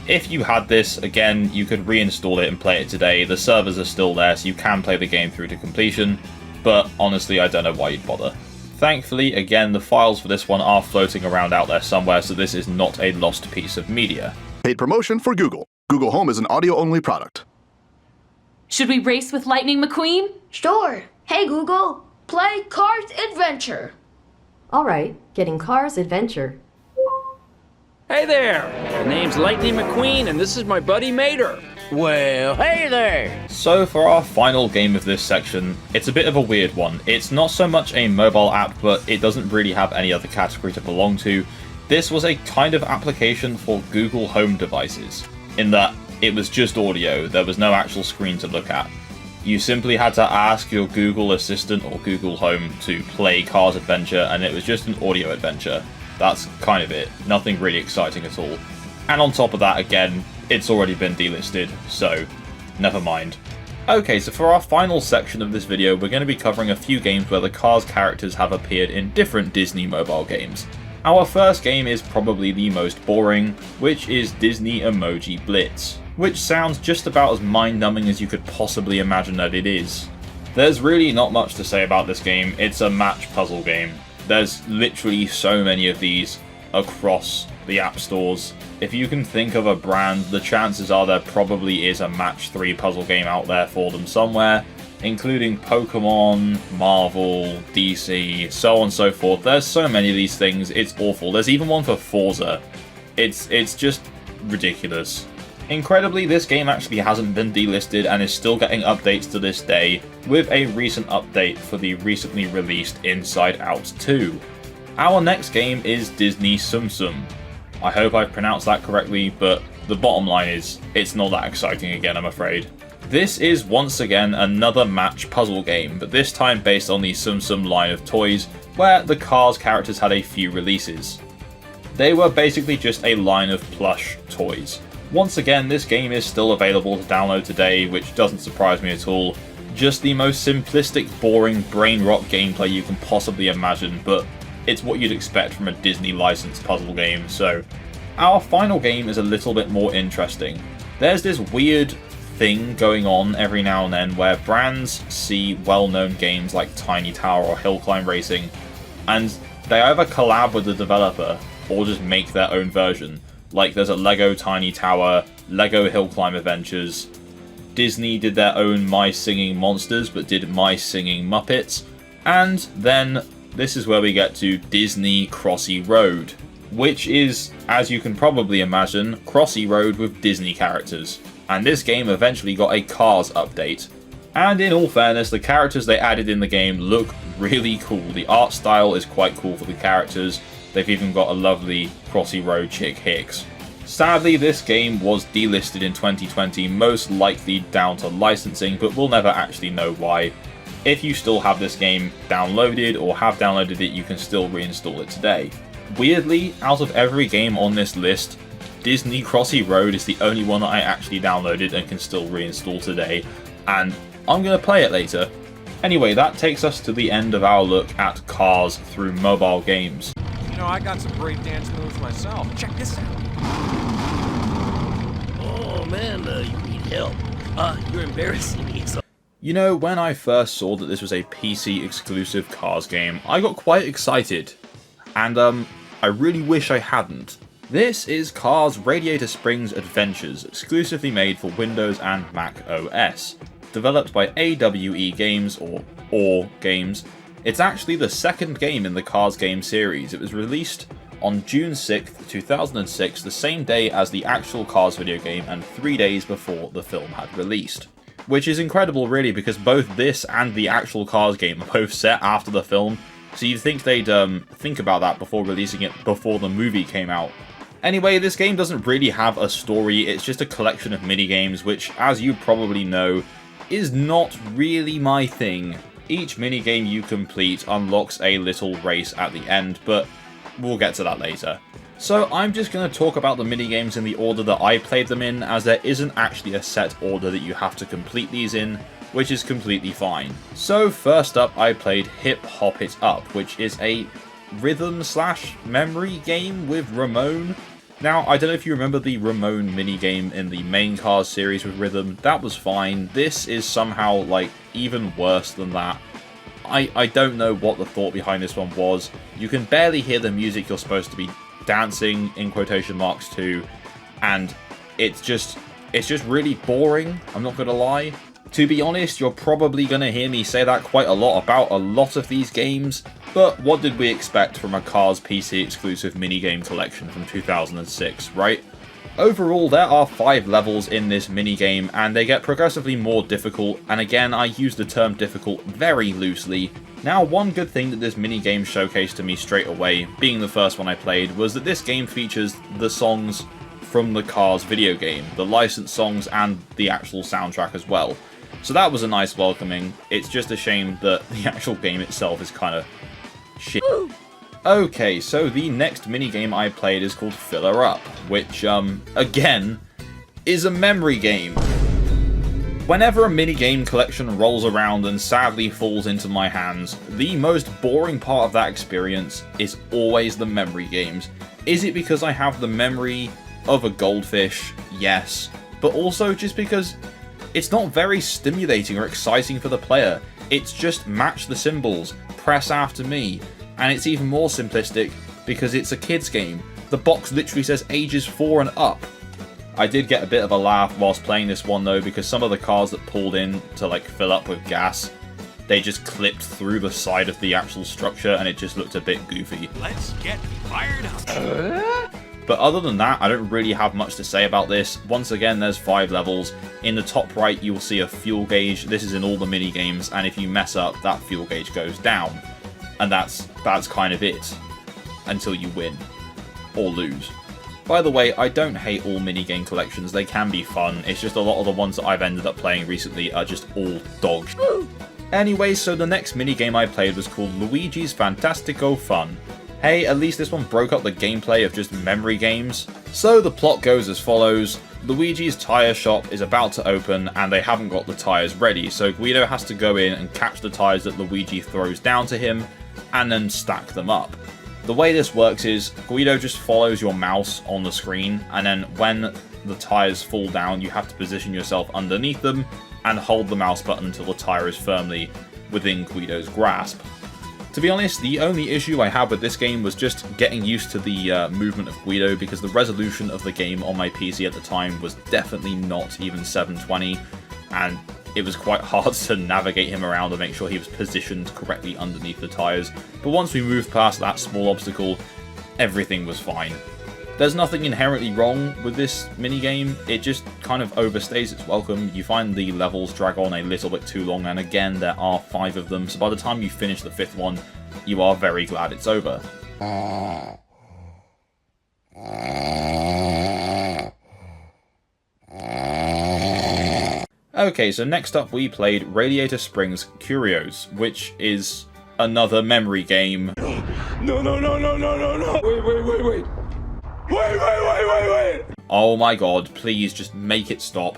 Speaker 2: If you had this, again, you could reinstall it and play it today. The servers are still there, so you can play the game through to completion, but honestly, I don't know why you'd bother. Thankfully, again, the files for this one are floating around out there somewhere, so this is not a lost piece of media.
Speaker 7: Paid promotion for Google. Google Home is an audio-only product.
Speaker 22: Should we race with Lightning McQueen?
Speaker 23: Sure. Hey Google, play Cars Adventure.
Speaker 24: All right, getting Cars Adventure.
Speaker 25: Hey there! The name's Lightning McQueen, and this is my buddy Mater. Well, hey there!
Speaker 2: So for our final game of this section, it's a bit of a weird one. It's not so much a mobile app, but it doesn't really have any other category to belong to. This was a kind of application for Google Home devices, in that it was just audio, there was no actual screen to look at. You simply had to ask your Google Assistant or Google Home to play Cars Adventure, and it was just an audio adventure. That's kind of it. Nothing really exciting at all. And on top of that, again, it's already been delisted, so never mind. Okay, so for our final section of this video, we're going to be covering a few games where the Cars characters have appeared in different Disney mobile games. Our first game is probably the most boring, which is Disney Emoji Blitz, which sounds just about as mind-numbing as you could possibly imagine that it is. There's really not much to say about this game. It's a match puzzle game. There's literally so many of these across the app stores. If you can think of a brand, the chances are there probably is a match 3 puzzle game out there for them somewhere, including Pokemon, Marvel, DC, so on and so forth. There's so many of these things, it's awful. There's even one for Forza. It's just ridiculous. Incredibly, this game actually hasn't been delisted and is still getting updates to this day, with a recent update for the recently released Inside Out 2. Our next game is Disney Tsum Tsum. I hope I've pronounced that correctly, but the bottom line is, it's not that exciting again, I'm afraid. This is once again another match puzzle game, but this time based on the Tsum Tsum line of toys, where the Cars characters had a few releases. They were basically just a line of plush toys. Once again, this game is still available to download today, which doesn't surprise me at all. Just the most simplistic, boring, brain rot gameplay you can possibly imagine, but it's what you'd expect from a Disney licensed puzzle game. So our final game is a little bit more interesting. There's this weird thing going on every now and then where brands see well-known games like Tiny Tower or Hill Climb Racing, and they either collab with the developer or just make their own version. Like there's a Lego Tiny Tower, Lego Hill Climb Adventures. Disney did their own My Singing Monsters but did My Singing Muppets. And then this is where we get to Disney Crossy Road, which is, as you can probably imagine, Crossy Road with Disney characters. And this game eventually got a Cars update. And in all fairness, the characters they added in the game look really cool. The art style is quite cool for the characters. They've even got a lovely Crossy Road chick Hicks. Sadly, this game was delisted in 2020, most likely down to licensing, but we'll never actually know why. If you still have this game downloaded or have downloaded it, you can still reinstall it today. Weirdly, out of every game on this list, Disney Crossy Road is the only one that I actually downloaded and can still reinstall today, and I'm going to play it later. Anyway, that takes us to the end of our look at Cars through mobile games.
Speaker 5: You know, I got some great dance moves myself. Check this out.
Speaker 18: Oh man, you need help. You're embarrassing me.
Speaker 2: You know, when I first saw that this was a PC exclusive Cars game, I got quite excited. And I really wish I hadn't. This is Cars Radiator Springs Adventures, exclusively made for Windows and Mac OS. Developed by AWE Games, or Games. It's actually the second game in the Cars game series. It was released on June 6th, 2006, the same day as the actual Cars video game and 3 days before the film had released. Which is incredible really, because both this and the actual Cars game are both set after the film, so you'd think they'd think about that before releasing it before the movie came out. Anyway, this game doesn't really have a story, it's just a collection of minigames, which, as you probably know, is not really my thing. Each minigame you complete unlocks a little race at the end, but we'll get to that later. So I'm just going to talk about the minigames in the order that I played them in, as there isn't actually a set order that you have to complete these in, which is completely fine. So first up, I played Hip Hop It Up, which is a rhythm/memory game with Ramon. Now, I don't know if you remember the Ramon minigame in the main Cars series with Rhythm. That was fine. This is somehow, like, even worse than that. I don't know what the thought behind this one was. You can barely hear the music you're supposed to be dancing, in quotation marks, to, and it's just really boring, I'm not gonna lie. To be honest, you're probably gonna hear me say that quite a lot about a lot of these games, but what did we expect from a Cars PC exclusive minigame collection from 2006, right? Overall, there are 5 levels in this minigame, and they get progressively more difficult, and again, I use the term difficult very loosely. Now, one good thing that this minigame showcased to me straight away, being the first one I played, was that this game features the songs from the Cars video game, the licensed songs and the actual soundtrack as well. So that was a nice welcoming. It's just a shame that the actual game itself is kind of shit. Okay, so the next minigame I played is called Filler Up, which, again, is a memory game. Whenever a minigame collection rolls around and sadly falls into my hands, the most boring part of that experience is always the memory games. Is it because I have the memory of a goldfish? Yes. But also just because it's not very stimulating or exciting for the player. It's just match the symbols, press after me. And it's even more simplistic because it's a kid's game. The box literally says ages 4 and up. I did get a bit of a laugh whilst playing this one though, because some of the cars that pulled in to like fill up with gas, they just clipped through the side of the actual structure and it just looked a bit goofy.
Speaker 4: Let's get fired up.
Speaker 2: But other than that, I don't really have much to say about this. Once again, there's 5 levels. In the top right, you will see a fuel gauge. This is in all the mini games, and if you mess up, that fuel gauge goes down. And that's kind of it. Until you win. Or lose. By the way, I don't hate all minigame collections. They can be fun. It's just a lot of the ones that I've ended up playing recently are just all dog shit. Anyway, so the next minigame I played was called Luigi's Fantastico Fun. Hey, at least this one broke up the gameplay of just memory games. So the plot goes as follows. Luigi's tyre shop is about to open and they haven't got the tyres ready, so Guido has to go in and catch the tyres that Luigi throws down to him and then stack them up. The way this works is Guido just follows your mouse on the screen, and then when the tyres fall down you have to position yourself underneath them and hold the mouse button until the tyre is firmly within Guido's grasp. To be honest, the only issue I had with this game was just getting used to the movement of Guido, because the resolution of the game on my PC at the time was definitely not even 720, and it was quite hard to navigate him around and make sure he was positioned correctly underneath the tyres. But once we moved past that small obstacle, everything was fine. There's nothing inherently wrong with this minigame, it just kind of overstays its welcome. You find the levels drag on a little bit too long, and again there are 5 of them, so by the time you finish the 5th one, you are very glad it's over. Okay, so next up we played Radiator Springs Curios, which is another memory game.
Speaker 4: No. Wait.
Speaker 2: Oh my god, please just make it stop.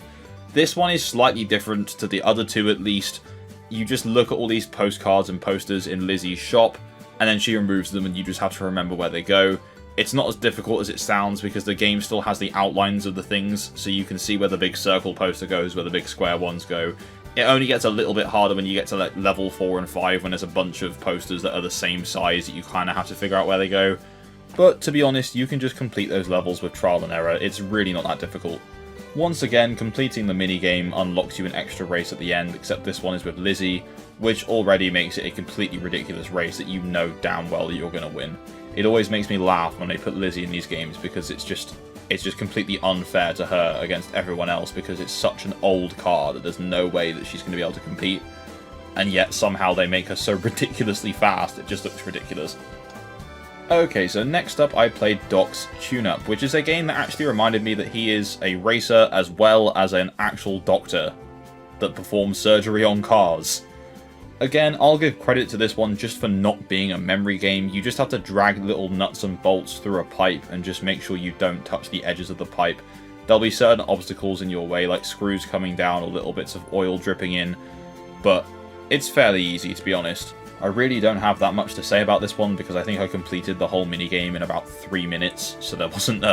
Speaker 2: This one is slightly different to the other 2 at least. You just look at all these postcards and posters in Lizzie's shop, and then she removes them and you just have to remember where they go. It's not as difficult as it sounds because the game still has the outlines of the things, so you can see where the big circle poster goes, where the big square ones go. It only gets a little bit harder when you get to like level 4 and 5, when there's a bunch of posters that are the same size that you kind of have to figure out where they go. But to be honest, you can just complete those levels with trial and error. It's really not that difficult. Once again, completing the minigame unlocks you an extra race at the end, except this one is with Lizzie, which already makes it a completely ridiculous race that you know damn well that you're going to win. It always makes me laugh when they put Lizzie in these games because it's just completely unfair to her against everyone else, because it's such an old car that there's no way that she's going to be able to compete. And yet somehow they make her so ridiculously fast, it just looks ridiculous. Okay, so next up I played Doc's Tune-Up, which is a game that actually reminded me that he is a racer as well as an actual doctor that performs surgery on cars. Again, I'll give credit to this one just for not being a memory game. You just have to drag little nuts and bolts through a pipe and just make sure you don't touch the edges of the pipe. There'll be certain obstacles in your way, like screws coming down or little bits of oil dripping in, but it's fairly easy, to be honest. I really don't have that much to say about this one because I think I completed the whole minigame in about 3 minutes, so there wasn't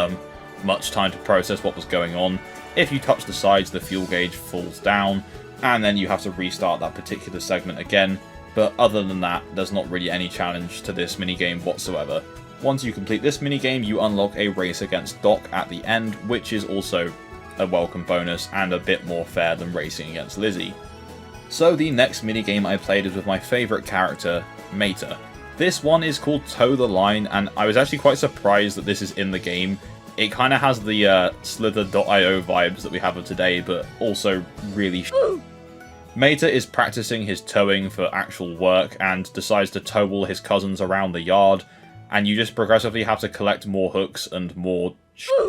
Speaker 2: much time to process what was going on. If you touch the sides, the fuel gauge falls down, and then you have to restart that particular segment again, but other than that, there's not really any challenge to this minigame whatsoever. Once you complete this minigame, you unlock a race against Doc at the end, which is also a welcome bonus and a bit more fair than racing against Lizzie. So the next minigame I played is with my favourite character, Mater. This one is called Toe the Line, and I was actually quite surprised that this is in the game. It kind of has the Slither.io vibes that we have of today, but also really Mater is practicing his towing for actual work and decides to tow all his cousins around the yard, and you just progressively have to collect more hooks and more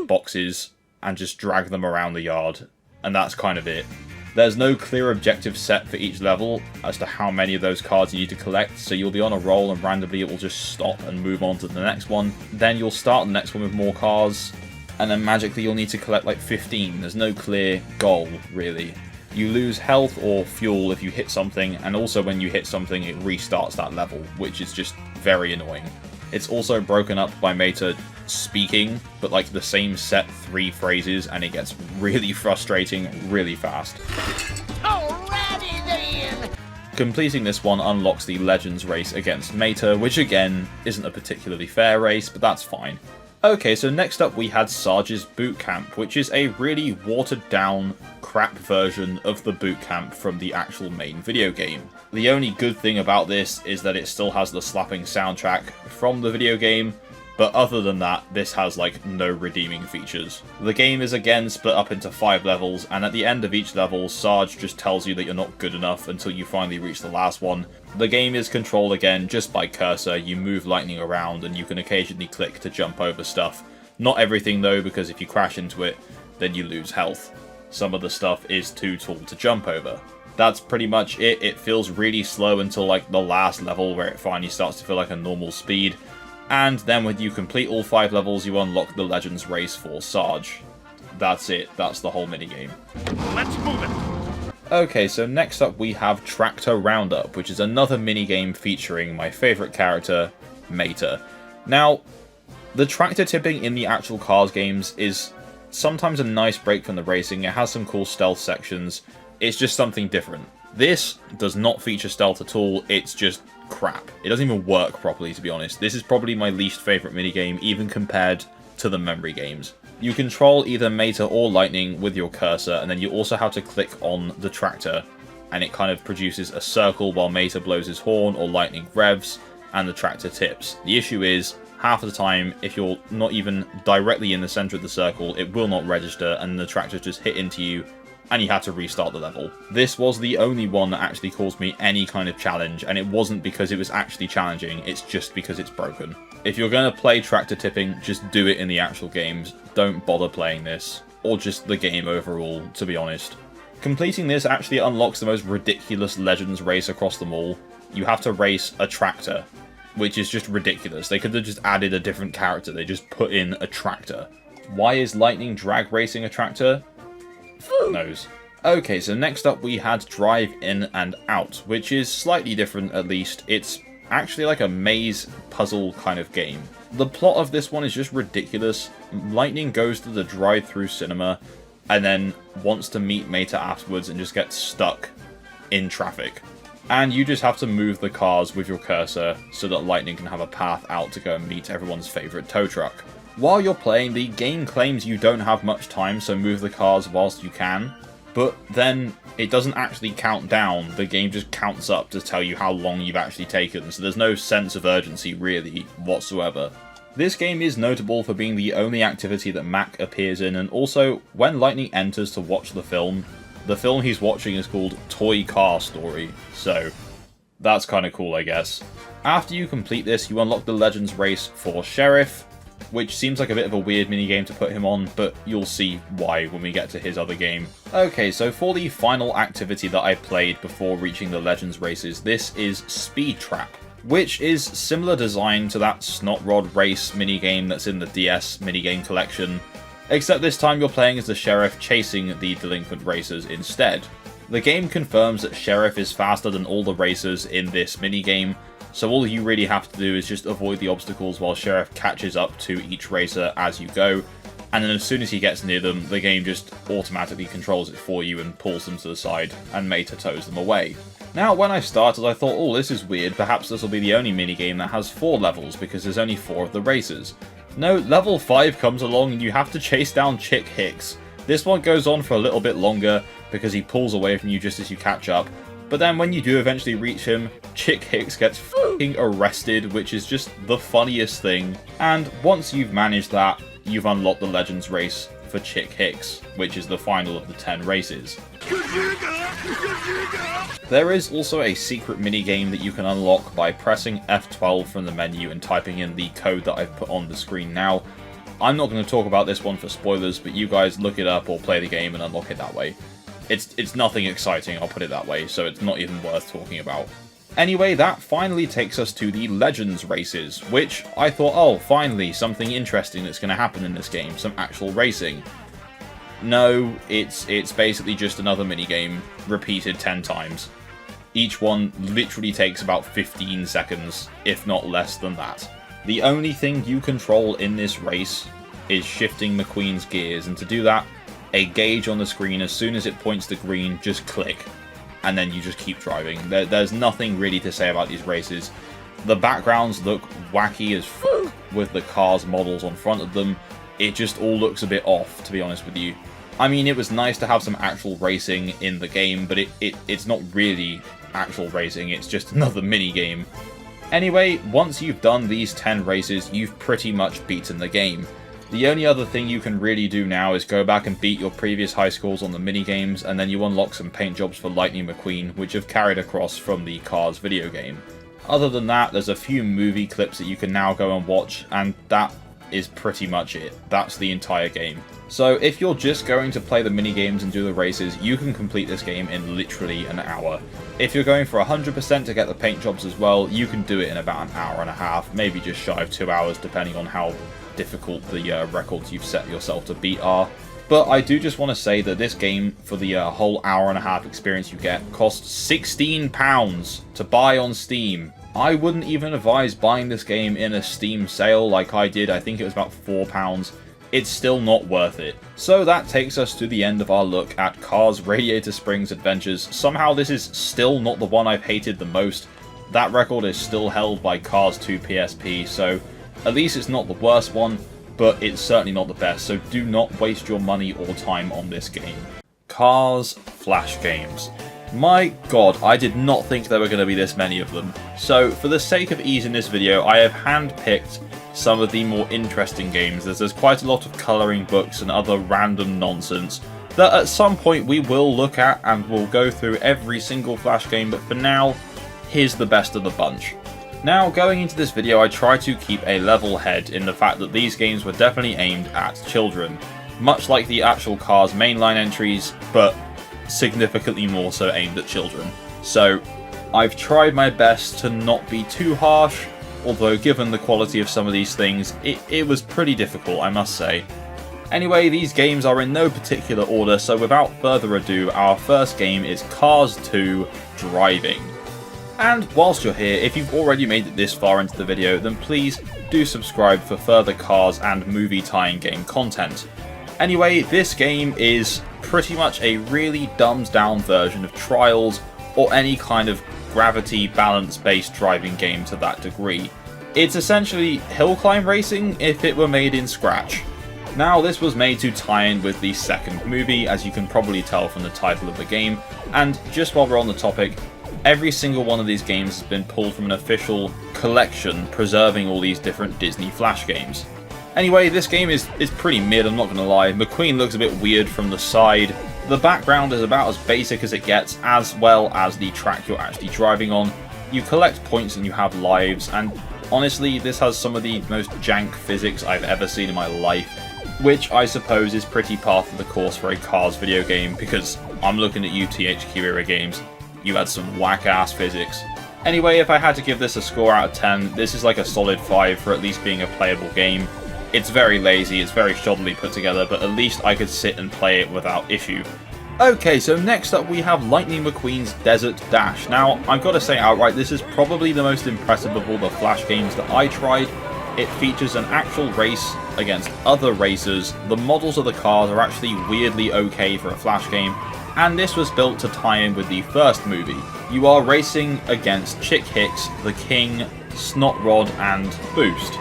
Speaker 2: boxes and just drag them around the yard, and that's kind of it. There's no clear objective set for each level as to how many of those cards you need to collect, so you'll be on a roll and randomly it will just stop and move on to the next one. Then you'll start the next one with more cars, and then magically you'll need to collect like 15. There's no clear goal, really. You lose health or fuel if you hit something, and also when you hit something it restarts that level, which is just very annoying. It's also broken up by Mater speaking, but like the same set 3 phrases, and it gets really frustrating really fast.
Speaker 19: Alrighty then!
Speaker 2: Completing this one unlocks the Legends race against Mater, which again isn't a particularly fair race, but that's fine. Okay, so next up we had Sarge's Boot Camp, which is a really watered down, crap version of the boot camp from the actual main video game. The only good thing about this is that it still has the slapping soundtrack from the video game, but other than that, this has like no redeeming features. The game is again split up into 5 levels, and at the end of each level, Sarge just tells you that you're not good enough until you finally reach the last one. The game is controlled again just by cursor. You move lightning around and you can occasionally click to jump over stuff. Not everything though, because if you crash into it, then you lose health. Some of the stuff is too tall to jump over. That's pretty much it. It feels really slow until like the last level where it finally starts to feel like a normal speed. And then when you complete all 5 levels, you unlock the Legends race for Sarge. That's it. That's the whole minigame.
Speaker 4: Let's move it!
Speaker 2: Okay, so next up we have Tractor Roundup, which is another minigame featuring my favourite character, Mater. Now, the tractor tipping in the actual Cars games is sometimes a nice break from the racing. It has some cool stealth sections. It's just something different. This does not feature stealth at all. It's just crap. It doesn't even work properly, to be honest. This is probably my least favourite minigame, even compared to the memory games. You control either Mater or Lightning with your cursor, and then you also have to click on the tractor, and it kind of produces a circle while Mater blows his horn or Lightning revs, and the tractor tips. The issue is, half of the time, if you're not even directly in the centre of the circle, it will not register, and the tractor just hit into you, and you had to restart the level. This was the only one that actually caused me any kind of challenge, and it wasn't because it was actually challenging, it's just because it's broken. If you're going to play tractor tipping, just do it in the actual games. Don't bother playing this, or just the game overall, to be honest. Completing this actually unlocks the most ridiculous Legends race across them all. You have to race a tractor, which is just ridiculous. They could have just added a different character, they just put in a tractor. Why is Lightning drag racing a tractor? Knows. Okay, so next up we had Drive In and Out, which is slightly different at least. It's actually like a maze puzzle kind of game. The plot of this one is just ridiculous. Lightning goes to the drive-through cinema and then wants to meet Mater afterwards and just gets stuck in traffic. And you just have to move the cars with your cursor so that Lightning can have a path out to go and meet everyone's favourite tow truck. While you're playing, the game claims you don't have much time, so move the cars whilst you can, but then it doesn't actually count down. The game just counts up to tell you how long you've actually taken, so there's no sense of urgency really whatsoever. This game is notable for being the only activity that Mac appears in, and also when Lightning enters to watch the film he's watching is called Toy Car Story, so that's kind of cool, I guess. After you complete this, you unlock the Legends race for Sheriff, which seems like a bit of a weird minigame to put him on, but you'll see why when we get to his other game. Okay, so for the final activity that I played before reaching the Legends races, this is Speed Trap, which is similar design to that Snot Rod race minigame that's in the DS minigame collection, except this time you're playing as the Sheriff chasing the delinquent racers instead. The game confirms that Sheriff is faster than all the racers in this minigame, so all you really have to do is just avoid the obstacles while Sheriff catches up to each racer as you go. and then as soon as he gets near them, the game just automatically controls it for you and pulls them to the side, and Mater tows them away. Now, when I started, I thought, oh, this is weird, perhaps this will be the only minigame that has 4 levels, because there's only 4 of the races. No, level 5 comes along and you have to chase down Chick Hicks. This one goes on for a little bit longer, because he pulls away from you just as you catch up, but then when you do eventually reach him, Chick Hicks gets f***ing arrested, which is just the funniest thing, and once you've managed that, you've unlocked the Legends race for Chick Hicks, which is the final of the 10 races. There is also a secret minigame that you can unlock by pressing F12 from the menu and typing in the code that I've put on the screen now. I'm not going to talk about this one for spoilers, but you guys look it up or play the game and unlock it that way. It's nothing exciting, I'll put it that way, so it's not even worth talking about. Anyway, that finally takes us to the Legends races, which I thought, oh, finally, something interesting that's going to happen in this game, some actual racing. No, it's basically just another minigame, repeated 10 times. Each one literally takes about 15 seconds, if not less than that. The only thing you control in this race is shifting McQueen's gears, and to do that, a gauge on the screen, as soon as it points to green, just click. And then you just keep driving. There's nothing really to say about these races. The backgrounds look wacky as f*** with the cars models on front of them. It just all looks a bit off, to be honest with you. I mean, it was nice to have some actual racing in the game, but it's not really actual racing, it's just another mini-game. Anyway, once you've done these 10 races, you've pretty much beaten the game. The only other thing you can really do now is go back and beat your previous high scores on the minigames, and then you unlock some paint jobs for Lightning McQueen, which have carried across from the Cars video game. Other than that, there's a few movie clips that you can now go and watch, and that is pretty much it. That's the entire game. So if you're just going to play the minigames and do the races, you can complete this game in literally an hour. If you're going for 100% to get the paint jobs as well, you can do it in about an hour and a half, maybe just shy of 2 hours, depending on how difficult the records you've set yourself to beat are. But I do just want to say that this game, for the whole hour and a half experience you get, costs £16 to buy on Steam. I wouldn't even advise buying this game in a Steam sale like I did. I think it was about £4. It's still not worth it. So that takes us to the end of our look at Cars Radiator Springs Adventures. Somehow this is still not the one I've hated the most. That record is still held by Cars 2 PSP, so at least it's not the worst one, but it's certainly not the best, so do not waste your money or time on this game. Cars Flash games. My god, I did not think there were going to be this many of them. So for the sake of ease in this video, I have handpicked some of the more interesting games. There's quite a lot of colouring books and other random nonsense that at some point we will look at, and we'll go through every single Flash game, but for now, here's the best of the bunch. Now, going into this video, I try to keep a level head in the fact that these games were definitely aimed at children, much like the actual Cars mainline entries, but significantly more so aimed at children. So, I've tried my best to not be too harsh, although given the quality of some of these things, it was pretty difficult, I must say. Anyway, these games are in no particular order, so without further ado, our first game is Cars 2 Driving. And whilst you're here, if you've already made it this far into the video, then please do subscribe for further Cars and movie tie-in game content. Anyway, this game is pretty much a really dumbed down version of Trials, or any kind of gravity balance based driving game to that degree. It's essentially hill climb racing if it were made in Scratch. Now, this was made to tie in with the second movie, as you can probably tell from the title of the game, and just while we're on the topic, every single one of these games has been pulled from an official collection preserving all these different Disney Flash games. Anyway, this game is pretty mid, I'm not going to lie. McQueen looks a bit weird from the side. The background is about as basic as it gets, as well as the track you're actually driving on. You collect points and you have lives, and honestly, this has some of the most jank physics I've ever seen in my life, which I suppose is pretty par for the course for a Cars video game, because I'm looking at you THQ era games. You had some whack-ass physics. Anyway, if I had to give this a score out of 10, this is like a solid 5 for at least being a playable game. It's very lazy, it's very shoddily put together, but at least I could sit and play it without issue. Okay, so next up we have Lightning McQueen's Desert Dash. Now, I've got to say outright, this is probably the most impressive of all the Flash games that I tried. It features an actual race against other racers, the models of the cars are actually weirdly okay for a Flash game, and this was built to tie in with the first movie. You are racing against Chick Hicks, the King, Snot Rod, and Boost.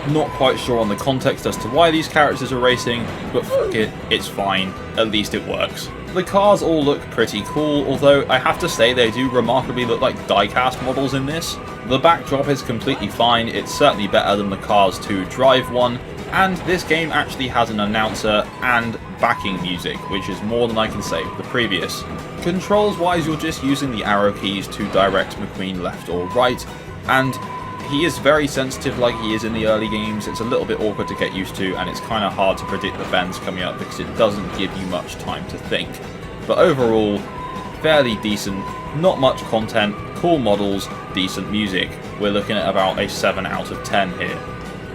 Speaker 2: Not quite sure on the context as to why these characters are racing, but fuck it, it's fine, at least it works. The cars all look pretty cool, although I have to say they do remarkably look like die-cast models in this. The backdrop is completely fine, it's certainly better than the Cars 2 Drive one, and this game actually has an announcer and backing music, which is more than I can say for the previous. Controls wise, you're just using the arrow keys to direct McQueen left or right, and he is very sensitive like he is in the early games. It's a little bit awkward to get used to, and it's kind of hard to predict the bends coming up because it doesn't give you much time to think. But overall, fairly decent, not much content, cool models, decent music. We're looking at about a 7 out of 10 here.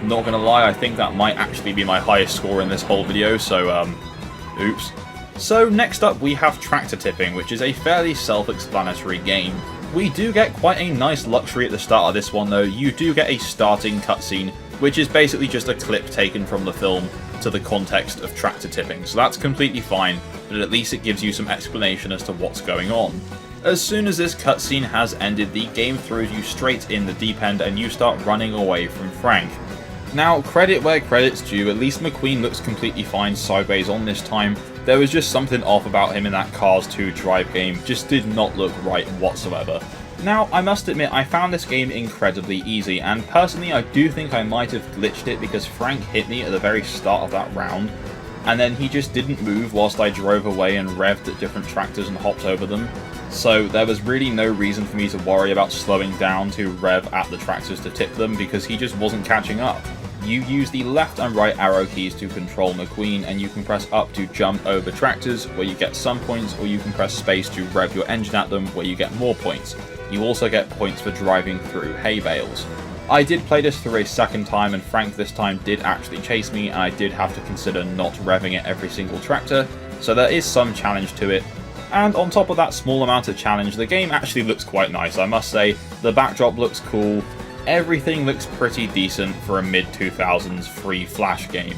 Speaker 2: Not gonna lie, I think that might actually be my highest score in this whole video, so oops. So next up we have Tractor Tipping, which is a fairly self-explanatory game. We do get quite a nice luxury at the start of this one though. You do get a starting cutscene, which is basically just a clip taken from the film to the context of tractor tipping, so that's completely fine, but at least it gives you some explanation as to what's going on. As soon as this cutscene has ended, the game throws you straight in the deep end and you start running away from Frank. Now, credit where credit's due, at least McQueen looks completely fine sideways on this time. There was just something off about him in that Cars 2 Drive game, just did not look right whatsoever. Now, I must admit, I found this game incredibly easy, and personally I do think I might have glitched it because Frank hit me at the very start of that round, and then he just didn't move whilst I drove away and revved at different tractors and hopped over them. So there was really no reason for me to worry about slowing down to rev at the tractors to tip them because he just wasn't catching up. You use the left and right arrow keys to control McQueen, and you can press up to jump over tractors where you get some points, or you can press space to rev your engine at them where you get more points. You also get points for driving through hay bales. I did play this through a second time, and Frank this time did actually chase me, and I did have to consider not revving at every single tractor, so there is some challenge to it. And on top of that small amount of challenge, the game actually looks quite nice, I must say. The backdrop looks cool. Everything looks pretty decent for a mid-2000s free Flash game.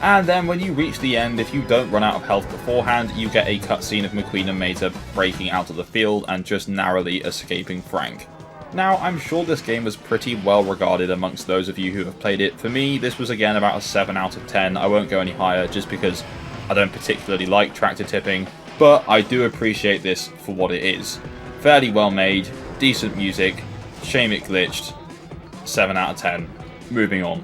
Speaker 2: And then when you reach the end, if you don't run out of health beforehand, you get a cutscene of McQueen and Mater breaking out of the field and just narrowly escaping Frank. Now, I'm sure this game was pretty well regarded amongst those of you who have played it. For me, this was again about a 7 out of 10. I won't go any higher just because I don't particularly like tractor tipping, but I do appreciate this for what it is. Fairly well made, decent music, shame it glitched. 7 out of 10. Moving on.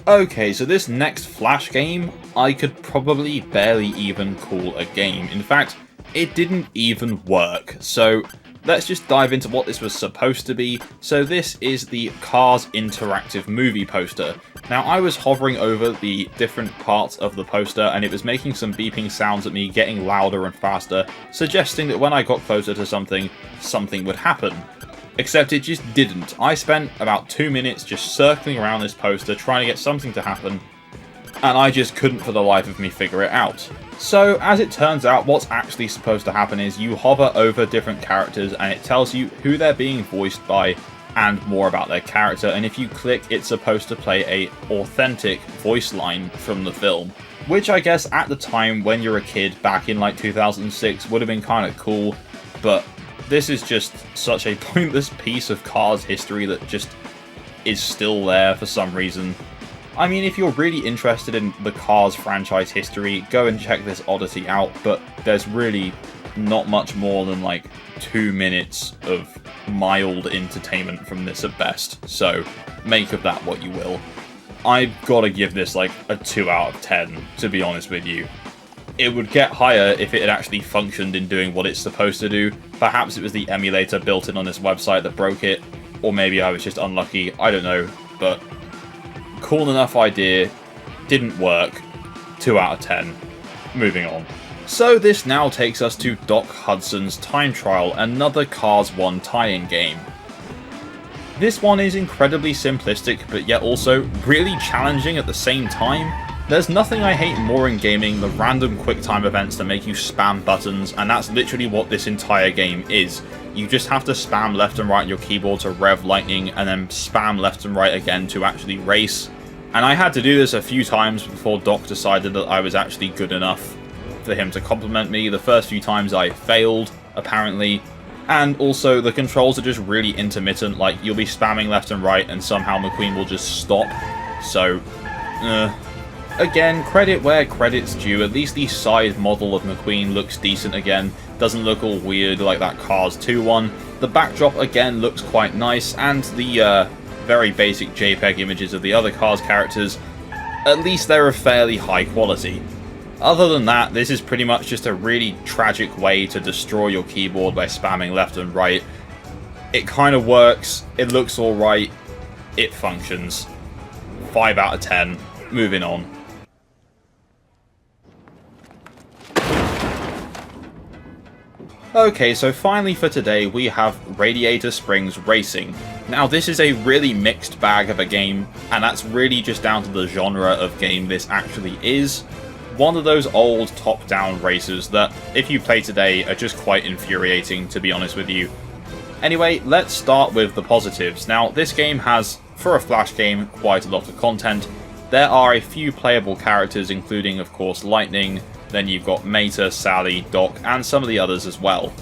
Speaker 2: Okay, so this next Flash game, I could probably barely even call a game. In fact, it didn't even work. So let's just dive into what this was supposed to be. So this is the Cars interactive movie poster. Now, I was hovering over the different parts of the poster, and it was making some beeping sounds at me, getting louder and faster, suggesting that when I got closer to something, something would happen. Except it just didn't. I spent about 2 minutes just circling around this poster trying to get something to happen, and I just couldn't for the life of me figure it out. So, as it turns out, what's actually supposed to happen is you hover over different characters and it tells you who they're being voiced by and more about their character, and if you click, it's supposed to play a authentic voice line from the film. Which I guess at the time, when you're a kid, back in like 2006, would have been kind of cool, but this is just such a pointless piece of Cars history that just is still there for some reason. I mean, if you're really interested in the Cars franchise history, go and check this oddity out, but there's really not much more than like 2 minutes of mild entertainment from this at best, so make of that what you will. I've got to give this like a 2 out of 10, to be honest with you. It would get higher if it had actually functioned in doing what it's supposed to do. Perhaps it was the emulator built in on this website that broke it, or maybe I was just unlucky, I don't know, but cool enough idea, didn't work, 2 out of 10, moving on. So this now takes us to Doc Hudson's Time Trial, another Cars 1 tie-in game. This one is incredibly simplistic, but yet also really challenging at the same time. There's nothing I hate more in gaming than random QuickTime events that make you spam buttons, and that's literally what this entire game is. You just have to spam left and right on your keyboard to rev lightning, and then spam left and right again to actually race. And I had to do this a few times before Doc decided that I was actually good enough for him to compliment me. The first few times I failed, apparently. And also, the controls are just really intermittent, like you'll be spamming left and right and somehow McQueen will just stop. So, again, credit where credit's due. At least the side model of McQueen looks decent again. Doesn't look all weird like that Cars 2 one. The backdrop again looks quite nice, and the very basic JPEG images of the other Cars characters, at least they're of fairly high quality. Other than that, this is pretty much just a really tragic way to destroy your keyboard by spamming left and right. It kind of works, it looks alright, it functions. 5 out of 10. Moving on. Okay, so finally for today we have Radiator Springs Racing. Now this is a really mixed bag of a game, and that's really just down to the genre of game this actually is. One of those old top-down races that, if you play today, are just quite infuriating, to be honest with you. Anyway, let's start with the positives. Now, this game has, for a Flash game, quite a lot of content. There are a few playable characters, including, of course, Lightning. Then you've got Mater, Sally, Doc, and some of the others as well.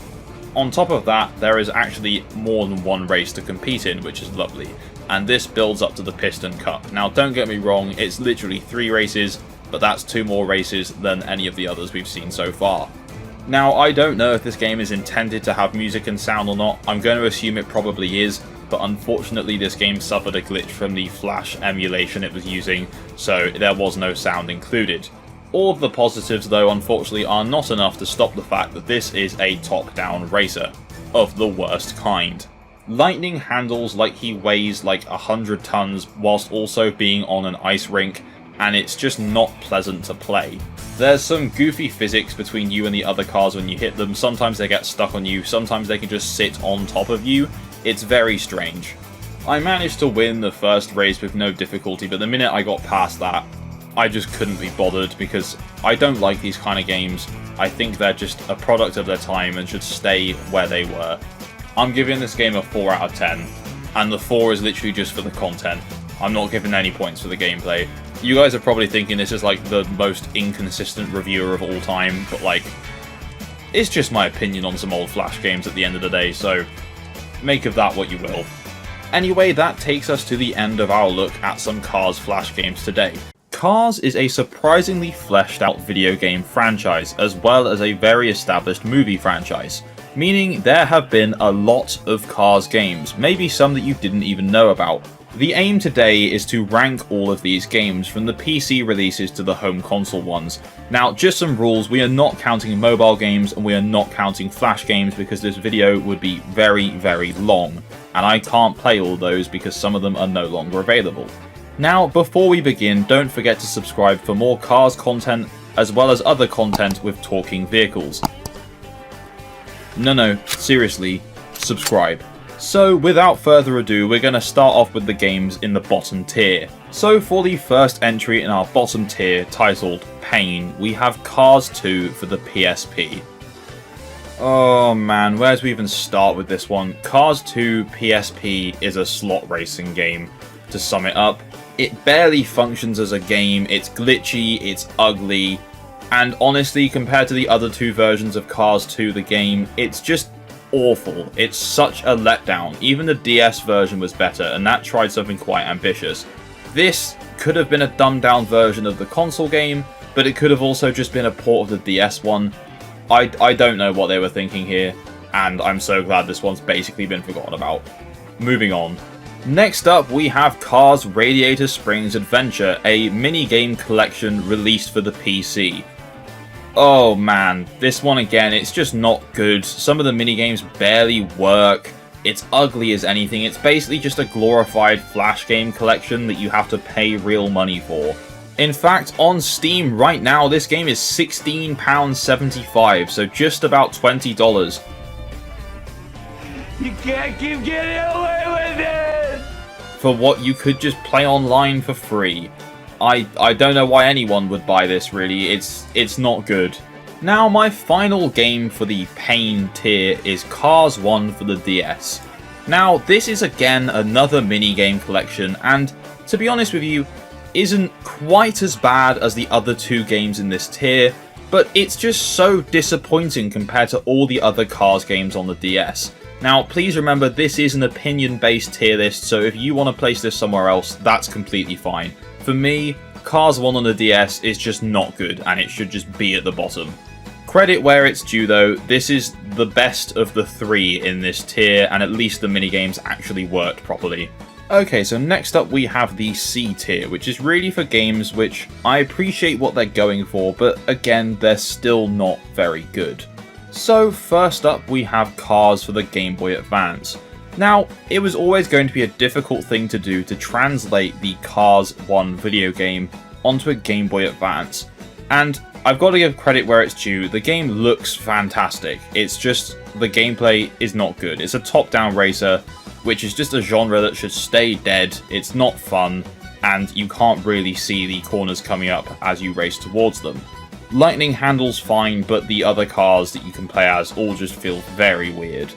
Speaker 2: On top of that, there is actually more than one race to compete in, which is lovely. And this builds up to the Piston Cup. Now, don't get me wrong, it's literally 3 races, but that's 2 more races than any of the others we've seen so far. Now, I don't know if this game is intended to have music and sound or not. I'm going to assume it probably is, but unfortunately this game suffered a glitch from the Flash emulation it was using, so there was no sound included. All of the positives, though, unfortunately are not enough to stop the fact that this is a top-down racer, of the worst kind. Lightning handles like he weighs like 100 tons whilst also being on an ice rink, and it's just not pleasant to play. There's some goofy physics between you and the other cars when you hit them. Sometimes they get stuck on you, sometimes they can just sit on top of you. It's very strange. I managed to win the first race with no difficulty, but the minute I got past that, I just couldn't be bothered because I don't like these kind of games. I think they're just a product of their time and should stay where they were. I'm giving this game a 4 out of 10, and the 4 is literally just for the content. I'm not giving any points for the gameplay. You guys are probably thinking this is like the most inconsistent reviewer of all time, but like, it's just my opinion on some old Flash games at the end of the day, so make of that what you will. Anyway, that takes us to the end of our look at some Cars Flash games today. Cars is a surprisingly fleshed out video game franchise, as well as a very established movie franchise, meaning there have been a lot of Cars games, maybe some that you didn't even know about. The aim today is to rank all of these games from the PC releases to the home console ones. Now, just some rules, we are not counting mobile games and we are not counting Flash games because this video would be very, very long, and I can't play all those because some of them are no longer available. Now, before we begin, don't forget to subscribe for more Cars content, as well as other content with talking vehicles. No, seriously, subscribe. So, without further ado, we're going to start off with the games in the bottom tier. So, for the first entry in our bottom tier, titled Pain, we have Cars 2 for the PSP. Oh man, where do we even start with this one? Cars 2 PSP is a slot racing game. To sum it up, it barely functions as a game, it's glitchy, it's ugly, and honestly, compared to the other 2 versions of Cars 2 the game, it's just awful. It's such a letdown. Even the DS version was better, and that tried something quite ambitious. This could have been a dumbed down version of the console game, but it could have also just been a port of the DS one. I don't know what they were thinking here, and I'm so glad this one's basically been forgotten about. Moving on. Next up, we have Cars Radiator Springs Adventure, a minigame collection released for the PC. Oh man, this one again, it's just not good. Some of the minigames barely work. It's ugly as anything. It's basically just a glorified Flash game collection that you have to pay real money for. In fact, on Steam right now, this game is £16.75, so just about $20.
Speaker 4: You can't keep getting away with it!
Speaker 2: For what you could just play online for free. I don't know why anyone would buy this, really. It's not good. Now, my final game for the pain tier is Cars 1 for the DS. Now, this is again another minigame collection, and to be honest with you, isn't quite as bad as the other two games in this tier, but it's just so disappointing compared to all the other Cars games on the DS. Now, please remember, this is an opinion-based tier list, so if you want to place this somewhere else, that's completely fine. For me, Cars 1 on the DS is just not good, and it should just be at the bottom. Credit where it's due though, this is the best of the three in this tier, and at least the minigames actually worked properly. Okay, so next up we have the C tier, which is really for games which I appreciate what they're going for, but again, they're still not very good. So first up we have Cars for the Game Boy Advance. Now, it was always going to be a difficult thing to do to translate the Cars 1 video game onto a Game Boy Advance, and I've got to give credit where it's due, the game looks fantastic, it's just the gameplay is not good. It's a top-down racer, which is just a genre that should stay dead, it's not fun, and you can't really see the corners coming up as you race towards them. Lightning handles fine, but the other cars that you can play as all just feel very weird.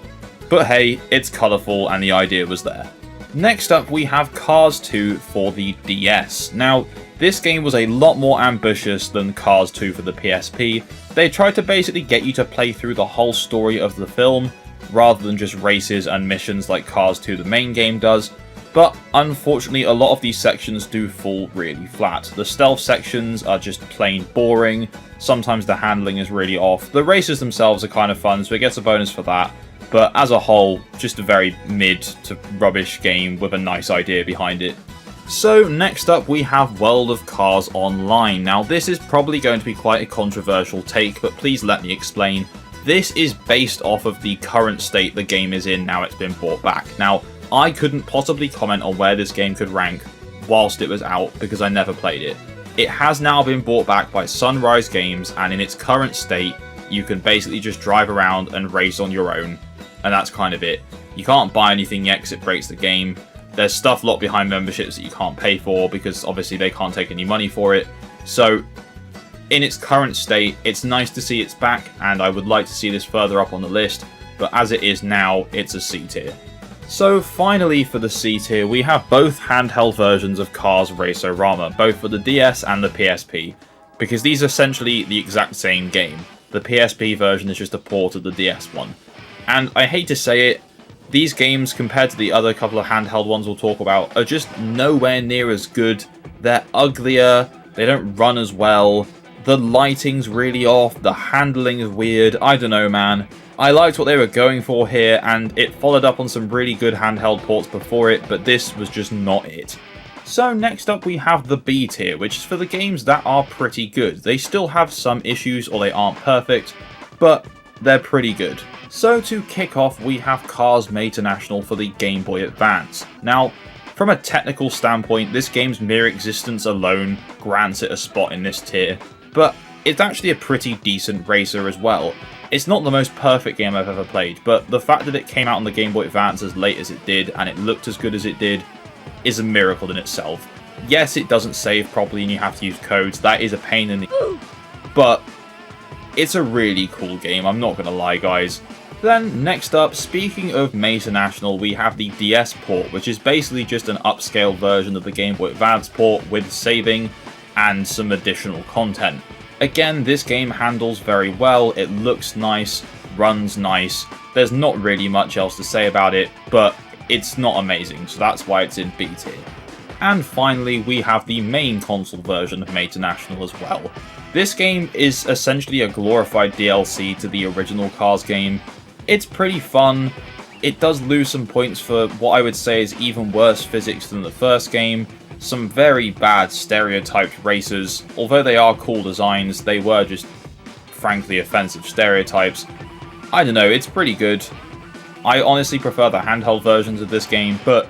Speaker 2: But hey, it's colourful and the idea was there. Next up we have Cars 2 for the DS. Now, this game was a lot more ambitious than Cars 2 for the PSP. They tried to basically get you to play through the whole story of the film, rather than just races and missions like Cars 2 the main game does, but unfortunately a lot of these sections do fall really flat. The stealth sections are just plain boring, sometimes the handling is really off, the races themselves are kind of fun so it gets a bonus for that, but as a whole, just a very mid to rubbish game with a nice idea behind it. So next up we have World of Cars Online. Now this is probably going to be quite a controversial take, but please let me explain. This is based off of the current state the game is in now it's been brought back. Now, I couldn't possibly comment on where this game could rank whilst it was out because I never played it. It has now been brought back by Sunrise Games, and in its current state, you can basically just drive around and race on your own, and that's kind of it. You can't buy anything yet because it breaks the game. There's stuff locked behind memberships that you can't pay for because obviously they can't take any money for it. So, in its current state, it's nice to see it's back, and I would like to see this further up on the list, but as it is now, it's a C tier. So finally for the C tier, we have both handheld versions of Cars Raceorama, both for the DS and the PSP, because these are essentially the exact same game. The PSP version is just a port of the DS one. And I hate to say it, these games, compared to the other couple of handheld ones we'll talk about, are just nowhere near as good. They're uglier, they don't run as well, the lighting's really off, the handling is weird, I don't know man. I liked what they were going for here, and it followed up on some really good handheld ports before it, but this was just not it. So next up we have the B tier, which is for the games that are pretty good. They still have some issues or they aren't perfect, but they're pretty good. So to kick off we have Cars Mational for the Game Boy Advance. Now, from a technical standpoint, this game's mere existence alone grants it a spot in this tier, but it's actually a pretty decent racer as well. It's not the most perfect game I've ever played, but the fact that it came out on the Game Boy Advance as late as it did and it looked as good as it did is a miracle in itself. Yes, it doesn't save properly and you have to use codes, that is a pain in the... but it's a really cool game, I'm not gonna lie guys. Then next up, speaking of Mational, we have the DS port, which is basically just an upscale version of the Game Boy Advance port with saving and some additional content. Again, this game handles very well, it looks nice, runs nice, there's not really much else to say about it, but it's not amazing, so that's why it's in B tier. And finally, we have the main console version of Mational as well. This game is essentially a glorified DLC to the original Cars game. It's pretty fun, it does lose some points for what I would say is even worse physics than the first game, some very bad stereotyped racers. Although they are cool designs, they were just frankly offensive stereotypes. I don't know, it's pretty good. I honestly prefer the handheld versions of this game, but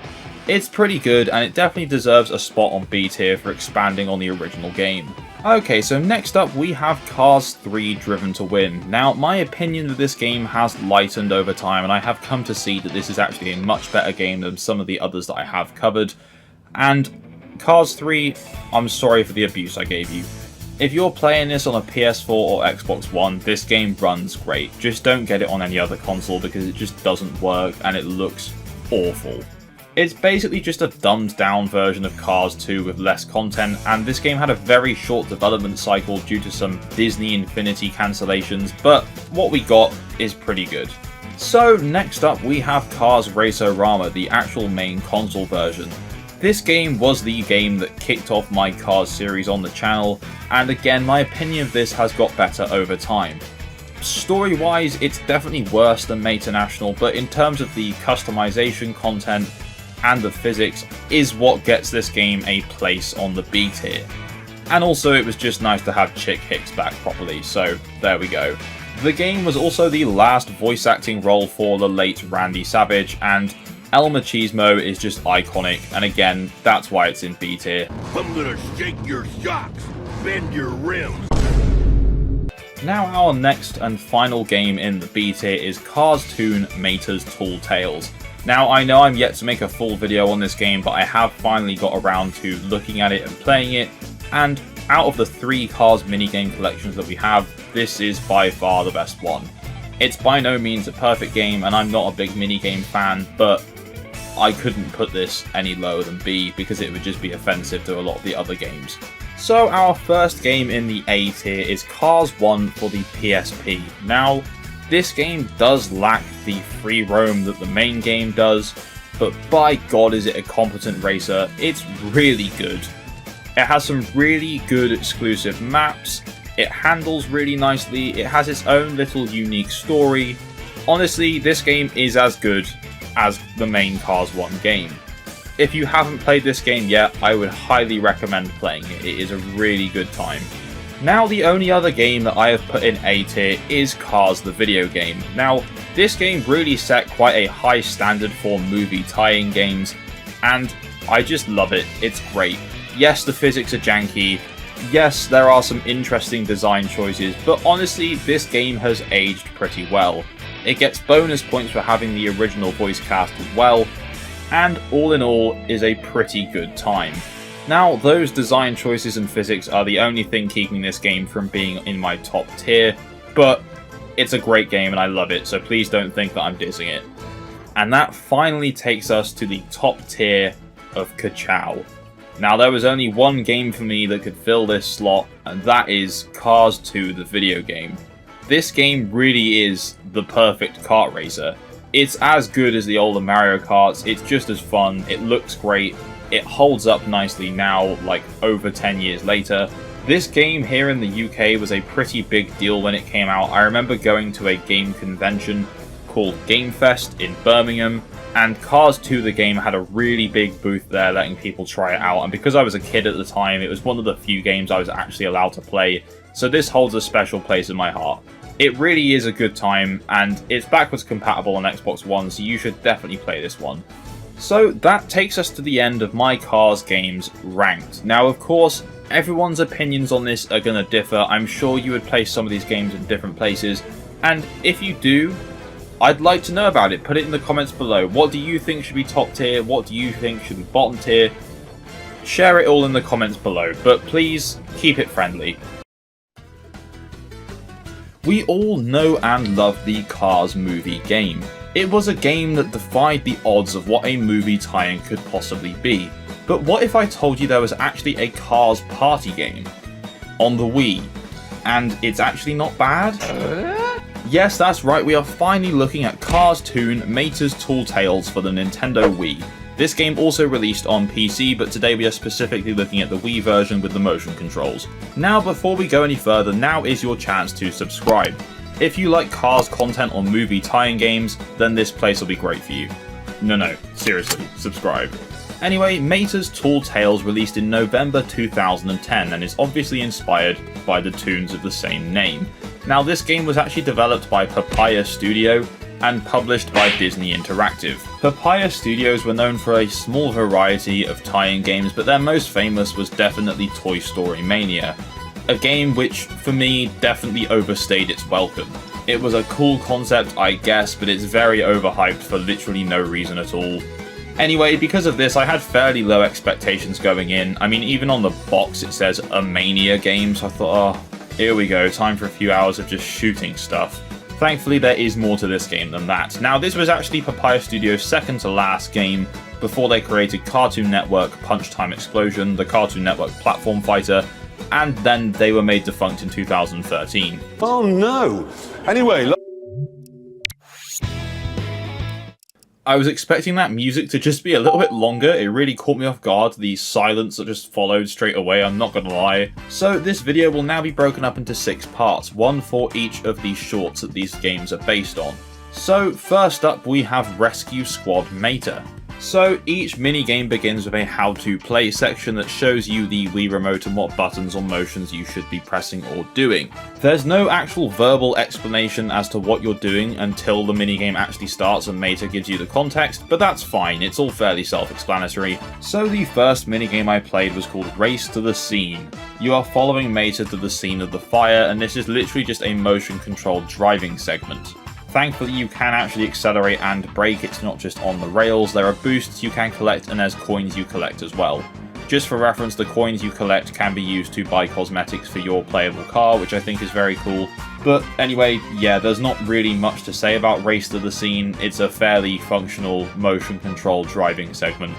Speaker 2: it's pretty good and it definitely deserves a spot on B tier for expanding on the original game. Okay, so next up we have Cars 3 Driven to Win. Now, my opinion of this game has lightened over time, and I have come to see that this is actually a much better game than some of the others that I have covered. And Cars 3, I'm sorry for the abuse I gave you. If you're playing this on a PS4 or Xbox One, this game runs great. Just don't get it on any other console because it just doesn't work and it looks awful. It's basically just a dumbed down version of Cars 2 with less content, and this game had a very short development cycle due to some Disney Infinity cancellations, but what we got is pretty good. So next up we have Cars Raceorama, the actual main console version. This game was the game that kicked off my Cars series on the channel, and again my opinion of this has got better over time. Story wise it's definitely worse than Mational, but in terms of the customization content and the physics is what gets this game a place on the B tier. And also it was just nice to have Chick Hicks back properly, so there we go. The game was also the last voice acting role for the late Randy Savage, and El Machismo is just iconic, and again, that's why it's in B tier.
Speaker 4: I'm gonna shake your shocks, bend your rims.
Speaker 2: Now our next and final game in the B tier is Cars Toon Mater's Tall Tales. Now I know I'm yet to make a full video on this game, but I have finally got around to looking at it and playing it, and out of the 3 Cars minigame collections that we have, this is by far the best one. It's by no means a perfect game, and I'm not a big minigame fan, but I couldn't put this any lower than B because it would just be offensive to a lot of the other games. So our first game in the A tier is Cars 1 for the PSP. Now, this game does lack the free roam that the main game does, but by god is it a competent racer. It's really good. It has some really good exclusive maps, it handles really nicely, it has its own little unique story. Honestly, this game is as good as the main Cars 1 game. If you haven't played this game yet, I would highly recommend playing it. It is a really good time. Now the only other game that I have put in A tier is Cars the video game. Now this game really set quite a high standard for movie tie-in games, and I just love it. It's great. Yes, the physics are janky. Yes, there are some interesting design choices, but honestly this game has aged pretty well. It gets bonus points for having the original voice cast as well, and all in all is a pretty good time. Now those design choices and physics are the only thing keeping this game from being in my top tier, but it's a great game and I love it, so please don't think that I'm dissing it. And that finally takes us to the top tier of Ka-Chow. Now there was only one game for me that could fill this slot, and that is Cars 2 the video game. This game really is the perfect kart racer. It's as good as the older Mario Karts, it's just as fun, it looks great, it holds up nicely now, like over 10 years later. This game here in the UK was a pretty big deal when it came out. I remember going to a game convention called Game Fest in Birmingham, and Cars 2 the game had a really big booth there letting people try it out, and because I was a kid at the time, it was one of the few games I was actually allowed to play, so this holds a special place in my heart. It really is a good time, and it's backwards compatible on Xbox One, so you should definitely play this one. So that takes us to the end of my Cars games ranked. Now of course, everyone's opinions on this are going to differ. I'm sure you would place some of these games in different places, and if you do, I'd like to know about it. Put it in the comments below. What do you think should be top tier? What do you think should be bottom tier? Share it all in the comments below, but please keep it friendly. We all know and love the Cars movie game. It was a game that defied the odds of what a movie tie-in could possibly be. But what if I told you there was actually a Cars party game on the Wii, and it's actually not bad? Yes, that's right, we are finally looking at Cars Toon Mater's Tall Tales for the Nintendo Wii. This game also released on PC, but today we are specifically looking at the Wii version with the motion controls. Now before we go any further, now is your chance to subscribe. If you like Cars content or movie tie-in games, then this place will be great for you. No, seriously, subscribe. Anyway, Mater's Tall Tales released in November 2010 and is obviously inspired by the tunes of the same name. Now this game was actually developed by Papaya Studio and published by Disney Interactive. Papaya Studios were known for a small variety of tie-in games, but their most famous was definitely Toy Story Mania, a game which, for me, definitely overstayed its welcome. It was a cool concept, I guess, but it's very overhyped for literally no reason at all. Anyway, because of this, I had fairly low expectations going in. I mean, even on the box it says a Mania game, so I thought, oh, here we go, time for a few hours of just shooting stuff. Thankfully, there is more to this game than that. Now, this was actually Papaya Studios' second to last game before they created Cartoon Network Punch Time Explosion, the Cartoon Network platform fighter, and then they were made defunct in 2013.
Speaker 17: Oh no! Anyway,
Speaker 2: I was expecting that music to just be a little bit longer. It really caught me off guard, the silence that just followed straight away, I'm not gonna lie. So this video will now be broken up into 6 parts, one for each of these shorts that these games are based on. So first up we have Rescue Squad Meta. So each minigame begins with a how to play section that shows you the Wii Remote and what buttons or motions you should be pressing or doing. There's no actual verbal explanation as to what you're doing until the minigame actually starts and Meta gives you the context, but that's fine, it's all fairly self-explanatory. So the first minigame I played was called Race to the Scene. You are following Meta to the scene of the fire, and this is literally just a motion-controlled driving segment. Thankfully, you can actually accelerate and brake, it's not just on the rails. There are boosts you can collect and there's coins you collect as well. Just for reference, the coins you collect can be used to buy cosmetics for your playable car, which I think is very cool. But anyway, yeah, there's not really much to say about Race to the Scene. It's a fairly functional, motion-controlled driving segment.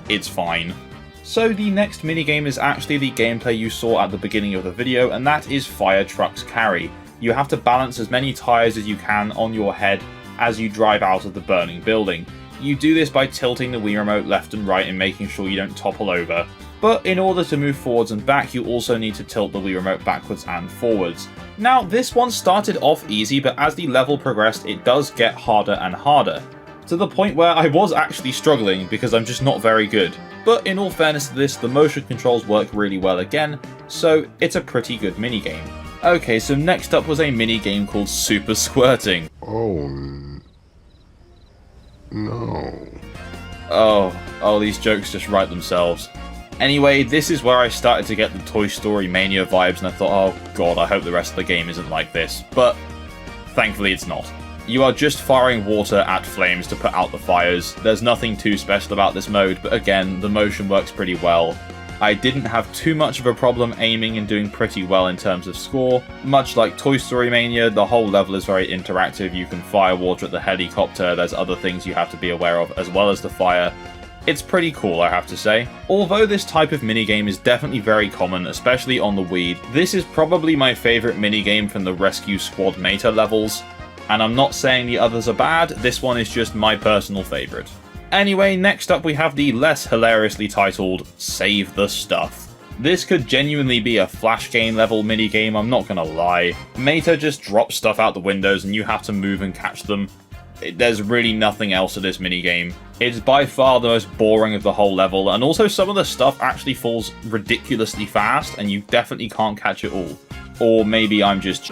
Speaker 2: It's fine. So the next minigame is actually the gameplay you saw at the beginning of the video, and that is Fire Trucks Carry. You have to balance as many tyres as you can on your head as you drive out of the burning building. You do this by tilting the Wii Remote left and right and making sure you don't topple over. But in order to move forwards and back, you also need to tilt the Wii Remote backwards and forwards. Now, this one started off easy, but as the level progressed, it does get harder and harder. To the point where I was actually struggling because I'm just not very good. But in all fairness to this, the motion controls work really well again, so it's a pretty good minigame. Okay, so next up was a mini-game called Super Squirting.
Speaker 15: Oh, no.
Speaker 2: Oh, these jokes just write themselves. Anyway, this is where I started to get the Toy Story Mania vibes, and I thought, oh god, I hope the rest of the game isn't like this. But thankfully it's not. You are just firing water at flames to put out the fires. There's nothing too special about this mode, but again, the motion works pretty well. I didn't have too much of a problem aiming and doing pretty well in terms of score. Much like Toy Story Mania, the whole level is very interactive. You can fire water at the helicopter, there's other things you have to be aware of as well as the fire. It's pretty cool, I have to say. Although this type of minigame is definitely very common, especially on the Wii, this is probably my favourite minigame from the Rescue Squad Meta levels. And I'm not saying the others are bad, this one is just my personal favourite. Anyway, next up we have the less hilariously titled Save the Stuff. This could genuinely be a flash game level minigame, I'm not gonna lie. Meta just drops stuff out the windows and you have to move and catch them. There's really nothing else to this minigame. It's by far the most boring of the whole level, and also some of the stuff actually falls ridiculously fast and you definitely can't catch it all. Or maybe I'm just...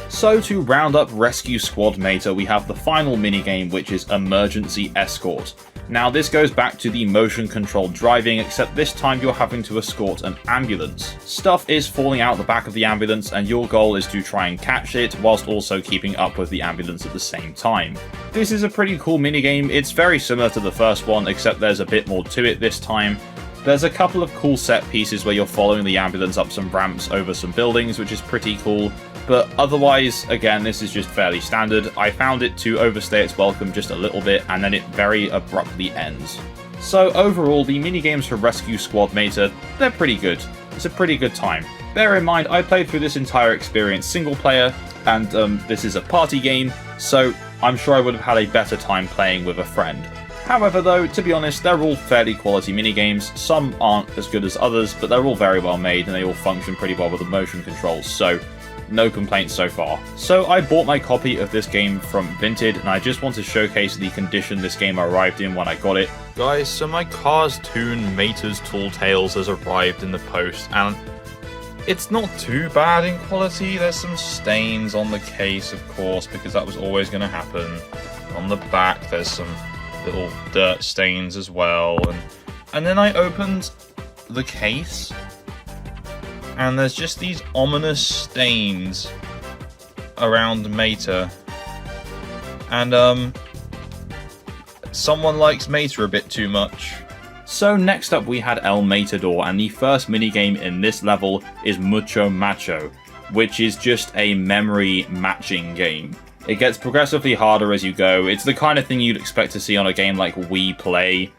Speaker 2: So to round up Rescue Squad Meta, we have the final minigame, which is Emergency Escort. Now this goes back to the motion-controlled driving, except this time you're having to escort an ambulance. Stuff is falling out the back of the ambulance, and your goal is to try and catch it, whilst also keeping up with the ambulance at the same time. This is a pretty cool minigame. It's very similar to the first one, except there's a bit more to it this time. There's a couple of cool set pieces where you're following the ambulance up some ramps over some buildings, which is pretty cool. But otherwise, again, this is just fairly standard. I found it to overstay its welcome just a little bit, and then it very abruptly ends. So overall, the minigames for Rescue Squad Meta, they're pretty good. It's a pretty good time. Bear in mind, I played through this entire experience single player, and this is a party game, so I'm sure I would have had a better time playing with a friend. However though, to be honest, they're all fairly quality minigames. Some aren't as good as others, but they're all very well made, and they all function pretty well with the motion controls, so no complaints so far. So I bought my copy of this game from Vinted, and I just want to showcase the condition this game arrived in when I got it. Guys, so my Cars Toon Mater's Tall Tales has arrived in the post, and it's not too bad in quality. There's some stains on the case, of course, because that was always going to happen. On the back, there's some little dirt stains as well, and then I opened the case, and there's just these ominous stains around Meta, and Someone likes Mater a bit too much. So next up we had El Matador, and the first minigame in this level is Mucho Macho, which is just a memory matching game. It gets progressively harder as you go. It's the kind of thing you'd expect to see on a game like We Play.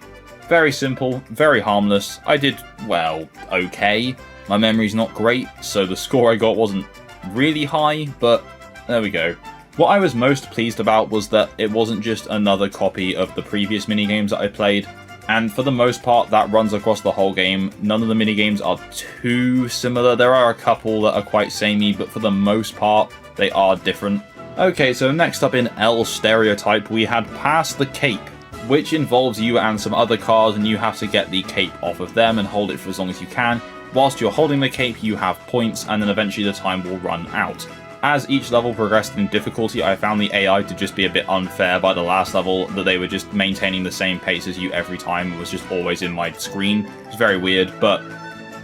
Speaker 2: Very simple, very harmless. I did, well, okay. My memory's not great, so the score I got wasn't really high, but there we go. What I was most pleased about was that it wasn't just another copy of the previous minigames that I played, and for the most part that runs across the whole game. None of the minigames are too similar. There are a couple that are quite samey, but for the most part they are different. Okay, so next up in L Stereotype we had Pass the Cape, which involves you and some other cars, and you have to get the cape off of them and hold it for as long as you can. Whilst you're holding the cape you have points, and then eventually the time will run out. As each level progressed in difficulty, I found the AI to just be a bit unfair by the last level, that they were just maintaining the same pace as you every time. It was just always in my screen. It was very weird, but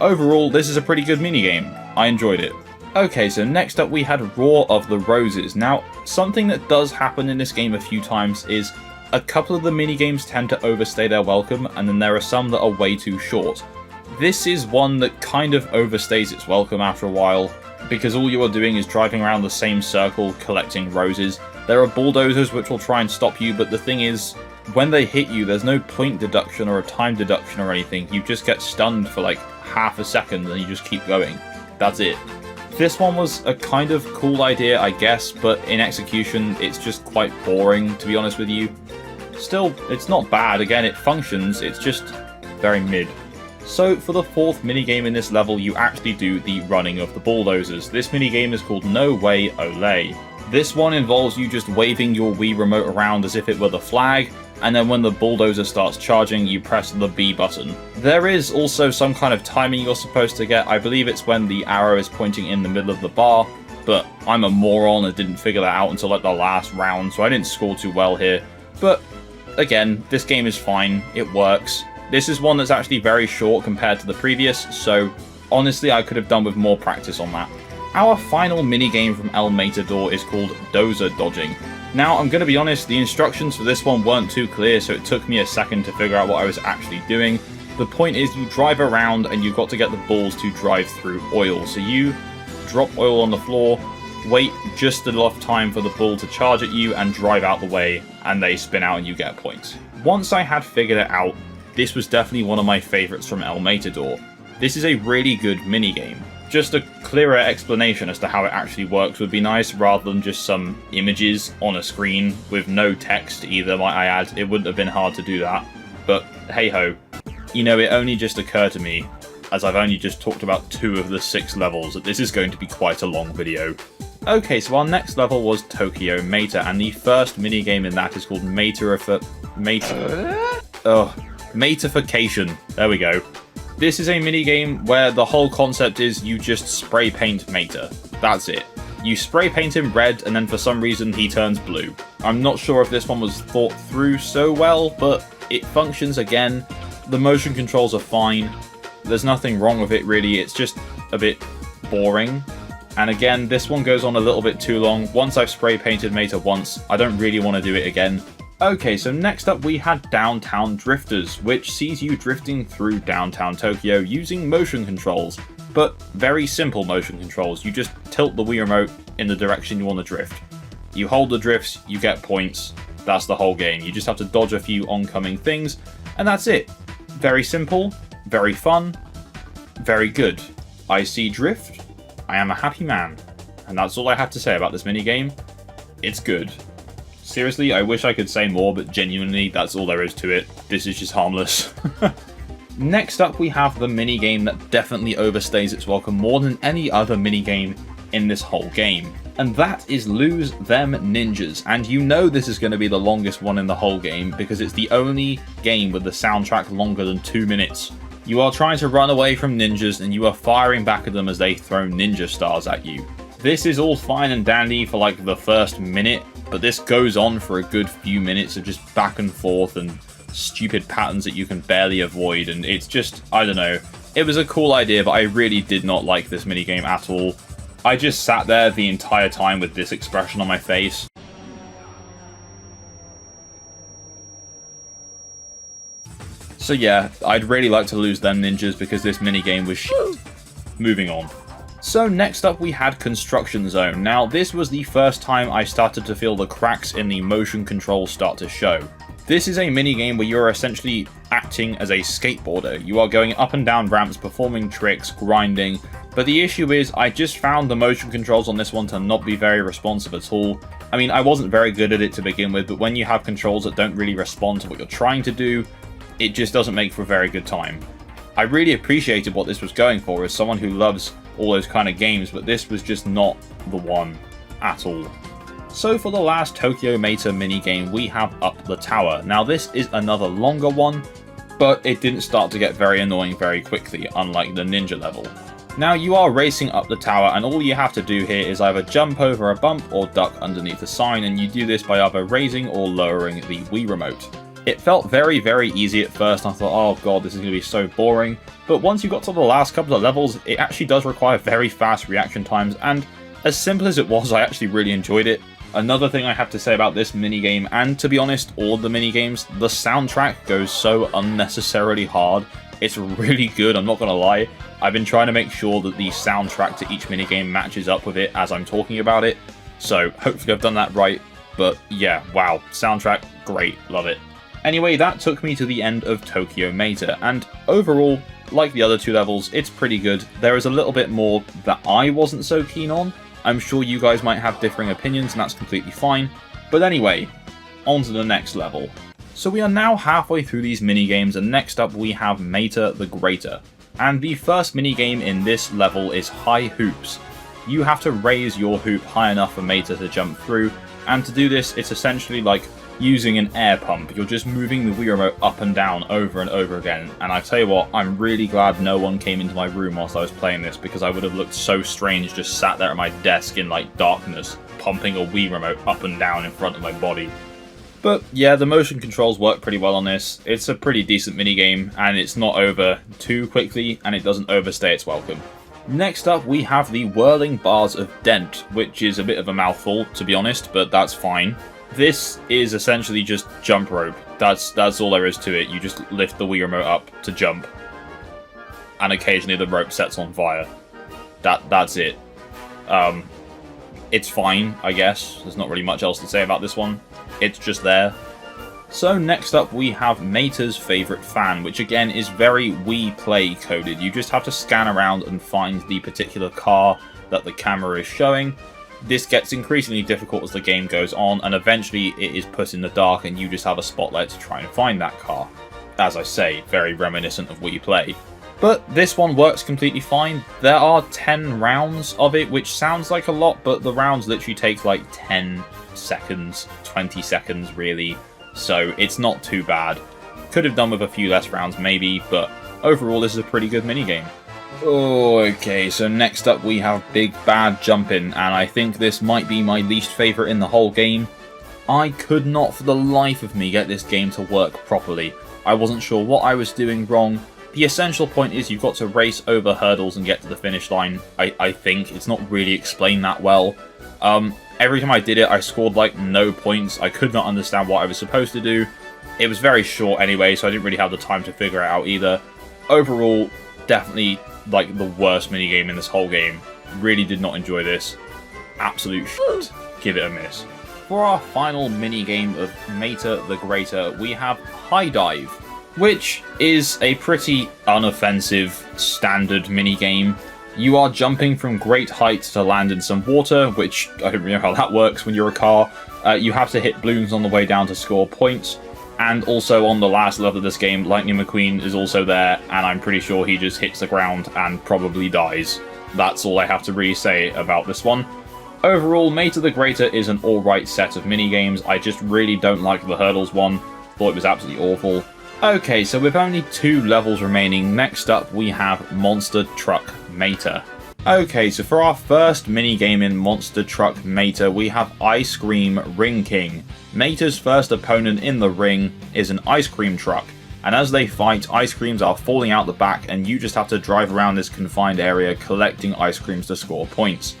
Speaker 2: overall, this is a pretty good minigame. I enjoyed it. Okay, so next up we had Roar of the Roses. Now, something that does happen in this game a few times is a couple of the minigames tend to overstay their welcome, and then there are some that are way too short. This is one that kind of overstays its welcome after a while, because all you are doing is driving around the same circle collecting roses. There are bulldozers which will try and stop you, but the thing is, when they hit you there's no point deduction or a time deduction or anything. You just get stunned for like half a second and you just keep going. That's it. This one was a kind of cool idea, I guess, but in execution it's just quite boring, to be honest with you. Still, it's not bad. Again, it functions, it's just very mid. So for the fourth minigame in this level, you actually do the running of the bulldozers. This minigame is called No Way Olay. This one involves you just waving your Wii remote around as if it were the flag, and then when the bulldozer starts charging, you press the B button. There is also some kind of timing you're supposed to get. I believe it's when the arrow is pointing in the middle of the bar, but I'm a moron and didn't figure that out until like the last round, so I didn't score too well here. But again, this game is fine, it works. This is one that's actually very short compared to the previous, so honestly I could have done with more practice on that. Our final minigame from El Matador is called Dozer Dodging. Now, I'm going to be honest, the instructions for this one weren't too clear, so it took me a second to figure out what I was actually doing. The point is you drive around and you've got to get the balls to drive through oil. So you drop oil on the floor, wait just enough time for the ball to charge at you and drive out the way, and they spin out and you get points. Once I had figured it out, this was definitely one of my favourites from El Matador. This is a really good minigame. Just a clearer explanation as to how it actually works would be nice, rather than just some images on a screen with no text either, might I add. It wouldn't have been hard to do that. But hey ho. You know, it only just occurred to me, as I've only just talked about 2 of the 6 levels, that this is going to be quite a long video. Okay, so our next level was Tokyo Mater, and the first minigame in that is called Matification. There we go. This is a minigame where the whole concept is you just spray paint Mater. That's it. You spray paint him red and then for some reason he turns blue. I'm not sure if this one was thought through so well, but it functions again. The motion controls are fine. There's nothing wrong with it really, it's just a bit boring. And again, this one goes on a little bit too long. Once I've spray painted Mater once, I don't really want to do it again. Okay, so next up we had Downtown Drifters, which sees you drifting through downtown Tokyo using motion controls, but very simple motion controls. You just tilt the Wii remote in the direction you want to drift. You hold the drifts, you get points. That's the whole game. You just have to dodge a few oncoming things, and that's it. Very simple, very fun, very good. I see drift, I am a happy man, and that's all I have to say about this minigame. It's good. Seriously, I wish I could say more, but genuinely, that's all there is to it. This is just harmless. Next up, we have the minigame that definitely overstays its welcome more than any other minigame in this whole game. And that is Lose Them Ninjas. And you know this is going to be the longest one in the whole game, because it's the only game with the soundtrack longer than 2 minutes. You are trying to run away from ninjas, and you are firing back at them as they throw ninja stars at you. This is all fine and dandy for like the first minute, but this goes on for a good few minutes of just back and forth and stupid patterns that you can barely avoid, and it's just, I don't know. It was a cool idea, but I really did not like this minigame at all. I just sat there the entire time with this expression on my face. So yeah, I'd really like to lose them ninjas because this minigame was Moving on. So next up we had Construction Zone. Now this was the first time I started to feel the cracks in the motion controls start to show. This is a minigame where you're essentially acting as a skateboarder. You are going up and down ramps, performing tricks, grinding, but the issue is I just found the motion controls on this one to not be very responsive at all. I mean, I wasn't very good at it to begin with, but when you have controls that don't really respond to what you're trying to do, it just doesn't make for a very good time. I really appreciated what this was going for as someone who loves all those kind of games, but this was just not the one at all. So for the last Tokyo Meta minigame, we have Up the Tower. Now this is another longer one, but it didn't start to get very annoying very quickly, unlike the ninja level. Now you are racing up the tower, and all you have to do here is either jump over a bump or duck underneath a sign, and you do this by either raising or lowering the Wii Remote. It felt very, very easy at first, and I thought, oh god, this is going to be so boring. But once you got to the last couple of levels, it actually does require very fast reaction times, and as simple as it was, I actually really enjoyed it. Another thing I have to say about this minigame, and to be honest, all of the minigames, the soundtrack goes so unnecessarily hard. It's really good, I'm not going to lie. I've been trying to make sure that the soundtrack to each minigame matches up with it as I'm talking about it, so hopefully I've done that right. But yeah, wow, soundtrack, great, love it. Anyway, that took me to the end of Tokyo Meta, and overall, like the other two levels, it's pretty good. There is a little bit more that I wasn't so keen on. I'm sure you guys might have differing opinions, and that's completely fine. But anyway, on to the next level. So we are now halfway through these minigames, and next up we have Meta the Greater. And the first minigame in this level is High Hoops. You have to raise your hoop high enough for Meta to jump through, and to do this, it's essentially like using an air pump. You're just moving the Wii Remote up and down over and over again, and I tell you what, I'm really glad no one came into my room whilst I was playing this, because I would have looked so strange just sat there at my desk in like darkness, pumping a Wii Remote up and down in front of my body. But yeah, the motion controls work pretty well on this. It's a pretty decent minigame, and it's not over too quickly, and it doesn't overstay its welcome. Next up, we have the Whirling Bars of Dent, which is a bit of a mouthful, to be honest, but that's fine. This is essentially just jump rope. That's all there is to it. You just lift the Wii Remote up to jump, and occasionally the rope sets on fire. That's it. It's fine, I guess. There's not really much else to say about this one. It's just there. So next up we have Meta's Favorite Fan, which again is very Wii Play coded. You just have to scan around and find the particular car that the camera is showing. This gets increasingly difficult as the game goes on, and eventually it is put in the dark and you just have a spotlight to try and find that car. As I say, very reminiscent of Wii Play. But this one works completely fine. There are 10 rounds of it, which sounds like a lot, but the rounds literally take like 10 seconds, 20 seconds really, so it's not too bad. Could have done with a few less rounds maybe, but overall this is a pretty good minigame. Okay, so next up we have Big Bad Jumpin', and I think this might be my least favourite in the whole game. I could not for the life of me get this game to work properly. I wasn't sure what I was doing wrong. The essential point is you've got to race over hurdles and get to the finish line. I think it's not really explained that well. Every time I did it, I scored like no points. I could not understand what I was supposed to do. It was very short anyway, so I didn't really have the time to figure it out either. Overall, definitely like the worst minigame in this whole game. Really did not enjoy this. Absolute shit. Give it a miss. For our final minigame of Meta the Greater, we have High Dive, which is a pretty unoffensive standard minigame. You are jumping from great heights to land in some water, which I don't really know how that works when you're a car. You have to hit balloons on the way down to score points. And also on the last level of this game, Lightning McQueen is also there, and I'm pretty sure he just hits the ground and probably dies. That's all I have to really say about this one. Overall, Meta the Greater is an alright set of minigames. I just really don't like the hurdles one. Thought it was absolutely awful. Okay, so with only 2 levels remaining, next up we have Monster Truck Meta. Okay, so for our first minigame in Monster Truck Meta, we have Ice Cream Ring King. Meta's first opponent in the ring is an ice cream truck, and as they fight, ice creams are falling out the back, and you just have to drive around this confined area collecting ice creams to score points.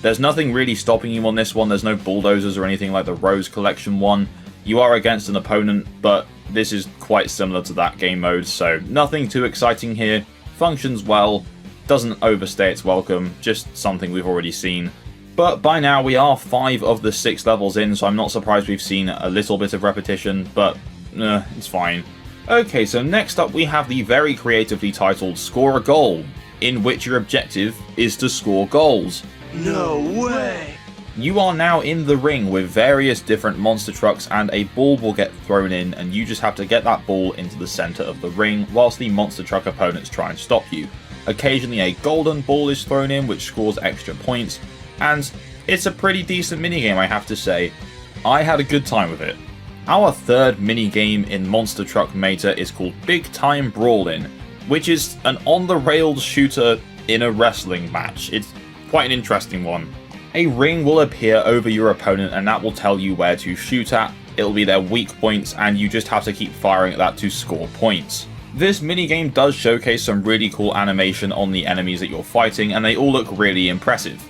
Speaker 2: There's nothing really stopping you on this one. There's no bulldozers or anything like the Rose Collection one. You are against an opponent, but this is quite similar to that game mode, so nothing too exciting here. Functions well, doesn't overstay its welcome, just something we've already seen. But by now we are 5 of the 6 levels in, so I'm not surprised we've seen a little bit of repetition, but it's fine. Okay, so next up we have the very creatively titled Score a Goal, in which your objective is to score goals.
Speaker 4: No way!
Speaker 2: You are now in the ring with various different monster trucks, and a ball will get thrown in, and you just have to get that ball into the center of the ring whilst the monster truck opponents try and stop you. Occasionally a golden ball is thrown in which scores extra points, and it's a pretty decent minigame, I have to say. I had a good time with it. Our third minigame in Monster Truck Meta is called Big Time Brawlin', which is an on-the-rails shooter in a wrestling match. It's quite an interesting one. A ring will appear over your opponent and that will tell you where to shoot at. It'll be their weak points and you just have to keep firing at that to score points. This minigame does showcase some really cool animation on the enemies that you're fighting and they all look really impressive.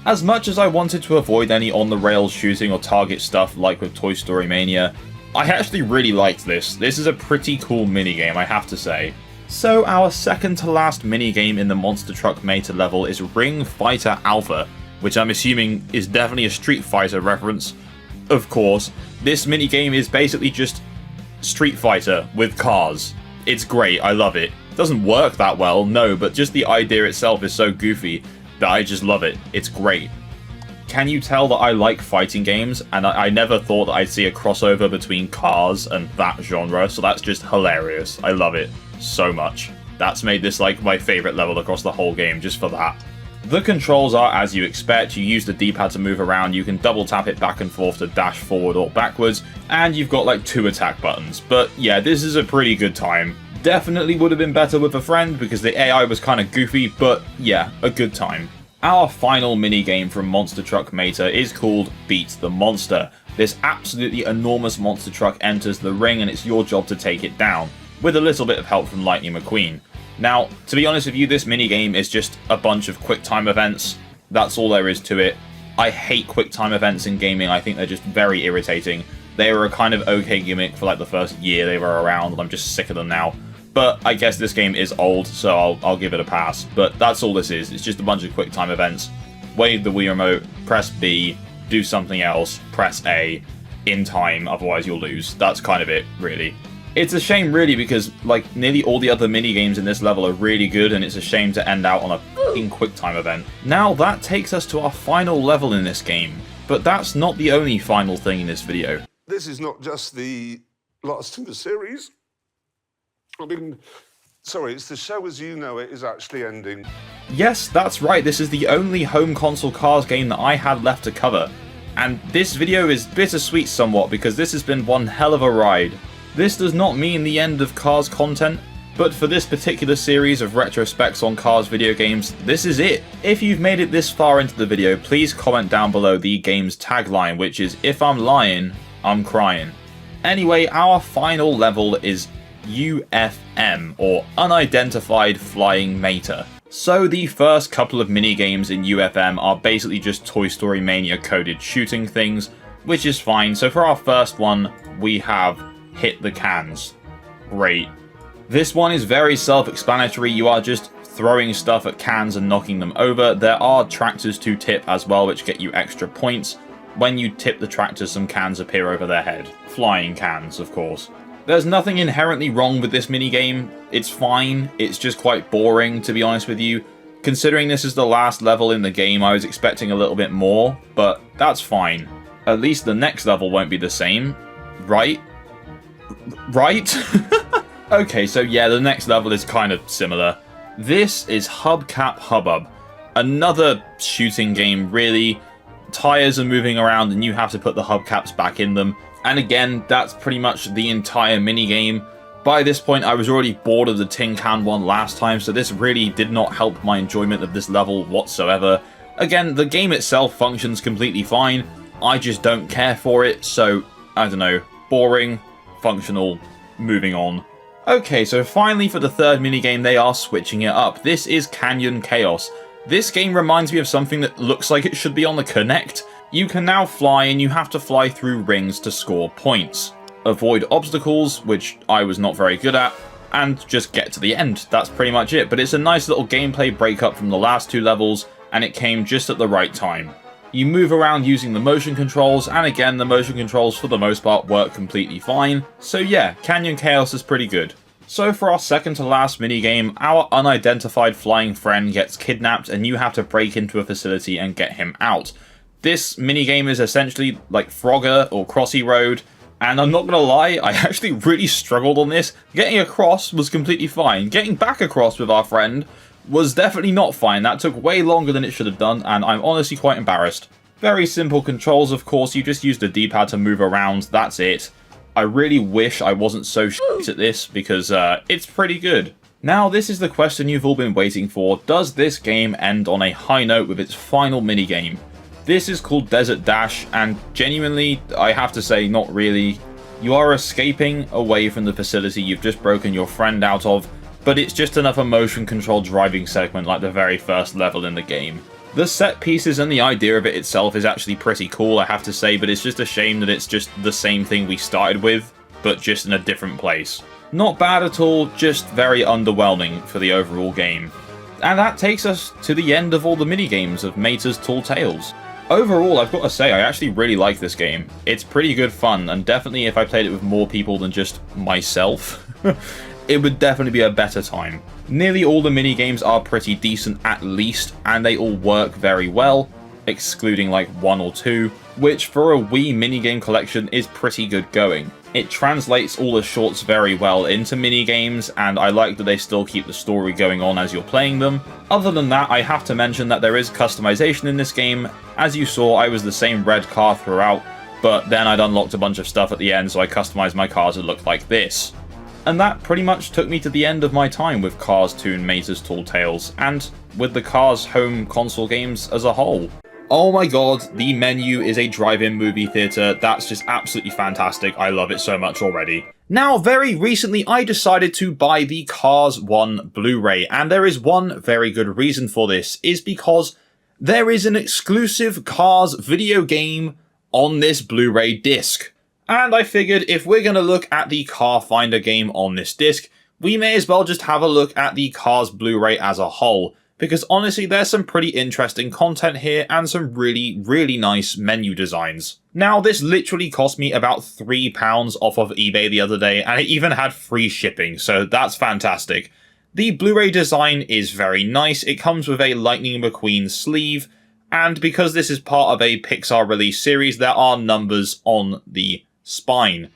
Speaker 2: As much as I wanted to avoid any on-the-rails shooting or target stuff like with Toy Story Mania, I actually really liked this. This is a pretty cool minigame, I have to say. So our second to last minigame in the Monster Truck Meta level is Ring Fighter Alpha, which I'm assuming is definitely a Street Fighter reference. Of course, this minigame is basically just Street Fighter with cars. It's great, I love it. It doesn't work that well, no, but just the idea itself is so goofy that I just love it. It's great. Can you tell that I like fighting games? And I never thought that I'd see a crossover between cars and that genre, so that's just hilarious. I love it so much. That's made this like my favorite level across the whole game, just for that. The controls are as you expect. You use the D-pad to move around, you can double tap it back and forth to dash forward or backwards, and you've got like 2 attack buttons. But yeah, this is a pretty good time. Definitely would have been better with a friend because the AI was kind of goofy, but yeah, a good time. Our final minigame from Monster Truck Meta is called Beat the Monster. This absolutely enormous monster truck enters the ring and it's your job to take it down, with a little bit of help from Lightning McQueen. Now, to be honest with you, this minigame is just a bunch of quick time events. That's all there is to it. I hate quick time events in gaming, I think they're just very irritating. They were a kind of okay gimmick for like the first year they were around, and I'm just sick of them now. But I guess this game is old, so I'll give it a pass. But that's all this is. It's just a bunch of quick time events. Wave the Wii remote, press B, do something else, press A, in time, otherwise you'll lose. That's kind of it, really. It's a shame, really, because like nearly all the other minigames in this level are really good, and it's a shame to end out on a f***ing quick time event. Now, that takes us to our final level in this game. But that's not the only final thing in this video.
Speaker 15: This is not just the last in the series. I mean, sorry, it's the show as you know it is actually ending.
Speaker 2: Yes, that's right, this is the only home console Cars game that I had left to cover. And this video is bittersweet somewhat because this has been one hell of a ride. This does not mean the end of Cars content, but for this particular series of retrospects on Cars video games, this is it. If you've made it this far into the video, please comment down below the game's tagline, which is, "If I'm lying, I'm crying." Anyway, our final level is UFM, or Unidentified Flying Mater. So the first couple of minigames in UFM are basically just Toy Story Mania coded shooting things, which is fine. So for our first one, we have Hit the Cans. Great. This one is very self-explanatory. You are just throwing stuff at cans and knocking them over. There are tractors to tip as well, which get you extra points. When you tip the tractors, some cans appear over their head. Flying cans, of course. There's nothing inherently wrong with this minigame. It's fine. It's just quite boring, to be honest with you. Considering this is the last level in the game, I was expecting a little bit more, but that's fine. At least the next level won't be the same. Right? Right? Okay, so yeah, the next level is kind of similar. This is Hubcap Hubbub. Another shooting game, really. Tires are moving around and you have to put the hubcaps back in them. And again, that's pretty much the entire minigame. By this point, I was already bored of the tin can one last time, so this really did not help my enjoyment of this level whatsoever. Again, the game itself functions completely fine. I just don't care for it, so, I don't know, boring, functional, moving on. Okay, so finally for the third minigame, they are switching it up. This is Canyon Chaos. This game reminds me of something that looks like it should be on the Kinect. You can now fly, and you have to fly through rings to score points. avoid obstacles, which I was not very good at, and just get to the end. That's pretty much it, but it's a nice little gameplay breakup from the last 2 levels, and it came just at the right time. You move around using the motion controls, and again, the motion controls for the most part work completely fine. So yeah, Canyon Chaos is pretty good. So for our second to last minigame, our unidentified flying friend gets kidnapped and you have to break into a facility and get him out. This minigame is essentially like Frogger or Crossy Road, and I'm not gonna lie, I actually really struggled on this. Getting across was completely fine. Getting back across with our friend was definitely not fine. That took way longer than it should have done, and I'm honestly quite embarrassed. Very simple controls, of course. You just use the D-pad to move around, that's it. I really wish I wasn't so shit at this, because it's pretty good. Now, this is the question you've all been waiting for. Does this game end on a high note with its final minigame? This is called Desert Dash, and genuinely, I have to say, not really. You are escaping away from the facility you've just broken your friend out of, but it's just another motion-controlled driving segment like the very first level in the game. The set pieces and the idea of it itself is actually pretty cool, I have to say, but it's just a shame that it's just the same thing we started with, but just in a different place. Not bad at all, just very underwhelming for the overall game. And that takes us to the end of all the minigames of Mater's Tall Tales. Overall, I've got to say, I actually really like this game. It's pretty good fun, and definitely if I played it with more people than just myself, it would definitely be a better time. Nearly all the minigames are pretty decent at least, and they all work very well, excluding like 1 or 2, which for a Wii minigame collection is pretty good going. It translates all the shorts very well into minigames, and I like that they still keep the story going on as you're playing them. Other than that, I have to mention that there is customization in this game. As you saw, I was the same red car throughout, but then I'd unlocked a bunch of stuff at the end, so I customized my car to look like this. And that pretty much took me to the end of my time with Cars 2 and Mater's Tall Tales, and with the Cars home console games as a whole. Oh my god, the menu is a drive-in movie theatre. That's just absolutely fantastic. I love it so much already. Now, very recently, I decided to buy the Cars 1 Blu-ray, and there is one very good reason for this, is because there is an exclusive Cars video game on this Blu-ray disc. And I figured if we're going to look at the Car Finder game on this disc, we may as well just have a look at the Cars Blu-ray as a whole, because honestly there's some pretty interesting content here and some really nice menu designs. Now, this literally cost me about £3 off of eBay the other day, and it even had free shipping, so that's fantastic. The Blu-ray design is very nice. It comes with a Lightning McQueen sleeve, and because this is part of a Pixar release series, there are numbers on the spine.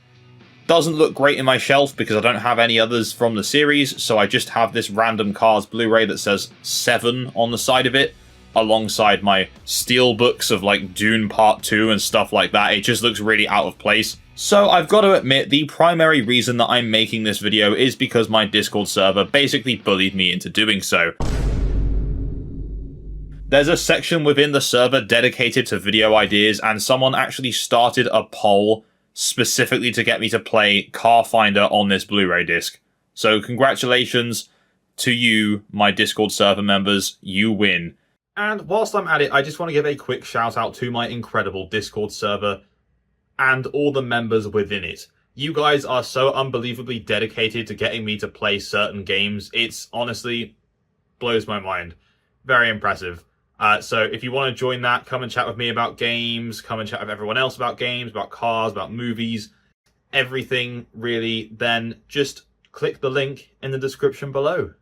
Speaker 2: Doesn't look great in my shelf because I don't have any others from the series, so I just have this random Cars Blu-ray that says 7 on the side of it, alongside my steelbooks of like Dune Part 2 and stuff like that. It just looks really out of place. So I've got to admit, the primary reason that I'm making this video is because my Discord server basically bullied me into doing so. There's a section within the server dedicated to video ideas, and someone actually started a poll specifically to get me to play Car Finder on this Blu-ray disc. So congratulations to you, my Discord server members, you win. And whilst I'm at it, I just want to give a quick shout out to my incredible Discord server and all the members within it. You guys are so unbelievably dedicated to getting me to play certain games. It's honestly blows my mind. Very impressive. So if you want to join that, come and chat with me about games, come and chat with everyone else about games, about cars, about movies, everything really, then just click the link in the description below.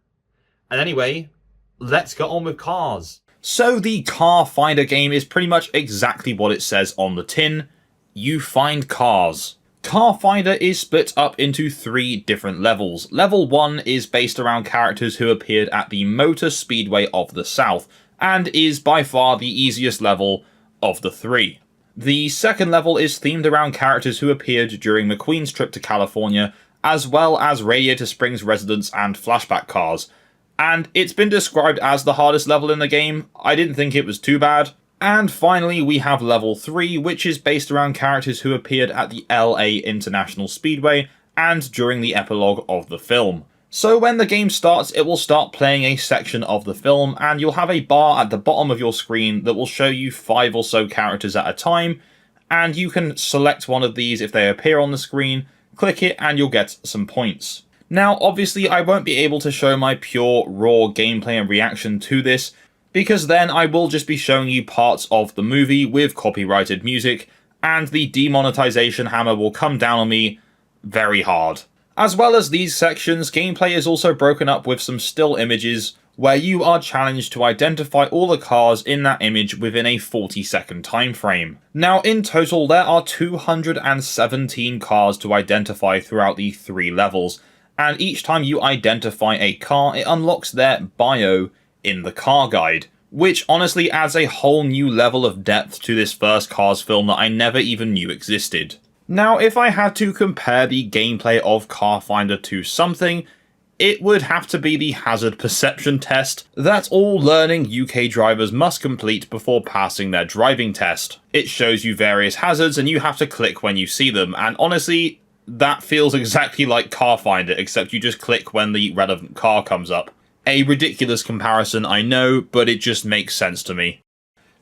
Speaker 2: And anyway, let's get on with Cars. So the Car Finder game is pretty much exactly what it says on the tin. You find cars. Car Finder is split up into 3 different levels. Level 1 is based around characters who appeared at the Motor Speedway of the South, and is by far the easiest level of the 3. The second level is themed around characters who appeared during McQueen's trip to California, as well as Radiator Springs residents and flashback cars. And it's been described as the hardest level in the game. I didn't think it was too bad. And finally, we have level 3, which is based around characters who appeared at the LA International Speedway and during the epilogue of the film. So when the game starts, it will start playing a section of the film, and you'll have a bar at the bottom of your screen that will show you 5 or so characters at a time, and you can select one of these if they appear on the screen, click it and you'll get some points. Now obviously I won't be able to show my pure raw gameplay and reaction to this, because then I will just be showing you parts of the movie with copyrighted music, and the demonetization hammer will come down on me very hard. As well as these sections, gameplay is also broken up with some still images where you are challenged to identify all the cars in that image within a 40-second time frame. Now in total there are 217 cars to identify throughout the 3 levels, and each time you identify a car it unlocks their bio in the car guide, which honestly adds a whole new level of depth to this first Cars film that I never even knew existed. Now if I had to compare the gameplay of Car Finder to something, it would have to be the hazard perception test that all learning UK drivers must complete before passing their driving test. It shows you various hazards and you have to click when you see them, and honestly that feels exactly like Car Finder, except you just click when the relevant car comes up. A ridiculous comparison, I know, but it just makes sense to me.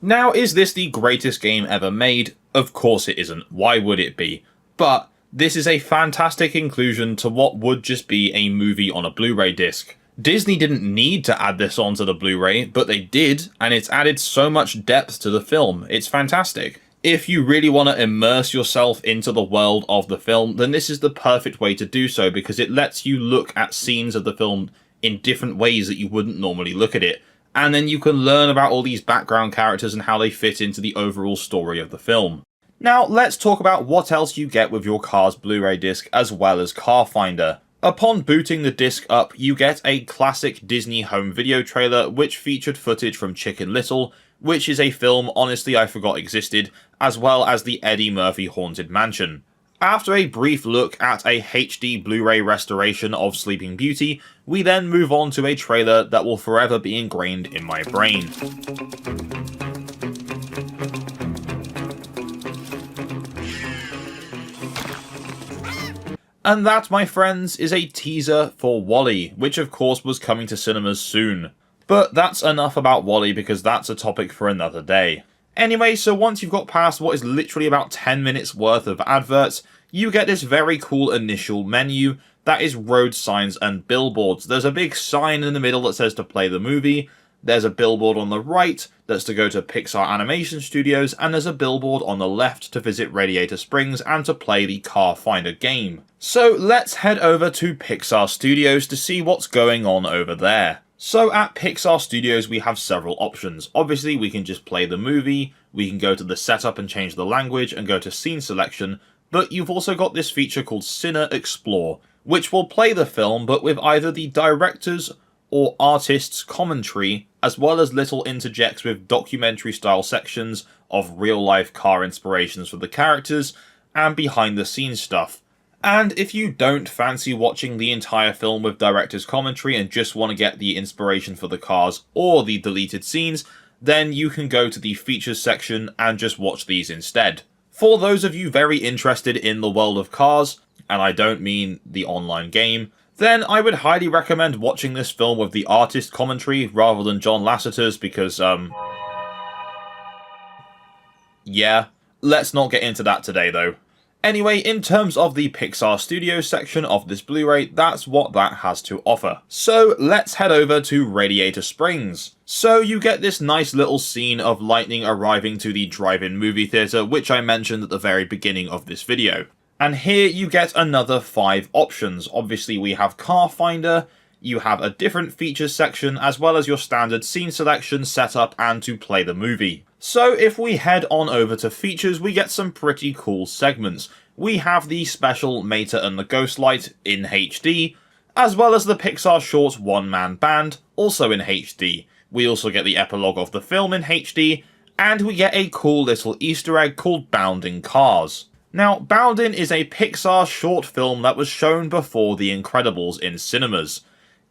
Speaker 2: Now, is this the greatest game ever made? Of course it isn't. Why would it be? But this is a fantastic inclusion to what would just be a movie on a Blu-ray disc. Disney didn't need to add this onto the Blu-ray, but they did, and it's added so much depth to the film. It's fantastic. If you really want to immerse yourself into the world of the film, then this is the perfect way to do so, because it lets you look at scenes of the film in different ways that you wouldn't normally look at it. And then you can learn about all these background characters and how they fit into the overall story of the film. Now let's talk about what else you get with your Cars Blu-ray disc as well as Car Finder. Upon booting the disc up, you get a classic Disney home video trailer which featured footage from Chicken Little, which is a film honestly I forgot existed, as well as the Eddie Murphy Haunted Mansion. After a brief look at a HD Blu-ray restoration of Sleeping Beauty, we then move on to a trailer that will forever be ingrained in my brain. And that, my friends, is a teaser for WALL-E, which of course was coming to cinemas soon. But that's enough about WALL-E because that's a topic for another day. Anyway, so once you've got past what is literally about 10 minutes worth of adverts, you get this very cool initial menu that is road signs and billboards. There's a big sign in the middle that says to play the movie, there's a billboard on the right that's to go to Pixar Animation Studios, and there's a billboard on the left to visit Radiator Springs and to play the Car Finder game. So let's head over to Pixar Studios to see what's going on over there. So at Pixar Studios we have several options. Obviously we can just play the movie, we can go to the setup and change the language and go to scene selection, but you've also got this feature called Cine Explore, which will play the film but with either the director's or artist's commentary, as well as little interjects with documentary style sections of real life car inspirations for the characters and behind the scenes stuff. And if you don't fancy watching the entire film with director's commentary and just want to get the inspiration for the cars or the deleted scenes, then you can go to the features section and just watch these instead. For those of you very interested in the world of Cars, and I don't mean the online game, then I would highly recommend watching this film with the artist commentary rather than John Lasseter's because, yeah, let's not get into that today though. Anyway, in terms of the Pixar Studios section of this Blu-ray, that's what that has to offer. So let's head over to Radiator Springs. So you get this nice little scene of Lightning arriving to the drive-in movie theatre, which I mentioned at the very beginning of this video. And here you get another 5 options. Obviously we have Car Finder, you have a different features section, as well as your standard scene selection, setup, and to play the movie. So if we head on over to features, we get some pretty cool segments. We have the special Mater and the Ghostlight in HD, as well as the Pixar short one-man band, also in HD. We also get the epilogue of the film in HD, and we get a cool little Easter egg called Bounding Cars. Now, Boundin' is a Pixar short film that was shown before The Incredibles in cinemas.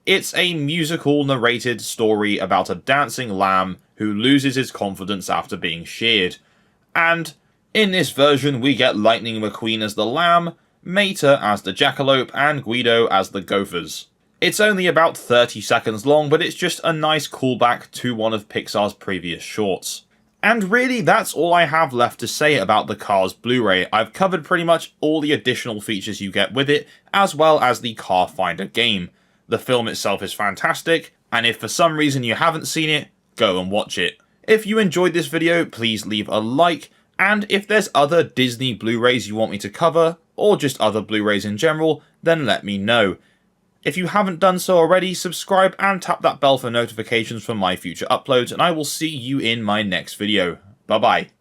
Speaker 2: It's a musical narrated story about a dancing lamb who loses his confidence after being sheared. And in this version we get Lightning McQueen as the lamb, Mater as the jackalope, and Guido as the gophers. It's only about 30 seconds long, but it's just a nice callback to one of Pixar's previous shorts. And really, that's all I have left to say about the Cars Blu-ray. I've covered pretty much all the additional features you get with it, as well as the Car Finder game. The film itself is fantastic, and if for some reason you haven't seen it, go and watch it. If you enjoyed this video, please leave a like, and if there's other Disney Blu-rays you want me to cover, or just other Blu-rays in general, then let me know. If you haven't done so already, subscribe and tap that bell for notifications for my future uploads, and I will see you in my next video. Bye bye.